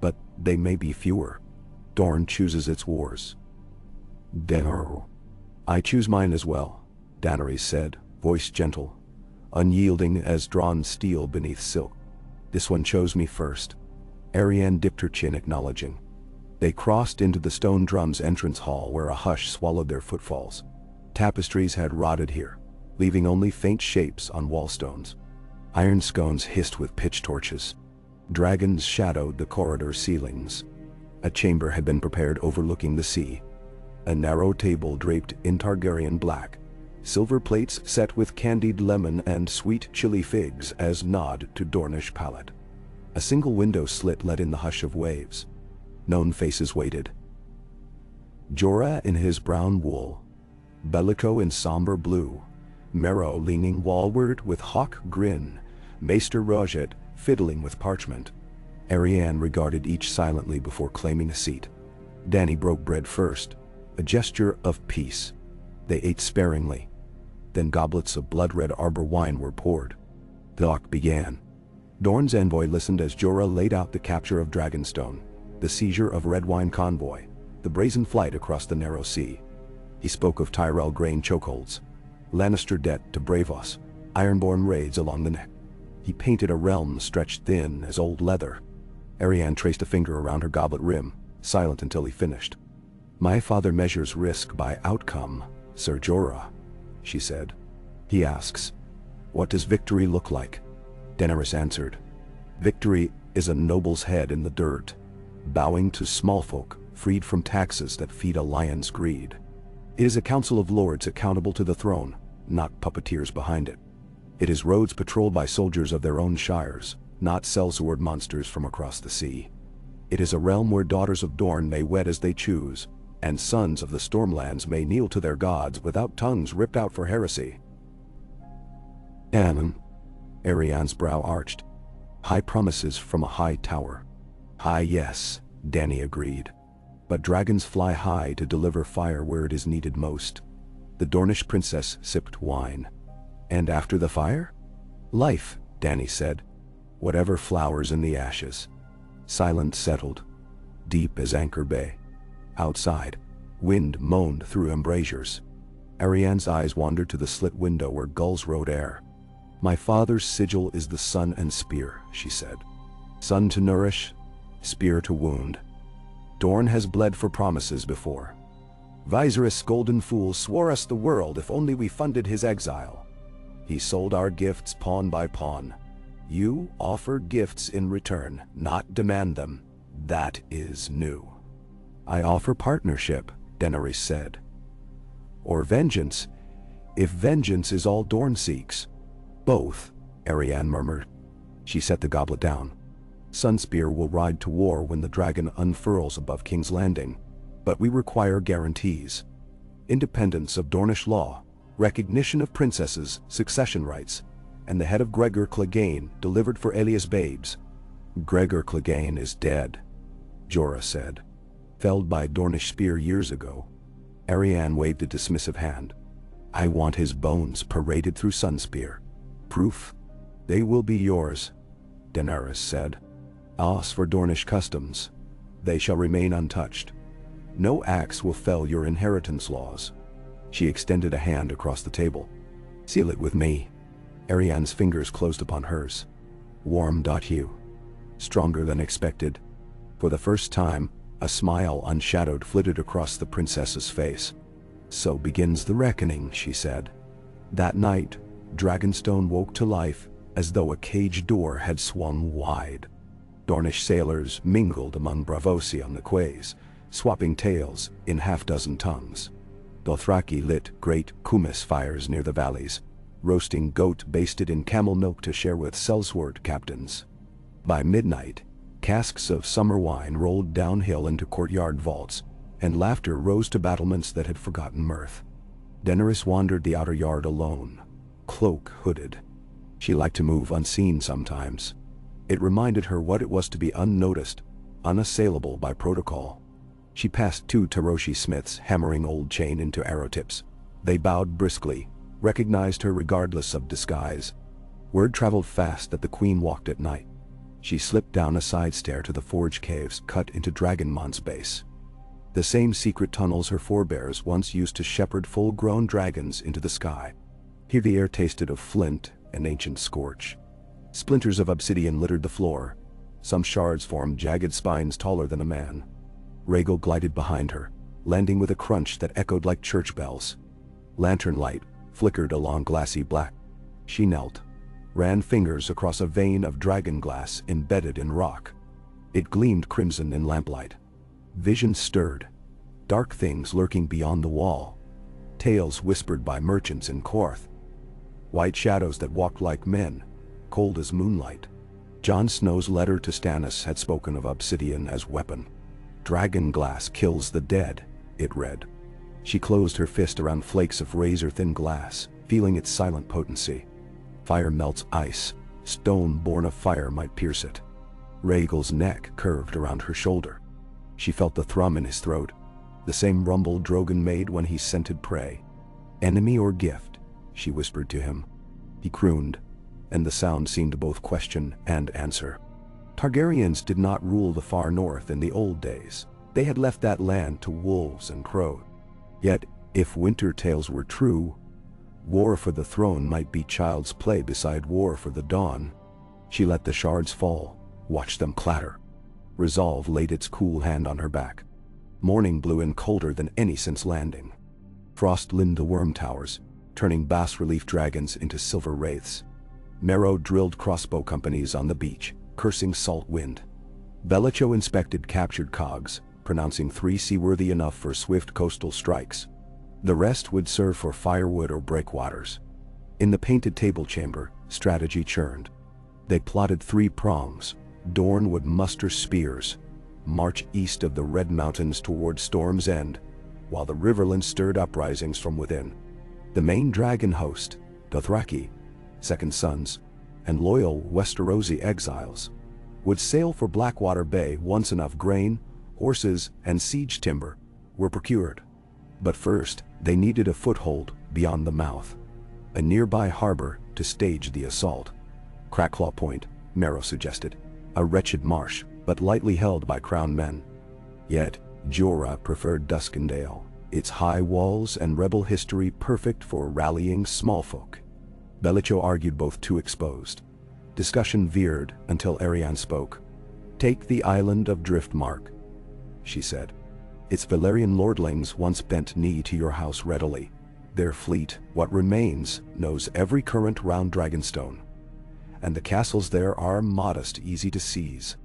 "But they may be fewer. Dorne chooses its wars." "Daenerys." "I choose mine as well," Daenerys said, voice gentle, unyielding as drawn steel beneath silk. "This one chose me first." Arianne dipped her chin, acknowledging. They crossed into the stone drum's entrance hall where a hush swallowed their footfalls. Tapestries had rotted here, leaving only faint shapes on wallstones. Iron scones hissed with pitch torches. Dragons shadowed the corridor ceilings. A chamber had been prepared overlooking the sea. A narrow table draped in Targaryen black. Silver plates set with candied lemon and sweet chili figs as nod to Dornish palate. A single window slit let in the hush of waves. Known faces waited. Jorah in his brown wool, Bellico in somber blue, Merrow leaning wallward with hawk grin, Maester Roget fiddling with parchment. Arianne regarded each silently before claiming a seat. Dany broke bread first, a gesture of peace. They ate sparingly. Then goblets of blood-red arbor wine were poured. The talk began. Dorne's envoy listened as Jorah laid out the capture of Dragonstone, the seizure of Red Wine Convoy, the brazen flight across the narrow sea. He spoke of Tyrell grain chokeholds, Lannister debt to Bravos, Ironborn raids along the neck. He painted a realm stretched thin as old leather. Arianne traced a finger around her goblet rim, silent until he finished. "My father measures risk by outcome, Sir Jorah," she said. "He asks, what does victory look like?" Daenerys answered, "Victory is a noble's head in the dirt, bowing to small folk, freed from taxes that feed a lion's greed. It is a council of lords accountable to the throne, not puppeteers behind it. It is roads patrolled by soldiers of their own shires, not sellsword monsters from across the sea. It is a realm where daughters of Dorne may wed as they choose, and sons of the Stormlands may kneel to their gods without tongues ripped out for heresy." "Ammon." Arianne's brow arched. "High promises from a high tower." "High, yes," Dany agreed. "But dragons fly high to deliver fire where it is needed most." The Dornish princess sipped wine. "And after the fire?" "Life," Dany said. "Whatever flowers in the ashes." Silence settled, deep as Anchor Bay. Outside, wind moaned through embrasures. Arianne's eyes wandered to the slit window where gulls rode air. "My father's sigil is the sun and spear," she said. "Sun to nourish, spear to wound. Dorne has bled for promises before. Viserys' golden fool swore us the world if only we funded his exile. He sold our gifts pawn by pawn. You offer gifts in return, not demand them. That is new." "I offer partnership," Daenerys said. "Or vengeance, if vengeance is all Dorne seeks." "Both," Arianne murmured. She set the goblet down. "Sunspear will ride to war when the dragon unfurls above King's Landing, but we require guarantees. Independence of Dornish law, recognition of princesses, succession rights, and the head of Gregor Clegane delivered for Aelia's babes." "Gregor Clegane is dead," Jorah said. "Felled by Dornish spear years ago." Arianne waved a dismissive hand. "I want his bones paraded through Sunspear. Proof? They will be yours," Daenerys said. "As for Dornish customs, they shall remain untouched. No axe will fell your inheritance laws." She extended a hand across the table. "Seal it with me." Arianne's fingers closed upon hers. Warm hue. Stronger than expected. For the first time, a smile unshadowed flitted across the princess's face. "So begins the reckoning," she said. That night, Dragonstone woke to life as though a cage door had swung wide. Dornish sailors mingled among Bravosi on the quays, swapping tales in half-dozen tongues. Dothraki lit great kumis fires near the valleys, roasting goat basted in camel milk to share with sellsword captains. By midnight, casks of summer wine rolled downhill into courtyard vaults, and laughter rose to battlements that had forgotten mirth. Daenerys wandered the outer yard alone, cloak hooded. She liked to move unseen sometimes. It reminded her what it was to be unnoticed, unassailable by protocol. She passed two Taroshi smiths hammering old chain into arrow tips. They bowed briskly, recognized her regardless of disguise. Word traveled fast that the queen walked at night. She slipped down a side stair to the forge caves cut into Dragonmont's base. The same secret tunnels her forebears once used to shepherd full-grown dragons into the sky. Here the air tasted of flint and ancient scorch. Splinters of obsidian littered the floor. Some shards formed jagged spines taller than a man. Rhaegal glided behind her, landing with a crunch that echoed like church bells. Lantern light flickered along glassy black. She knelt, ran fingers across a vein of dragon glass embedded in rock. It gleamed crimson in lamplight. Visions stirred, dark things lurking beyond the wall. Tales whispered by merchants in Korth. White shadows that walked like men, cold as moonlight. Jon Snow's letter to Stannis had spoken of obsidian as weapon. "Dragon glass kills the dead," it read. She closed her fist around flakes of razor-thin glass, feeling its silent potency. Fire melts ice. Stone born of fire might pierce it. Rhaegal's neck curved around her shoulder. She felt the thrum in his throat, the same rumble Drogon made when he scented prey. "Enemy or gift?" she whispered to him. He crooned, and the sound seemed both question and answer. Targaryens did not rule the far north in the old days. They had left that land to wolves and crows. Yet, if winter tales were true, war for the throne might be child's play beside war for the dawn. She let the shards fall, watched them clatter. Resolve laid its cool hand on her back. Morning blew in colder than any since landing. Frost limned the worm towers, turning bas-relief dragons into silver wraiths. Marrow drilled crossbow companies on the beach, cursing salt wind. Velicho inspected captured cogs, pronouncing 3 seaworthy enough for swift coastal strikes. The rest would serve for firewood or breakwaters. In the painted table chamber, strategy churned. They plotted 3 prongs. Dorne would muster spears, march east of the Red Mountains toward Storm's End, while the Riverlands stirred uprisings from within. The main dragon host, Dothraki, Second Sons, and loyal Westerosi exiles, would sail for Blackwater Bay once enough grain, horses, and siege timber were procured. But first, they needed a foothold beyond the mouth, a nearby harbor to stage the assault. Cracklaw Point, Marrow suggested, a wretched marsh, but lightly held by crown men. Yet, Jorah preferred Duskendale, its high walls and rebel history perfect for rallying small folk. Velicho argued both too exposed. Discussion veered until Arianne spoke. "Take the island of Driftmark," she said. "Its Valyrian lordlings once bent knee to your house readily. Their fleet, what remains, knows every current round Dragonstone. And the castles there are modest, easy to seize."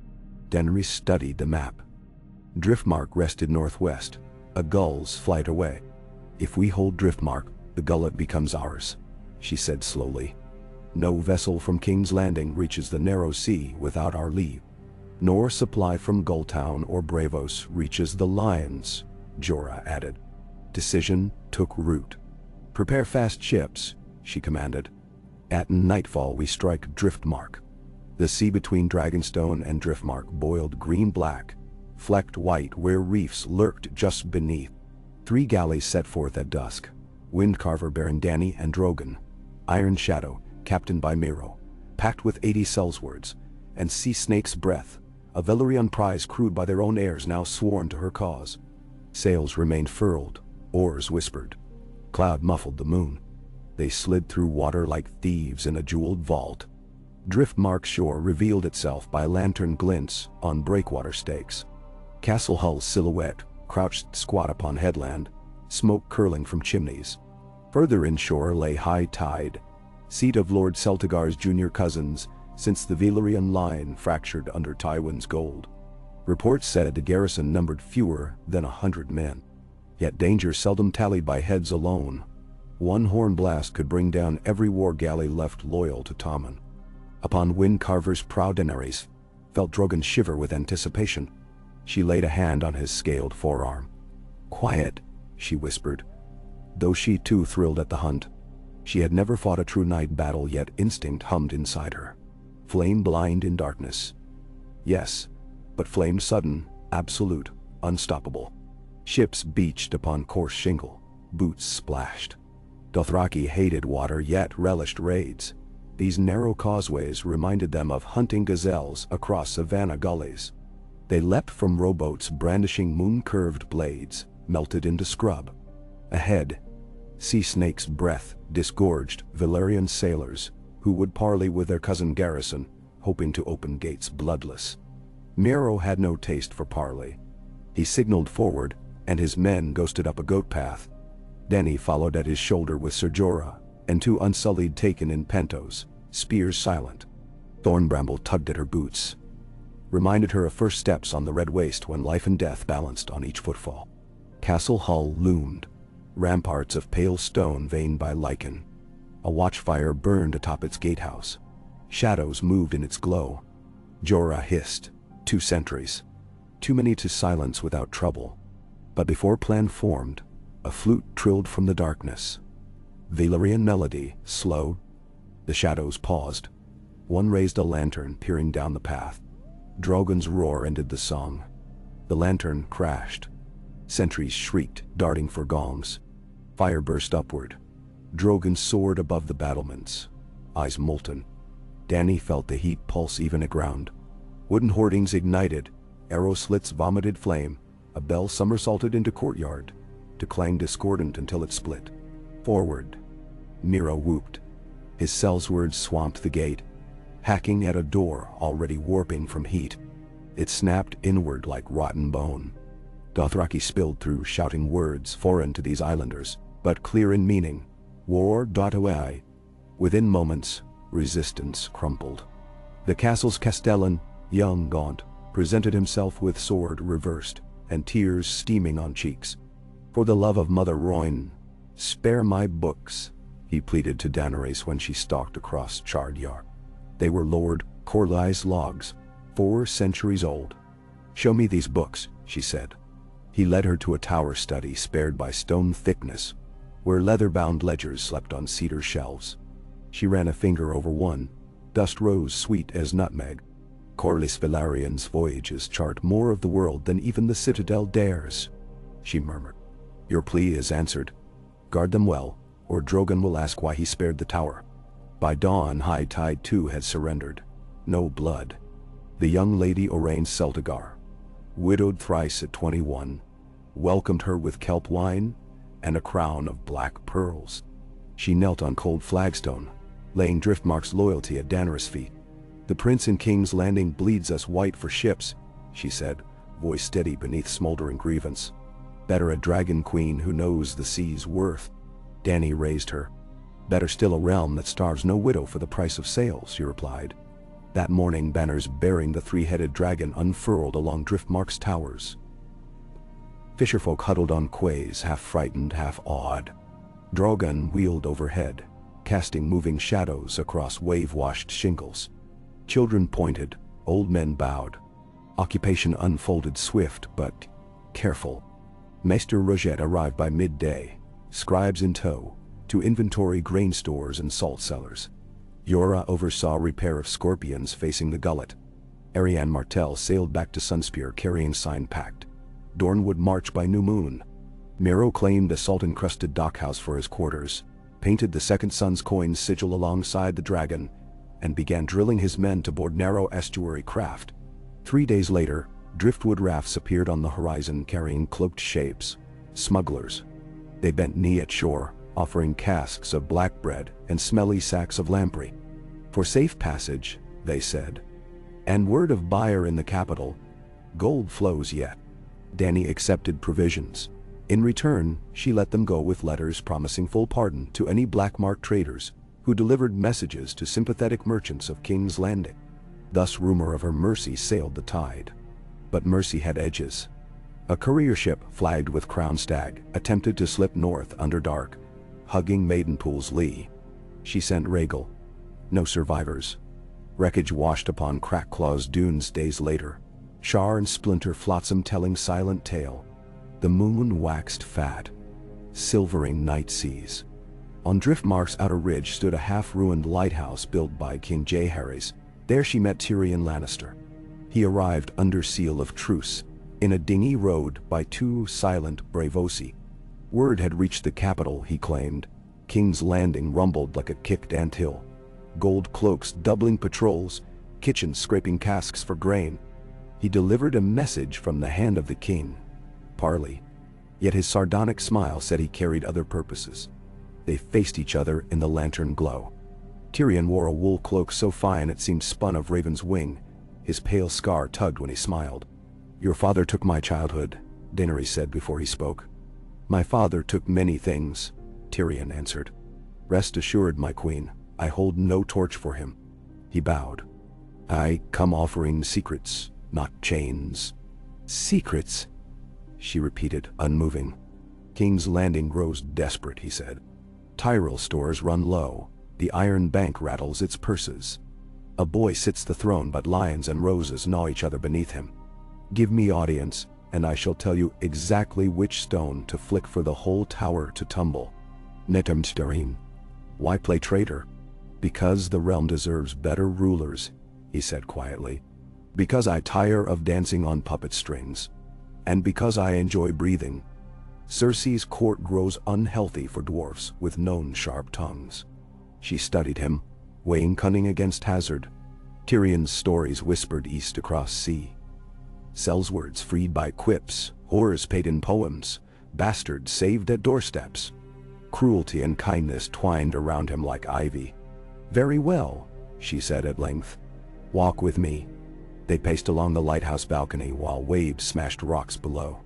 Daenerys studied the map. Driftmark rested northwest, a gull's flight away. "If we hold Driftmark, the gullet becomes ours," she said slowly. "No vessel from King's Landing reaches the narrow sea without our leave. Nor supply from Gulltown or Bravos reaches the Lions," Jorah added. Decision took root. "Prepare fast ships," she commanded. "At nightfall we strike Driftmark." The sea between Dragonstone and Driftmark boiled green-black, flecked white where reefs lurked just beneath. 3 galleys set forth at dusk, Windcarver bearing Dany and Drogon, Iron Shadow, captained by Miro, packed with 80 sellswords, and Sea Snake's Breath, a Valyrian prize crewed by their own heirs now sworn to her cause. Sails remained furled, oars whispered. Cloud muffled the moon. They slid through water like thieves in a jeweled vault. Driftmark's shore revealed itself by lantern glints on breakwater stakes. Castle Hull's silhouette crouched squat upon headland, smoke curling from chimneys. Further inshore lay High Tide, seat of Lord Celtigar's junior cousins since the Valyrian line fractured under Tywin's gold. Reports said the garrison numbered fewer than 100 men. Yet danger seldom tallied by heads alone. One horn blast could bring down every war galley left loyal to Tommen. Upon Windcarver's prow Daenerys felt Drogon shiver with anticipation. She laid a hand on his scaled forearm. "Quiet," she whispered, though she too thrilled at the hunt. She had never fought a true night battle, yet instinct hummed inside her. Flame blind in darkness. Yes, but flame sudden, absolute, unstoppable. Ships beached upon coarse shingle, boots splashed. Dothraki hated water yet relished raids. These narrow causeways reminded them of hunting gazelles across savannah gullies. They leapt from rowboats brandishing moon-curved blades, melted into scrub. Ahead, Sea Snake's Breath disgorged Valyrian sailors who would parley with their cousin garrison, hoping to open gates bloodless. Miro had no taste for parley. He signaled forward, and his men ghosted up a goat path. Dany followed at his shoulder with Ser Jorah, and 2 unsullied taken in pentos, spears silent. Thornbramble tugged at her boots, reminded her of first steps on the red waste when life and death balanced on each footfall. Castle Hull loomed, ramparts of pale stone veined by lichen. A watchfire burned atop its gatehouse. Shadows moved in its glow. Jorah hissed, 2 sentries. Too many to silence without trouble. But before plan formed, a flute trilled from the darkness. Valyrian melody, slow. The shadows paused. One raised a lantern, peering down the path. Drogon's roar ended the song. The lantern crashed. Sentries shrieked, darting for gongs. Fire burst upward. Drogon soared above the battlements, eyes molten. Dany felt the heat pulse even aground. Wooden hoardings ignited, arrow slits vomited flame, a bell somersaulted into courtyard, to clang discordant until it split. Forward. Miro whooped. His cell's words swamped the gate, hacking at a door already warping from heat. It snapped inward like rotten bone. Dothraki spilled through, shouting words foreign to these islanders, but clear in meaning. War .oi. Within moments, resistance crumpled. The castle's castellan, young gaunt, presented himself with sword reversed, and tears steaming on cheeks. For the love of Mother Royne, spare my books, he pleaded to Daenerys when she stalked across charred yard. They were Lord Corlys logs, 4 centuries old. Show me these books, she said. He led her to a tower study spared by stone thickness, where leather-bound ledgers slept on cedar shelves. She ran a finger over one. Dust rose sweet as nutmeg. Corlys Velarion's voyages chart more of the world than even the citadel dares, she murmured. Your plea is answered. Guard them well, or Drogon will ask why he spared the tower. By dawn, High Tide too had surrendered. No blood. The young lady Orain Celtigar, widowed thrice at 21, welcomed her with kelp wine and a crown of black pearls. She knelt on cold flagstone, laying Driftmark's loyalty at Daenerys' feet. The prince in King's Landing bleeds us white for ships, she said, voice steady beneath smoldering grievance. Better a dragon queen who knows the sea's worth. Dany raised her. Better still a realm that starves no widow for the price of sails, she replied. That morning banners bearing the 3-headed dragon unfurled along Driftmark's towers. Fisherfolk huddled on quays, half frightened, half awed. Drogon wheeled overhead, casting moving shadows across wave-washed shingles. Children pointed, old men bowed. Occupation unfolded swift but careful. Maester Rogette arrived by midday, scribes in tow, to inventory grain stores and salt cellars. Yora oversaw repair of scorpions facing the gullet. Arianne Martell sailed back to Sunspear carrying sign packed. Dorne would march by new moon. Miro claimed a salt-encrusted dockhouse for his quarters, painted the Second Son's coin sigil alongside the dragon, and began drilling his men to board narrow estuary craft. 3 days later, driftwood rafts appeared on the horizon carrying cloaked shapes, smugglers. They bent knee at shore, offering casks of black bread and smelly sacks of lamprey. For safe passage, they said. And word of buyer in the capital, gold flows yet. Dany accepted provisions. In return, she let them go with letters promising full pardon to any black-marked traders who delivered messages to sympathetic merchants of King's Landing. Thus rumor of her mercy sailed the tide. But mercy had edges. A courier ship flagged with Crown Stag attempted to slip north under dark, hugging Maidenpool's lee. She sent Rhaegal. No survivors. Wreckage washed upon Crackclaw's dunes days later. Char and splinter flotsam telling silent tale. The moon waxed fat, silvering night seas. On Driftmark's outer ridge stood a half-ruined lighthouse built by King Jaehaerys. There she met Tyrion Lannister. He arrived under seal of truce, in a dinghy rowed by 2 silent Braavosi. Word had reached the capital, he claimed. King's Landing rumbled like a kicked anthill. Gold cloaks doubling patrols, kitchens scraping casks for grain. He delivered a message from the hand of the king. Parley. Yet his sardonic smile said he carried other purposes. They faced each other in the lantern glow. Tyrion wore a wool cloak so fine it seemed spun of raven's wing. His pale scar tugged when he smiled. Your father took my childhood, Daenerys said before he spoke. My father took many things, Tyrion answered. Rest assured, my queen, I hold no torch for him. He bowed. I come offering secrets, not chains. Secrets? She repeated, unmoving. King's Landing grows desperate, he said. Tyrell stores run low. The Iron Bank rattles its purses. A boy sits the throne, but lions and roses gnaw each other beneath him. Give me audience, and I shall tell you exactly which stone to flick for the whole tower to tumble. Netamstarim. Why play traitor? Because the realm deserves better rulers, he said quietly. Because I tire of dancing on puppet strings. And because I enjoy breathing. Cersei's court grows unhealthy for dwarfs with known sharp tongues. She studied him. weighing cunning against hazard. Tyrion's stories whispered east across sea. Sel's freed by quips, whores paid in poems, bastards saved at doorsteps. Cruelty and kindness twined around him like ivy. "Very well," she said at length. "Walk with me." They paced along the lighthouse balcony while waves smashed rocks below.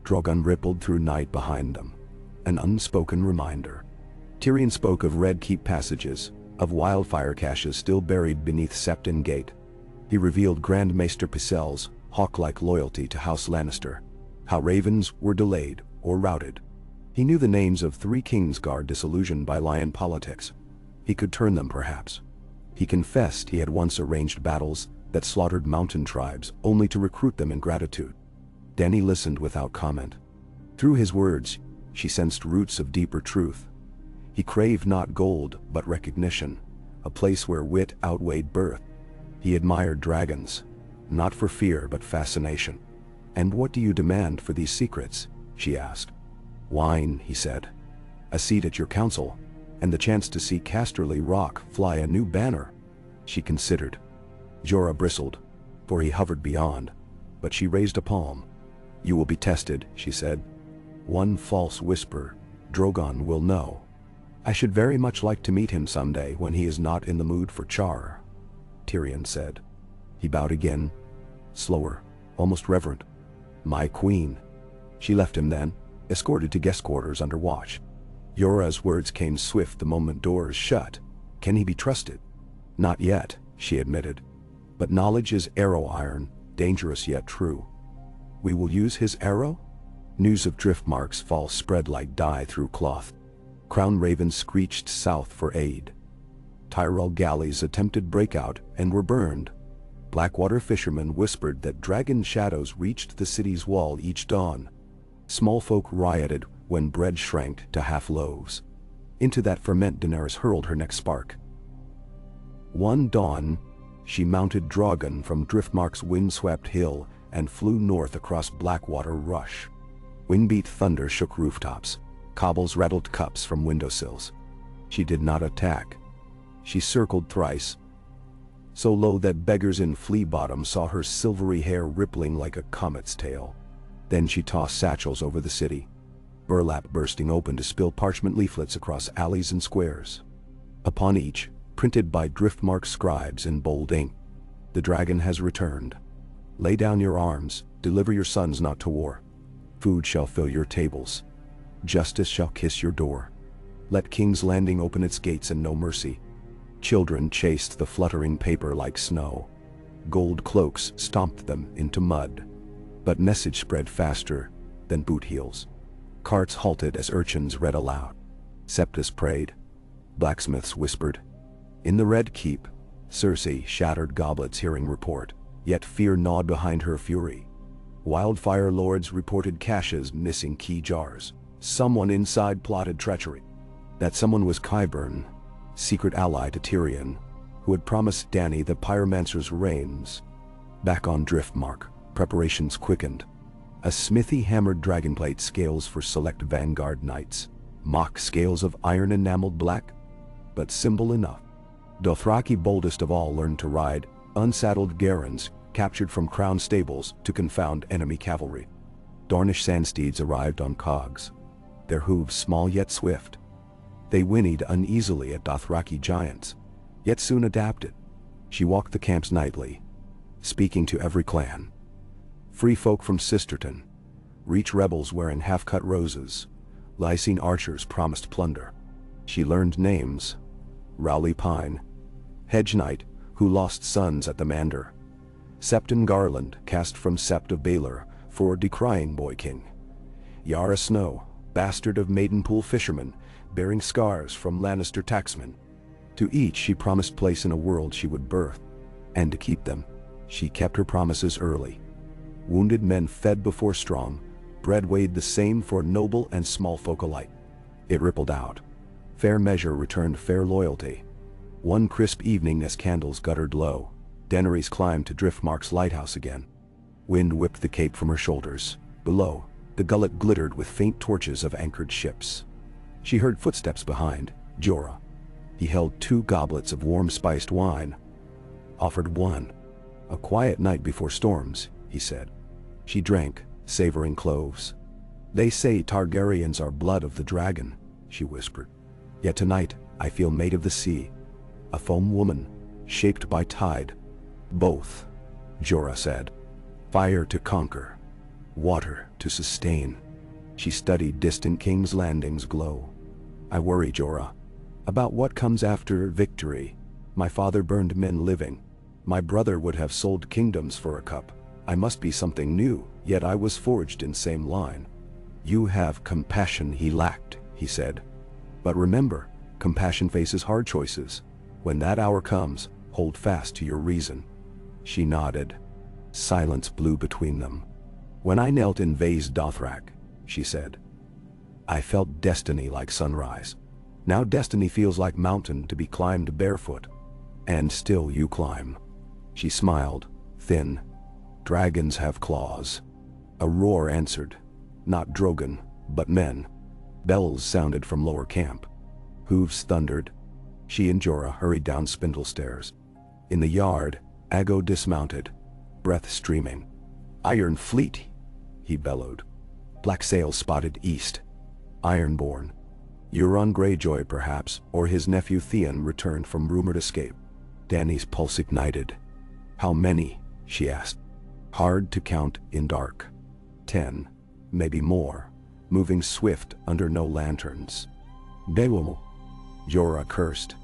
Drogon rippled through night behind them, an unspoken reminder. Tyrion spoke of Red Keep passages, of wildfire caches still buried beneath Septon Gate. He revealed Grand Maester Pycelle's hawk-like loyalty to House Lannister, how ravens were delayed or routed. He knew the names of 3 Kingsguard disillusioned by lion politics. He could turn them, perhaps. He confessed he had once arranged battles that slaughtered mountain tribes only to recruit them in gratitude. Dany listened without comment. Through his words, she sensed roots of deeper truth. He craved not gold, but recognition, a place where wit outweighed birth. He admired dragons, not for fear but fascination. "And what do you demand for these secrets?" she asked. "Wine," he said. "A seat at your council, and the chance to see Casterly Rock fly a new banner." She considered. Jorah bristled, for he hovered beyond, but she raised a palm. "You will be tested," she said. "One false whisper, Drogon will know. I should very much like to meet him someday when he is not in the mood for char," Tyrion said. He bowed again, slower, almost reverent. "My queen." She left him then, escorted to guest quarters under watch. Jorah's words came swift the moment doors shut. Can he be trusted? "Not yet," she admitted. "But knowledge is arrow iron, dangerous yet true." "We will use his arrow?" News of Driftmark's fall spread like dye through cloth. Crown ravens screeched south for aid. Tyrell galleys attempted breakout and were burned. Blackwater fishermen whispered that dragon shadows reached the city's wall each dawn. Small folk rioted when bread shrank to half loaves. Into that ferment Daenerys hurled her next spark. One dawn, she mounted Drogon from Driftmark's windswept hill and flew north across Blackwater Rush. Wind-beat thunder shook rooftops. Cobbles rattled cups from windowsills. She did not attack. She circled thrice, so low that beggars in flea bottom saw her silvery hair rippling like a comet's tail. Then she tossed satchels over the city, burlap bursting open to spill parchment leaflets across alleys and squares. Upon each, printed by Driftmark scribes in bold ink, "The dragon has returned. Lay down your arms, deliver your sons not to war. Food shall fill your tables. Justice shall kiss your door. Let King's Landing open its gates and no mercy." Children chased the fluttering paper like snow. Gold cloaks stomped them into mud. But message spread faster than boot heels. Carts halted as urchins read aloud. Septus prayed. Blacksmiths whispered. In the Red Keep, Cersei shattered goblets hearing report, yet fear gnawed behind her fury. Wildfire lords reported caches missing key jars. Someone inside plotted treachery. That someone was Qyburn, secret ally to Tyrion, who had promised Dany the pyromancer's reigns. Back on Driftmark, preparations quickened. A smithy hammered dragonplate scales for select vanguard knights. Mock scales of iron enameled black, but simple enough. Dothraki, boldest of all, learned to ride unsaddled Garons captured from crown stables to confound enemy cavalry. Dornish sandsteeds arrived on cogs, their hooves small yet swift. They whinnied uneasily at Dothraki giants, yet soon adapted. She walked the camps nightly, speaking to every clan. Free folk from Sisterton, Reach rebels wearing half-cut roses, Lysine archers promised plunder. She learned names: Rowley Pine, Hedge Knight, who lost sons at the Mander, Septon Garland, cast from Sept of Baelor for decrying Boy King, Yara Snow, bastard of Maidenpool fishermen, bearing scars from Lannister tacksmen. To each she promised place in a world she would birth, and to keep them, she kept her promises early. Wounded men fed before strong, bread weighed the same for noble and small folk alike. It rippled out. Fair measure returned fair loyalty. One crisp evening as candles guttered low, Daenerys climbed to Driftmark's lighthouse again. Wind whipped the cape from her shoulders. Below, the gullet glittered with faint torches of anchored ships. She heard footsteps behind. Jorah. He held 2 goblets of warm spiced wine. Offered one. A quiet night before storms, he said. She drank, savoring cloves. They say Targaryens are blood of the dragon, she whispered. Yet tonight, I feel made of the sea. A foam woman, shaped by tide. Both, Jorah said. Fire to conquer. Water to sustain. She studied distant King's Landing's glow. I worry, Jorah, about what comes after victory. My father burned men living. My brother would have sold kingdoms for a cup. I must be something new, yet I was forged in same line. You have compassion he lacked, he said. But remember, compassion faces hard choices. When that hour comes, hold fast to your reason. She nodded. Silence blew between them. When I knelt in Vaes Dothrak, she said, I felt destiny like sunrise. Now destiny feels like mountain to be climbed barefoot. And still you climb. She smiled, thin. Dragons have claws. A roar answered. Not Drogon, but men. Bells sounded from lower camp. Hooves thundered. She and Jorah hurried down spindle stairs. In the yard, Aggo dismounted, breath streaming. Iron Fleet, he bellowed. Black sails spotted east. Ironborn. Euron Greyjoy perhaps, or his nephew Theon returned from rumored escape. Dany's pulse ignited. How many? She asked. Hard to count in dark. 10, maybe more, moving swift under no lanterns. They will. Jorah cursed.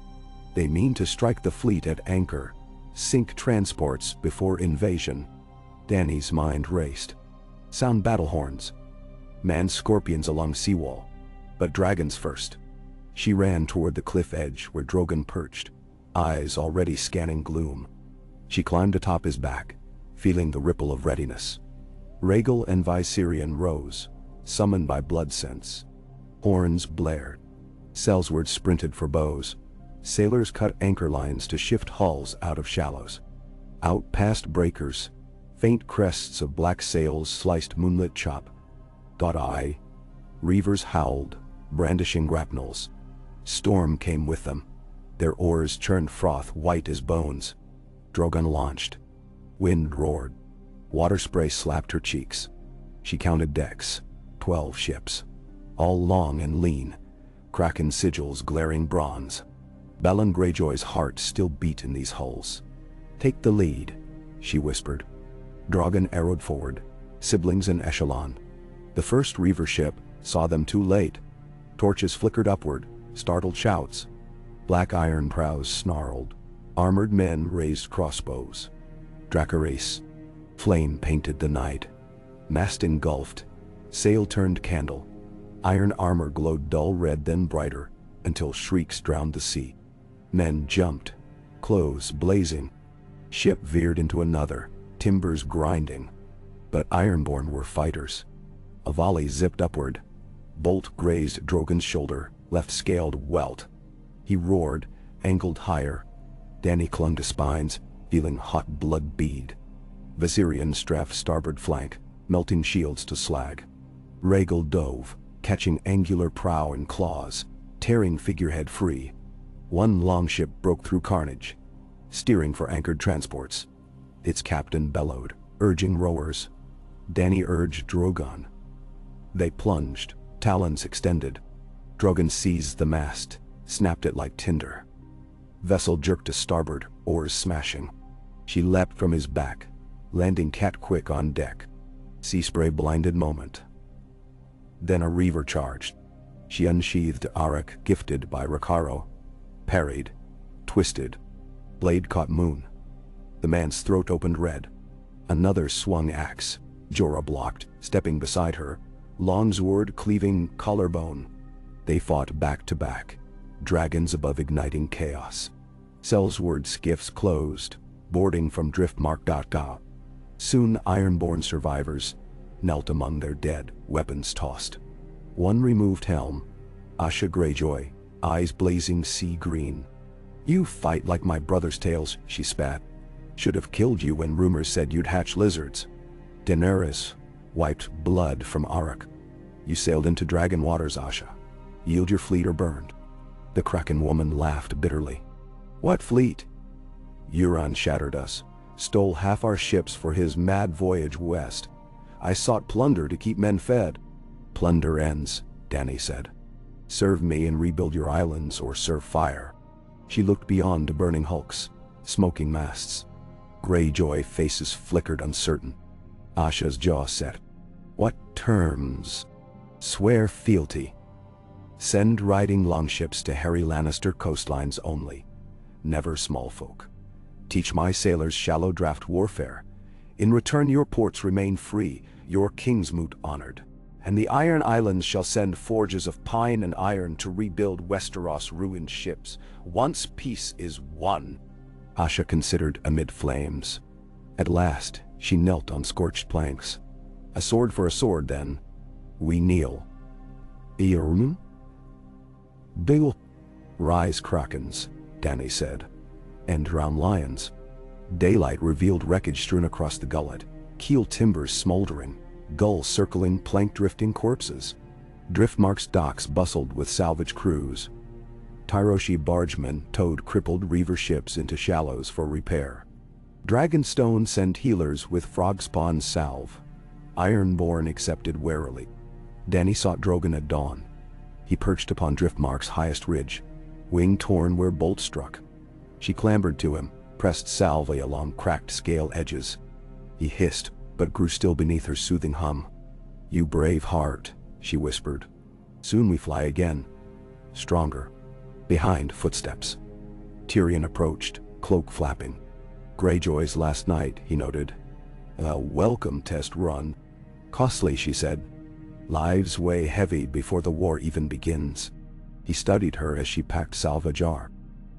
They mean to strike the fleet at anchor, sink transports before invasion. Dany's mind raced. Sound battle horns. Man scorpions along seawall. But dragons first. She ran toward the cliff edge where Drogon perched, eyes already scanning gloom. She climbed atop his back, feeling the ripple of readiness. Rhaegal and Viserion rose, summoned by blood sense. Horns blared. Sellsword sprinted for bows. Sailors cut anchor lines to shift hulls out of shallows. Out past breakers, faint crests of black sails sliced moonlit chop. Eye. Reavers howled, brandishing grapnels. Storm came with them. Their oars churned froth white as bones. Drogon launched. Wind roared. Water spray slapped her cheeks. She counted decks. 12 ships. All long and lean. Kraken sigils glaring bronze. Balon Greyjoy's heart still beat in these hulls. Take the lead, she whispered. Drogon arrowed forward, siblings in echelon. The first Reaver ship saw them too late. Torches flickered upward, startled shouts. Black iron prows snarled. Armored men raised crossbows. Dracarys. Flame painted the night. Mast engulfed. Sail turned candle. Iron armor glowed dull red then brighter, until shrieks drowned the sea. Men jumped, clothes blazing. Ship veered into another, timbers grinding. But Ironborn were fighters. A volley zipped upward. Bolt grazed Drogon's shoulder, left scaled welt. He roared, angled higher. Dany clung to spines, feeling hot blood bead. Viserion strafed starboard flank, melting shields to slag. Rhaegal dove, catching angular prow and claws, tearing figurehead free. One longship broke through carnage, steering for anchored transports. Its captain bellowed, urging rowers. Dany urged Drogon. They plunged, talons extended. Drogon seized the mast, snapped it like tinder. Vessel jerked to starboard, oars smashing. She leapt from his back, landing cat-quick on deck. Sea spray blinded moment. Then a Reaver charged. She unsheathed Arak gifted by Rakaro. Parried. Twisted. Blade caught Moon. The man's throat opened red. Another swung axe. Jorah blocked, stepping beside her. Longsword cleaving collarbone. They fought back to back. Dragons above igniting chaos. Sellsword skiffs closed, boarding from driftmark. Soon Ironborn survivors knelt among their dead, weapons tossed. One removed helm. Asha Greyjoy, eyes blazing sea green. You fight like my brother's tales, she spat. Should have killed you when rumors said you'd hatch lizards. Daenerys wiped blood from Arak. You sailed into dragon waters, Asha. Yield your fleet or burned. The Kraken woman laughed bitterly. What fleet? Euron shattered us, stole half our ships for his mad voyage west. I sought plunder to keep men fed. Plunder ends, Dany said. Serve me and rebuild your islands, or serve fire. She looked beyond to burning hulks, smoking masts. Greyjoy faces flickered uncertain. Asha's jaw set. What terms? Swear fealty. Send riding longships to Harry Lannister coastlines only. Never small folk. Teach my sailors shallow draft warfare. In return your ports remain free, your king's moot honored. And the Iron Islands shall send forges of pine and iron to rebuild Westeros' ruined ships, once peace is won. Asha considered amid flames. At last, she knelt on scorched planks. A sword for a sword, then. We kneel. Eormun? Bill. Rise, Krakens, Dany said. And drown lions. Daylight revealed wreckage strewn across the gullet, keel timbers smoldering, gulls circling plank-drifting corpses. Driftmark's docks bustled with salvage crews. Tyroshi bargemen towed crippled reaver ships into shallows for repair. Dragonstone sent healers with frog-spawn salve. Ironborn accepted warily. Dany sought Drogon at dawn. He perched upon Driftmark's highest ridge, wing torn where bolts struck. She clambered to him, pressed salve along cracked scale edges. He hissed, but grew still beneath her soothing hum. You brave heart, she whispered. Soon we fly again. Stronger. Behind, footsteps. Tyrion approached, cloak flapping. Greyjoy's last night, he noted. A welcome test run. Costly, she said. Lives weigh heavy before the war even begins. He studied her as she packed salve ajar.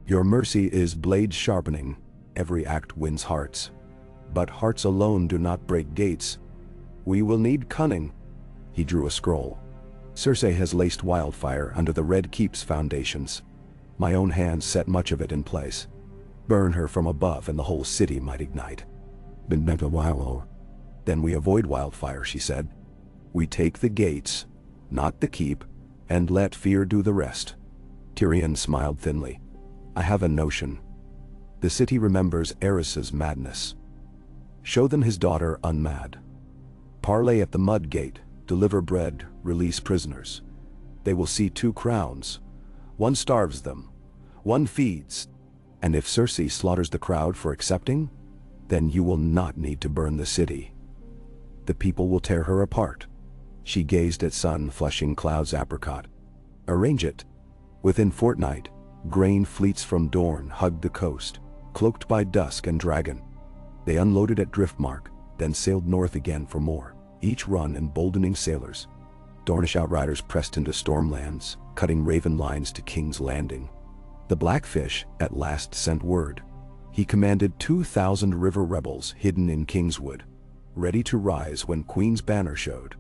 Your mercy is blade sharpening. Every act wins hearts. But hearts alone do not break gates. We will need cunning. He drew a scroll. Cersei has laced wildfire under the Red Keep's foundations. My own hands set much of it in place. Burn her from above and the whole city might ignite. Then we avoid wildfire, she said. We take the gates, not the keep, and let fear do the rest. Tyrion smiled thinly. I have a notion. The city remembers Aerys's madness. Show them his daughter unmad. Parley at the mud gate, deliver bread, release prisoners. They will see 2 crowns. One starves them, one feeds. And if Cersei slaughters the crowd for accepting, then you will not need to burn the city. The people will tear her apart. She gazed at sun-flushing clouds apricot. Arrange it. Within fortnight, grain fleets from Dorne hugged the coast, cloaked by dusk and dragon. They unloaded at Driftmark, then sailed north again for more, each run emboldening sailors. Dornish outriders pressed into Stormlands, cutting raven lines to King's Landing. The Blackfish at last sent word. He commanded 2,000 river rebels hidden in Kingswood, ready to rise when Queen's banner showed.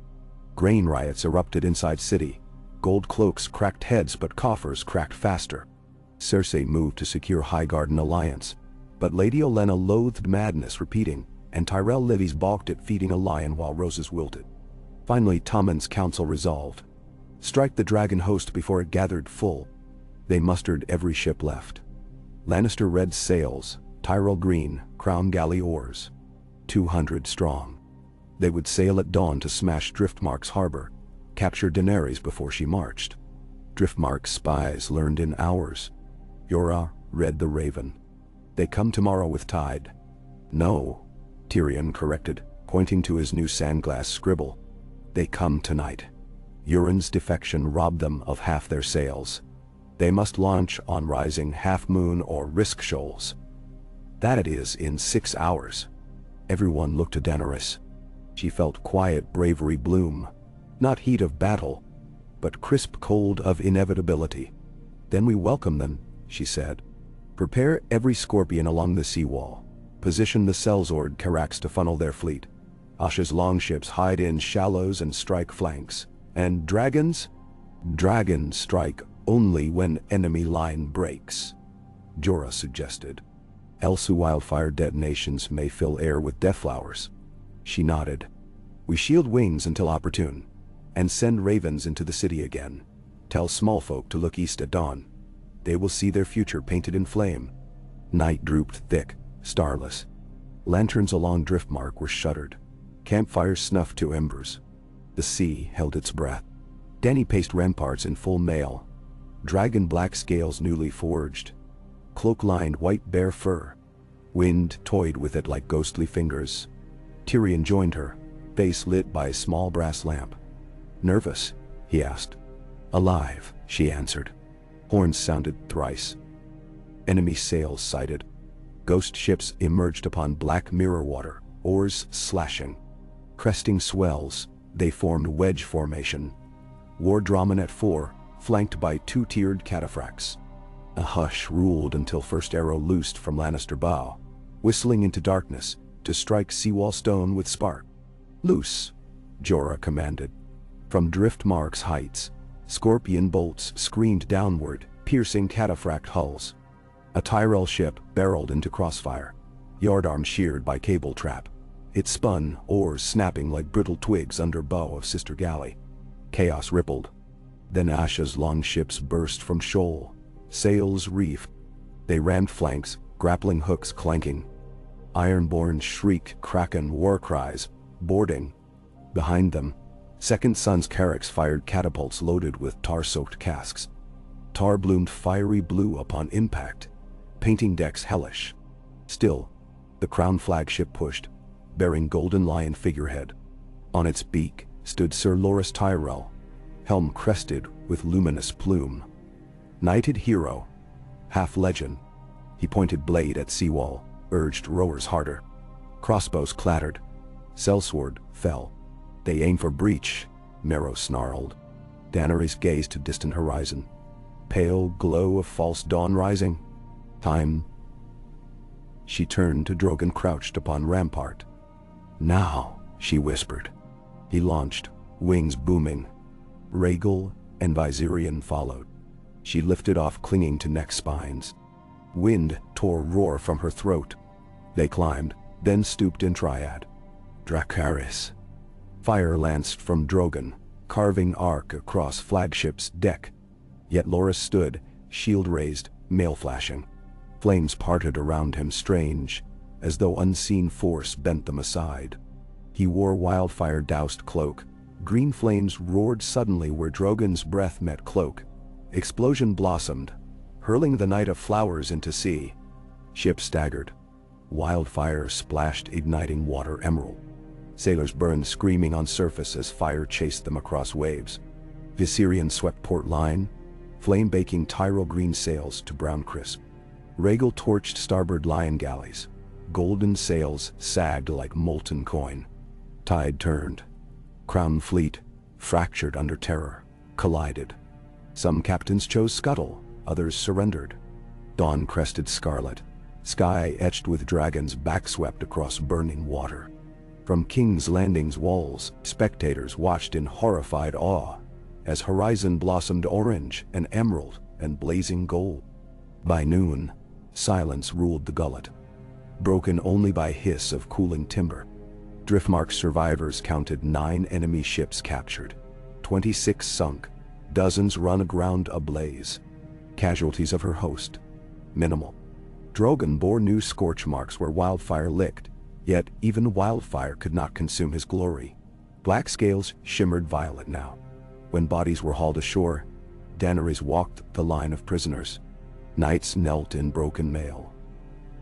Grain riots erupted inside city. Gold cloaks cracked heads, but coffers cracked faster. Cersei moved to secure Highgarden alliance, but Lady Olenna loathed madness repeating, and Tyrell levies balked at feeding a lion while roses wilted. Finally, Tommen's council resolved. Strike the dragon host before it gathered full. They mustered every ship left. Lannister red sails, Tyrell green, crown galley oars. 200 strong. They would sail at dawn to smash Driftmark's harbor, capture Daenerys before she marched. Driftmark's spies learned in hours. Jorah read the Raven. They come tomorrow with tide. No, Tyrion corrected, pointing to his new sandglass scribble. They come tonight. Euron's defection robbed them of half their sails. They must launch on rising half-moon or risk shoals. That it is in 6 hours. Everyone looked to Daenerys. She felt quiet bravery bloom, not heat of battle, but crisp cold of inevitability. Then we welcome them, she said. Prepare every scorpion along the seawall. Position the Sellsword Carax to funnel their fleet. Asha's longships hide in shallows and strike flanks. And dragons? Dragons strike only when enemy line breaks, Jorah suggested. Else wildfire detonations may fill air with death flowers. She nodded. We shield wings until opportune, and send ravens into the city again. Tell small folk to look east at dawn. They will see their future painted in flame. Night drooped thick, starless. Lanterns along Driftmark were shuttered. Campfires snuffed to embers. The sea held its breath. Dany paced ramparts in full mail. Dragon black scales newly forged. Cloak-lined white bear fur. Wind toyed with it like ghostly fingers. Tyrion joined her, face lit by a small brass lamp. "Nervous?" he asked. "Alive," she answered. Horns sounded thrice. Enemy sails sighted. Ghost ships emerged upon black mirror water, oars slashing. Cresting swells, they formed wedge formation. War Draman at 4, flanked by two-tiered cataphracts. A hush ruled until first arrow loosed from Lannister bow, whistling into darkness to strike seawall stone with spark. "Loose," Jorah commanded. From Driftmark's heights, scorpion bolts screamed downward, piercing cataphract hulls. A Tyrell ship barreled into crossfire, yardarm sheared by cable trap. It spun, oars snapping like brittle twigs under bow of sister galley. Chaos rippled. Then Asha's longships burst from shoal, sails reefed. They rammed flanks, grappling hooks clanking. Ironborn shrieked kraken war cries, boarding. Behind them, Second Son's carracks fired catapults loaded with tar-soaked casks. Tar bloomed fiery blue upon impact, painting decks hellish. Still, the Crown flagship pushed, bearing Golden Lion figurehead. On its beak stood Sir Loras Tyrell, helm crested with luminous plume. Knighted hero, half legend. He pointed blade at seawall, urged rowers harder. Crossbows clattered. Sellsword fell. "They aim for breach," Merrow snarled. Daenerys gazed to distant horizon. Pale glow of false dawn rising. Time. She turned to Drogon crouched upon rampart. "Now," she whispered. He launched, wings booming. Rhaegal and Viserion followed. She lifted off, clinging to neck spines. Wind tore roar from her throat. They climbed, then stooped in triad. Dracarys. Fire lanced from Drogon, carving arc across flagship's deck. Yet Loras stood, shield raised, mail flashing. Flames parted around him strange, as though unseen force bent them aside. He wore wildfire-doused cloak. Green flames roared suddenly where Drogon's breath met cloak. Explosion blossomed, hurling the night of flowers into sea. Ship staggered. Wildfire splashed, igniting water emerald. Sailors burned, screaming on surface as fire chased them across waves. Viserion swept port line, flame-baking Tyrell green sails to brown crisp. Rhaegal torched starboard lion galleys. Golden sails sagged like molten coin. Tide turned. Crown fleet, fractured under terror, collided. Some captains chose scuttle, others surrendered. Dawn crested scarlet, sky etched with dragons backswept across burning water. From King's Landing's walls, spectators watched in horrified awe, as horizon blossomed orange and emerald and blazing gold. By noon, silence ruled the gullet, broken only by hiss of cooling timber. Driftmark survivors counted 9 enemy ships captured, 26 sunk, dozens run aground ablaze. Casualties of her host, minimal. Drogon bore new scorch marks where wildfire licked, yet even wildfire could not consume his glory. Black scales shimmered violet now. When bodies were hauled ashore, Daenerys walked the line of prisoners. Knights knelt in broken mail.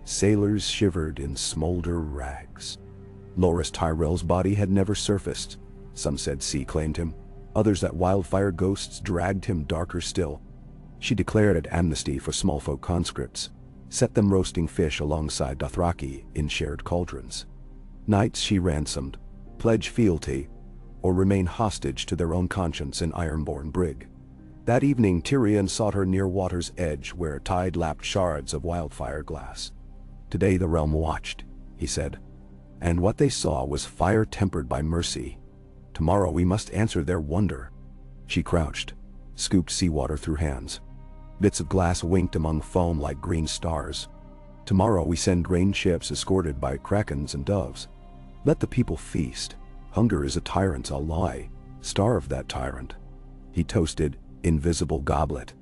Sailors shivered in smolder rags. Loras Tyrell's body had never surfaced. Some said sea claimed him. Others that wildfire ghosts dragged him darker still. She declared an amnesty for smallfolk conscripts, set them roasting fish alongside Dothraki in shared cauldrons. Knights she ransomed, pledge fealty, or remain hostage to their own conscience in Ironborn brig. That evening Tyrion sought her near water's edge where tide lapped shards of wildfire glass. "Today the realm watched," he said, "and what they saw was fire tempered by mercy. Tomorrow we must answer their wonder." She crouched, scooped seawater through hands. Bits of glass winked among foam like green stars. "Tomorrow we send grain ships escorted by krakens and doves. Let the people feast. Hunger is a tyrant's ally. Starve that tyrant." He toasted, invisible goblet.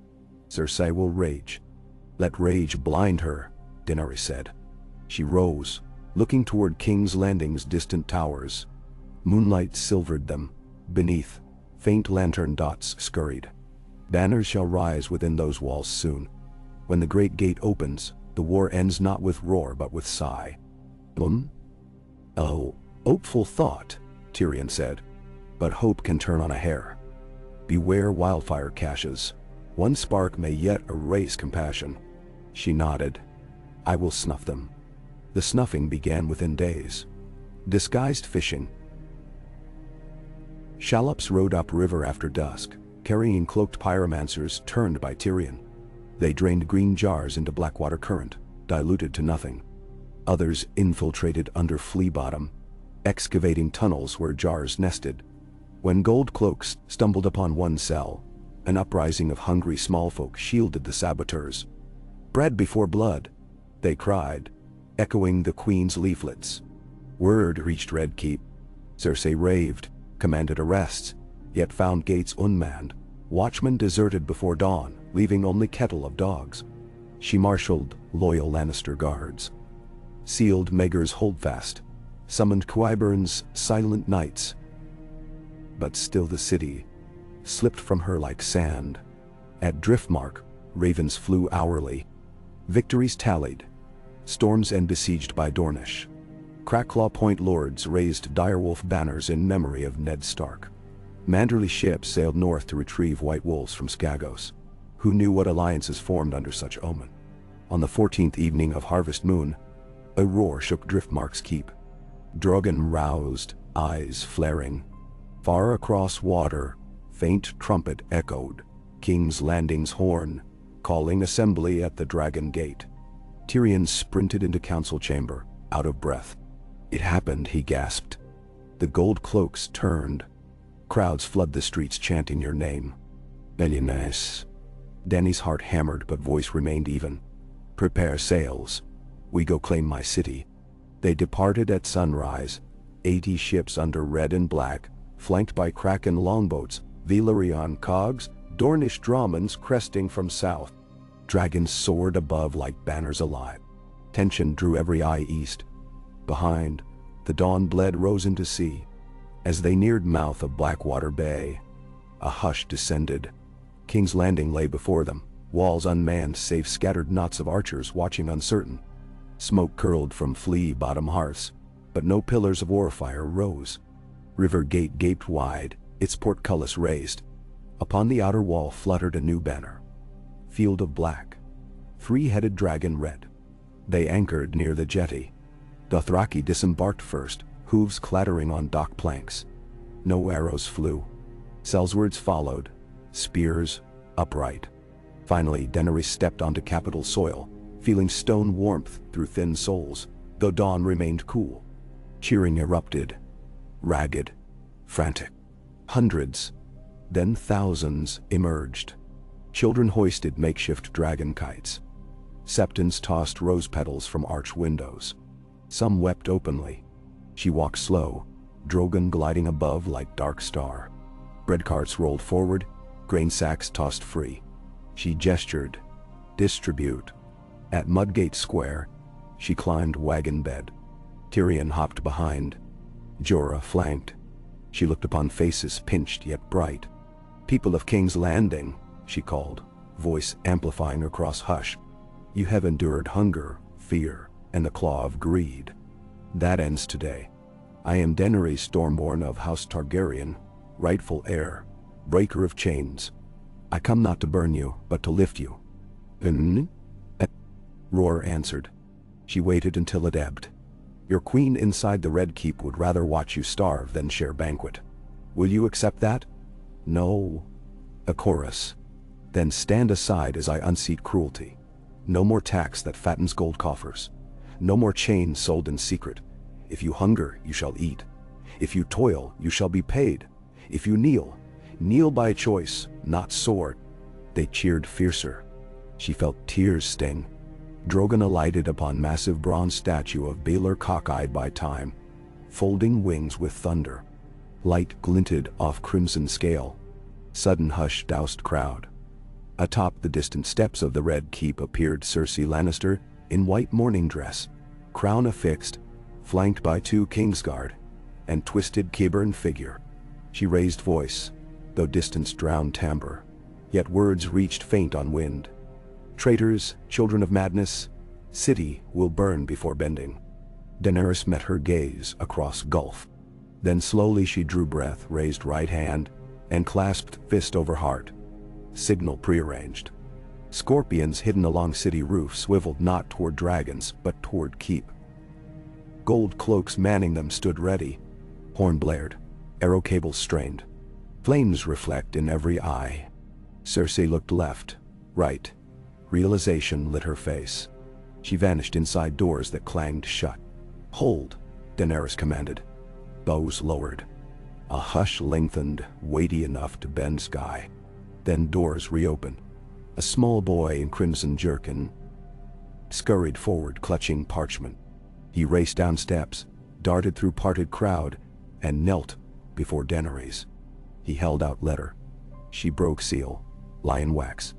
Cersei will rage. Let rage blind her, Daenerys said. She rose, looking toward King's Landing's distant towers. Moonlight silvered them. Beneath, faint lantern dots scurried. Banners shall rise within those walls soon. When the great gate opens, the war ends not with roar but with sigh. Oh, hopeful thought, Tyrion said. But hope can turn on a hair. Beware wildfire caches. One spark may yet erase compassion. She nodded. I will snuff them. The snuffing began within days. Disguised fishing. Shallops rowed upriver after dusk, carrying cloaked pyromancers turned by Tyrion. They drained green jars into blackwater current, diluted to nothing. Others infiltrated under flea bottom, excavating tunnels where jars nested. When gold cloaks stumbled upon one cell, an uprising of hungry small folk shielded the saboteurs. Bread before blood, they cried, echoing the queen's leaflets. Word reached Red Keep. Cersei raved, commanded arrests, yet found gates unmanned. Watchmen deserted before dawn, leaving only kettle of dogs. She marshaled loyal Lannister guards, sealed Maegor's holdfast, summoned Qyburn's silent knights. But still the city slipped from her like sand. At Driftmark, ravens flew hourly. Victories tallied. Storm's End besieged by Dornish. Crackclaw Point lords raised direwolf banners in memory of Ned Stark. Manderly ships sailed north to retrieve white wolves from Skagos. Who knew what alliances formed under such omen? On the 14th evening of Harvest Moon, a roar shook Driftmark's keep. Drogon roused, eyes flaring. Far across water, faint trumpet echoed, King's Landing's horn, calling assembly at the Dragon Gate. Tyrion sprinted into council chamber, out of breath. It happened, he gasped. The gold cloaks turned. Crowds flood the streets chanting your name. Daenerys. Dany's heart hammered but voice remained even. Prepare sails. We go claim my city. They departed at sunrise, 80 ships under red and black, flanked by Kraken longboats, Valyrian cogs, Dornish dramans cresting from south. Dragons soared above like banners alive. Tension drew every eye east. Behind, the dawn bled rose into sea. As they neared mouth of Blackwater Bay, a hush descended. King's Landing lay before them, walls unmanned save scattered knots of archers watching uncertain. Smoke curled from flea-bottom hearths, but no pillars of warfire rose. River Gate gaped wide, its portcullis raised. Upon the outer wall fluttered a new banner. Field of Black. Three-headed dragon red. They anchored near the jetty. Dothraki disembarked first, hooves clattering on dock planks. No arrows flew. Sellswords followed, spears upright. Finally, Daenerys stepped onto capital soil, feeling stone warmth through thin soles, though dawn remained cool. Cheering erupted. Ragged, frantic. Hundreds, then thousands emerged. Children hoisted makeshift dragon kites. Septons tossed rose petals from arch windows. Some wept openly. She walked slow, Drogon gliding above like dark star. Bread carts rolled forward, grain sacks tossed free. She gestured, distribute. At Mudgate Square, she climbed wagon bed. Tyrion hopped behind. Jorah flanked. She looked upon faces pinched yet bright. People of King's Landing, she called, voice amplifying across hush. You have endured hunger, fear, and the claw of greed. That ends today. I am Daenerys Stormborn of House Targaryen, rightful heir, breaker of chains. I come not to burn you, but to lift you. Roar answered. She waited until it ebbed. Your queen inside the Red Keep would rather watch you starve than share banquet. Will you accept that? No. A chorus. Then stand aside as I unseat cruelty. No more tax that fattens gold coffers. No more chains sold in secret. If you hunger, you shall eat. If you toil, you shall be paid. If you kneel, kneel by choice, not sword. They cheered fiercer. She felt tears sting. Drogon alighted upon massive bronze statue of Baelor cockeyed by time, folding wings with thunder. Light glinted off crimson scale. Sudden hush doused crowd. Atop the distant steps of the Red Keep appeared Cersei Lannister in white mourning dress, crown affixed, flanked by 2 Kingsguard, and twisted Qyburn figure. She raised voice, though distance drowned timbre, yet words reached faint on wind. Traitors, children of madness, city will burn before bending. Daenerys met her gaze across gulf. Then slowly she drew breath, raised right hand, and clasped fist over heart. Signal prearranged. Scorpions hidden along city roofs swiveled not toward dragons, but toward keep. Gold cloaks manning them stood ready. Horn blared, arrow cables strained. Flames reflect in every eye. Cersei looked left, right. Realization lit her face. She vanished inside doors that clanged shut. "Hold," Daenerys commanded. Bows lowered. A hush lengthened, weighty enough to bend sky. Then doors reopened. A small boy in crimson jerkin scurried forward, clutching parchment. He raced down steps, darted through parted crowd, and knelt before Daenerys. He held out letter. She broke seal. Lion wax.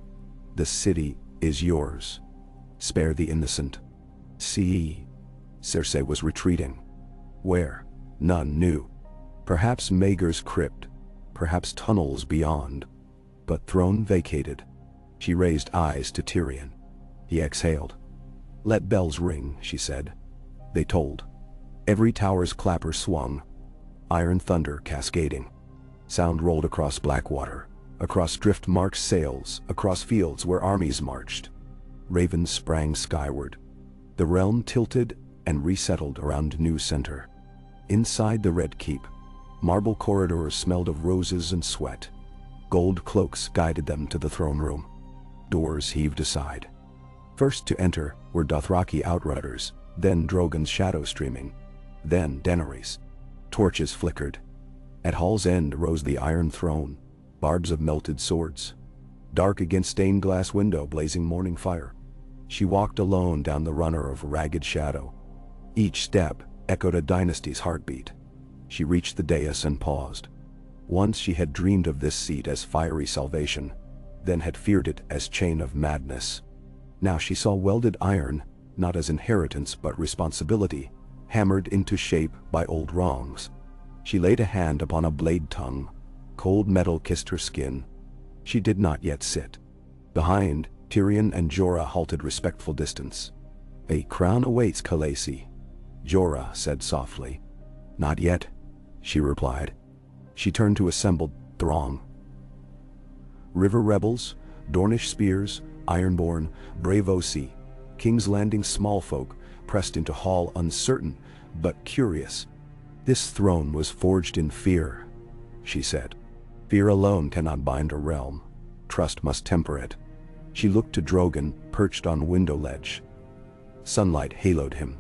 "The city is yours. Spare the innocent." See, Cersei was retreating. Where? None knew. Perhaps Maegor's crypt, perhaps tunnels beyond. But throne vacated. She raised eyes to Tyrion. He exhaled. "Let bells ring," she said. They tolled. Every tower's clapper swung, iron thunder cascading. Sound rolled across black water, across drift-marked sails, across fields where armies marched. Ravens sprang skyward. The realm tilted and resettled around new center. Inside the Red Keep, marble corridors smelled of roses and sweat. Gold cloaks guided them to the throne room. Doors heaved aside. First to enter were Dothraki outriders, then Drogon's shadow streaming, then Daenerys. Torches flickered. At hall's end rose the Iron Throne, barbs of melted swords. Dark against stained glass window blazing morning fire. She walked alone down the runner of ragged shadow. Each step echoed a dynasty's heartbeat. She reached the dais and paused. Once she had dreamed of this seat as fiery salvation, then had feared it as chain of madness. Now she saw welded iron, not as inheritance but responsibility, hammered into shape by old wrongs. She laid a hand upon a blade tongue. Cold metal kissed her skin. She did not yet sit. Behind, Tyrion and Jorah halted respectful distance. "A crown awaits, Khaleesi," Jorah said softly. "Not yet," she replied. She turned to assembled throng. River rebels, Dornish spears, Ironborn, brave Osi, King's Landing small folk pressed into hall uncertain but curious. "This throne was forged in fear," she said. "Fear alone cannot bind a realm. Trust must temper it." She looked to Drogon, perched on window ledge. Sunlight haloed him.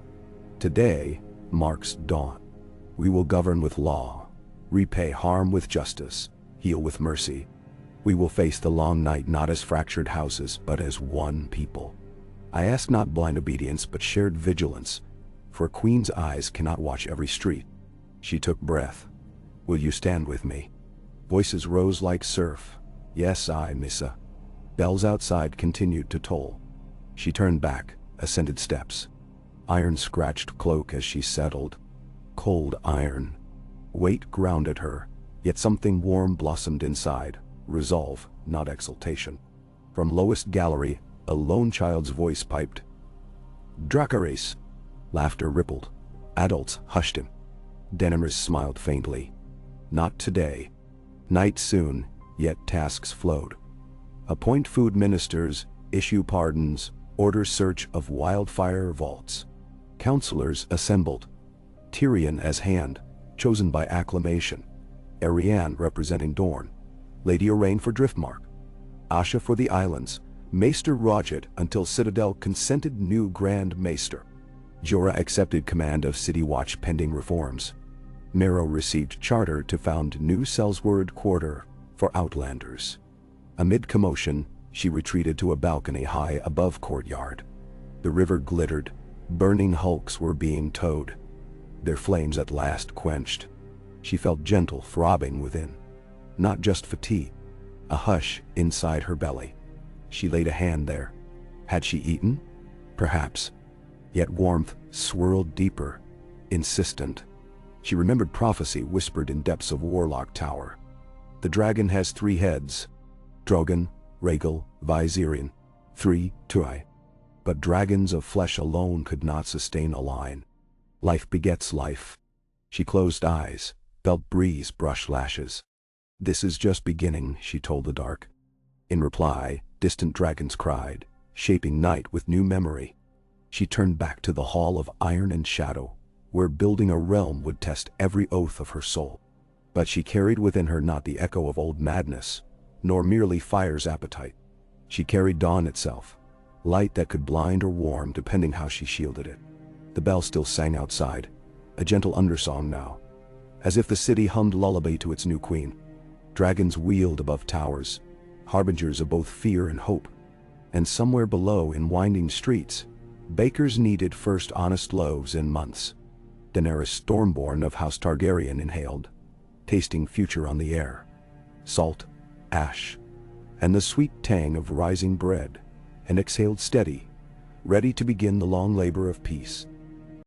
"Today marks dawn. We will govern with law, repay harm with justice, heal with mercy. We will face the long night not as fractured houses, but as one people. I ask not blind obedience, but shared vigilance, for a queen's eyes cannot watch every street." She took breath. "Will you stand with me?" Voices rose like surf. "Yes, I, Missa." Bells outside continued to toll. She turned back, ascended steps. Iron scratched cloak as she settled. Cold iron. Weight grounded her, yet something warm blossomed inside. Resolve, not exultation. From lowest gallery, a lone child's voice piped. "Dracarys!" Laughter rippled. Adults hushed him. Daenerys smiled faintly. "Not today. Night soon, yet tasks flowed. Appoint food ministers, issue pardons, order search of wildfire vaults." Counselors assembled. Tyrion as hand, chosen by acclamation. Arianne representing Dorne. Lady Owain for Driftmark. Asha for the islands. Maester Roget until Citadel consented new Grand Maester. Jorah accepted command of City Watch pending reforms. Mero received charter to found new Selsward Quarter for Outlanders. Amid commotion, she retreated to a balcony high above courtyard. The river glittered. Burning hulks were being towed. Their flames at last quenched. She felt gentle throbbing within. Not just fatigue. A hush inside her belly. She laid a hand there. Had she eaten? Perhaps. Yet warmth swirled deeper, insistent. She remembered prophecy whispered in depths of Warlock Tower. The dragon has 3 heads. Drogon, Rhaegal, Viserion. 3, Tuai. But dragons of flesh alone could not sustain a line. Life begets life. She closed eyes, felt breeze brush lashes. This is just beginning, she told the dark. In reply, distant dragons cried, shaping night with new memory. She turned back to the hall of iron and shadow, where building a realm would test every oath of her soul. But she carried within her not the echo of old madness, nor merely fire's appetite. She carried dawn itself, light that could blind or warm depending how she shielded it. The bell still sang outside, a gentle undersong now, as if the city hummed lullaby to its new queen. Dragons wheeled above towers, harbingers of both fear and hope. And somewhere below, in winding streets, bakers kneaded first honest loaves in months. Daenerys Stormborn of House Targaryen inhaled, tasting future on the air. Salt, ash, and the sweet tang of rising bread, and exhaled steady, ready to begin the long labor of peace.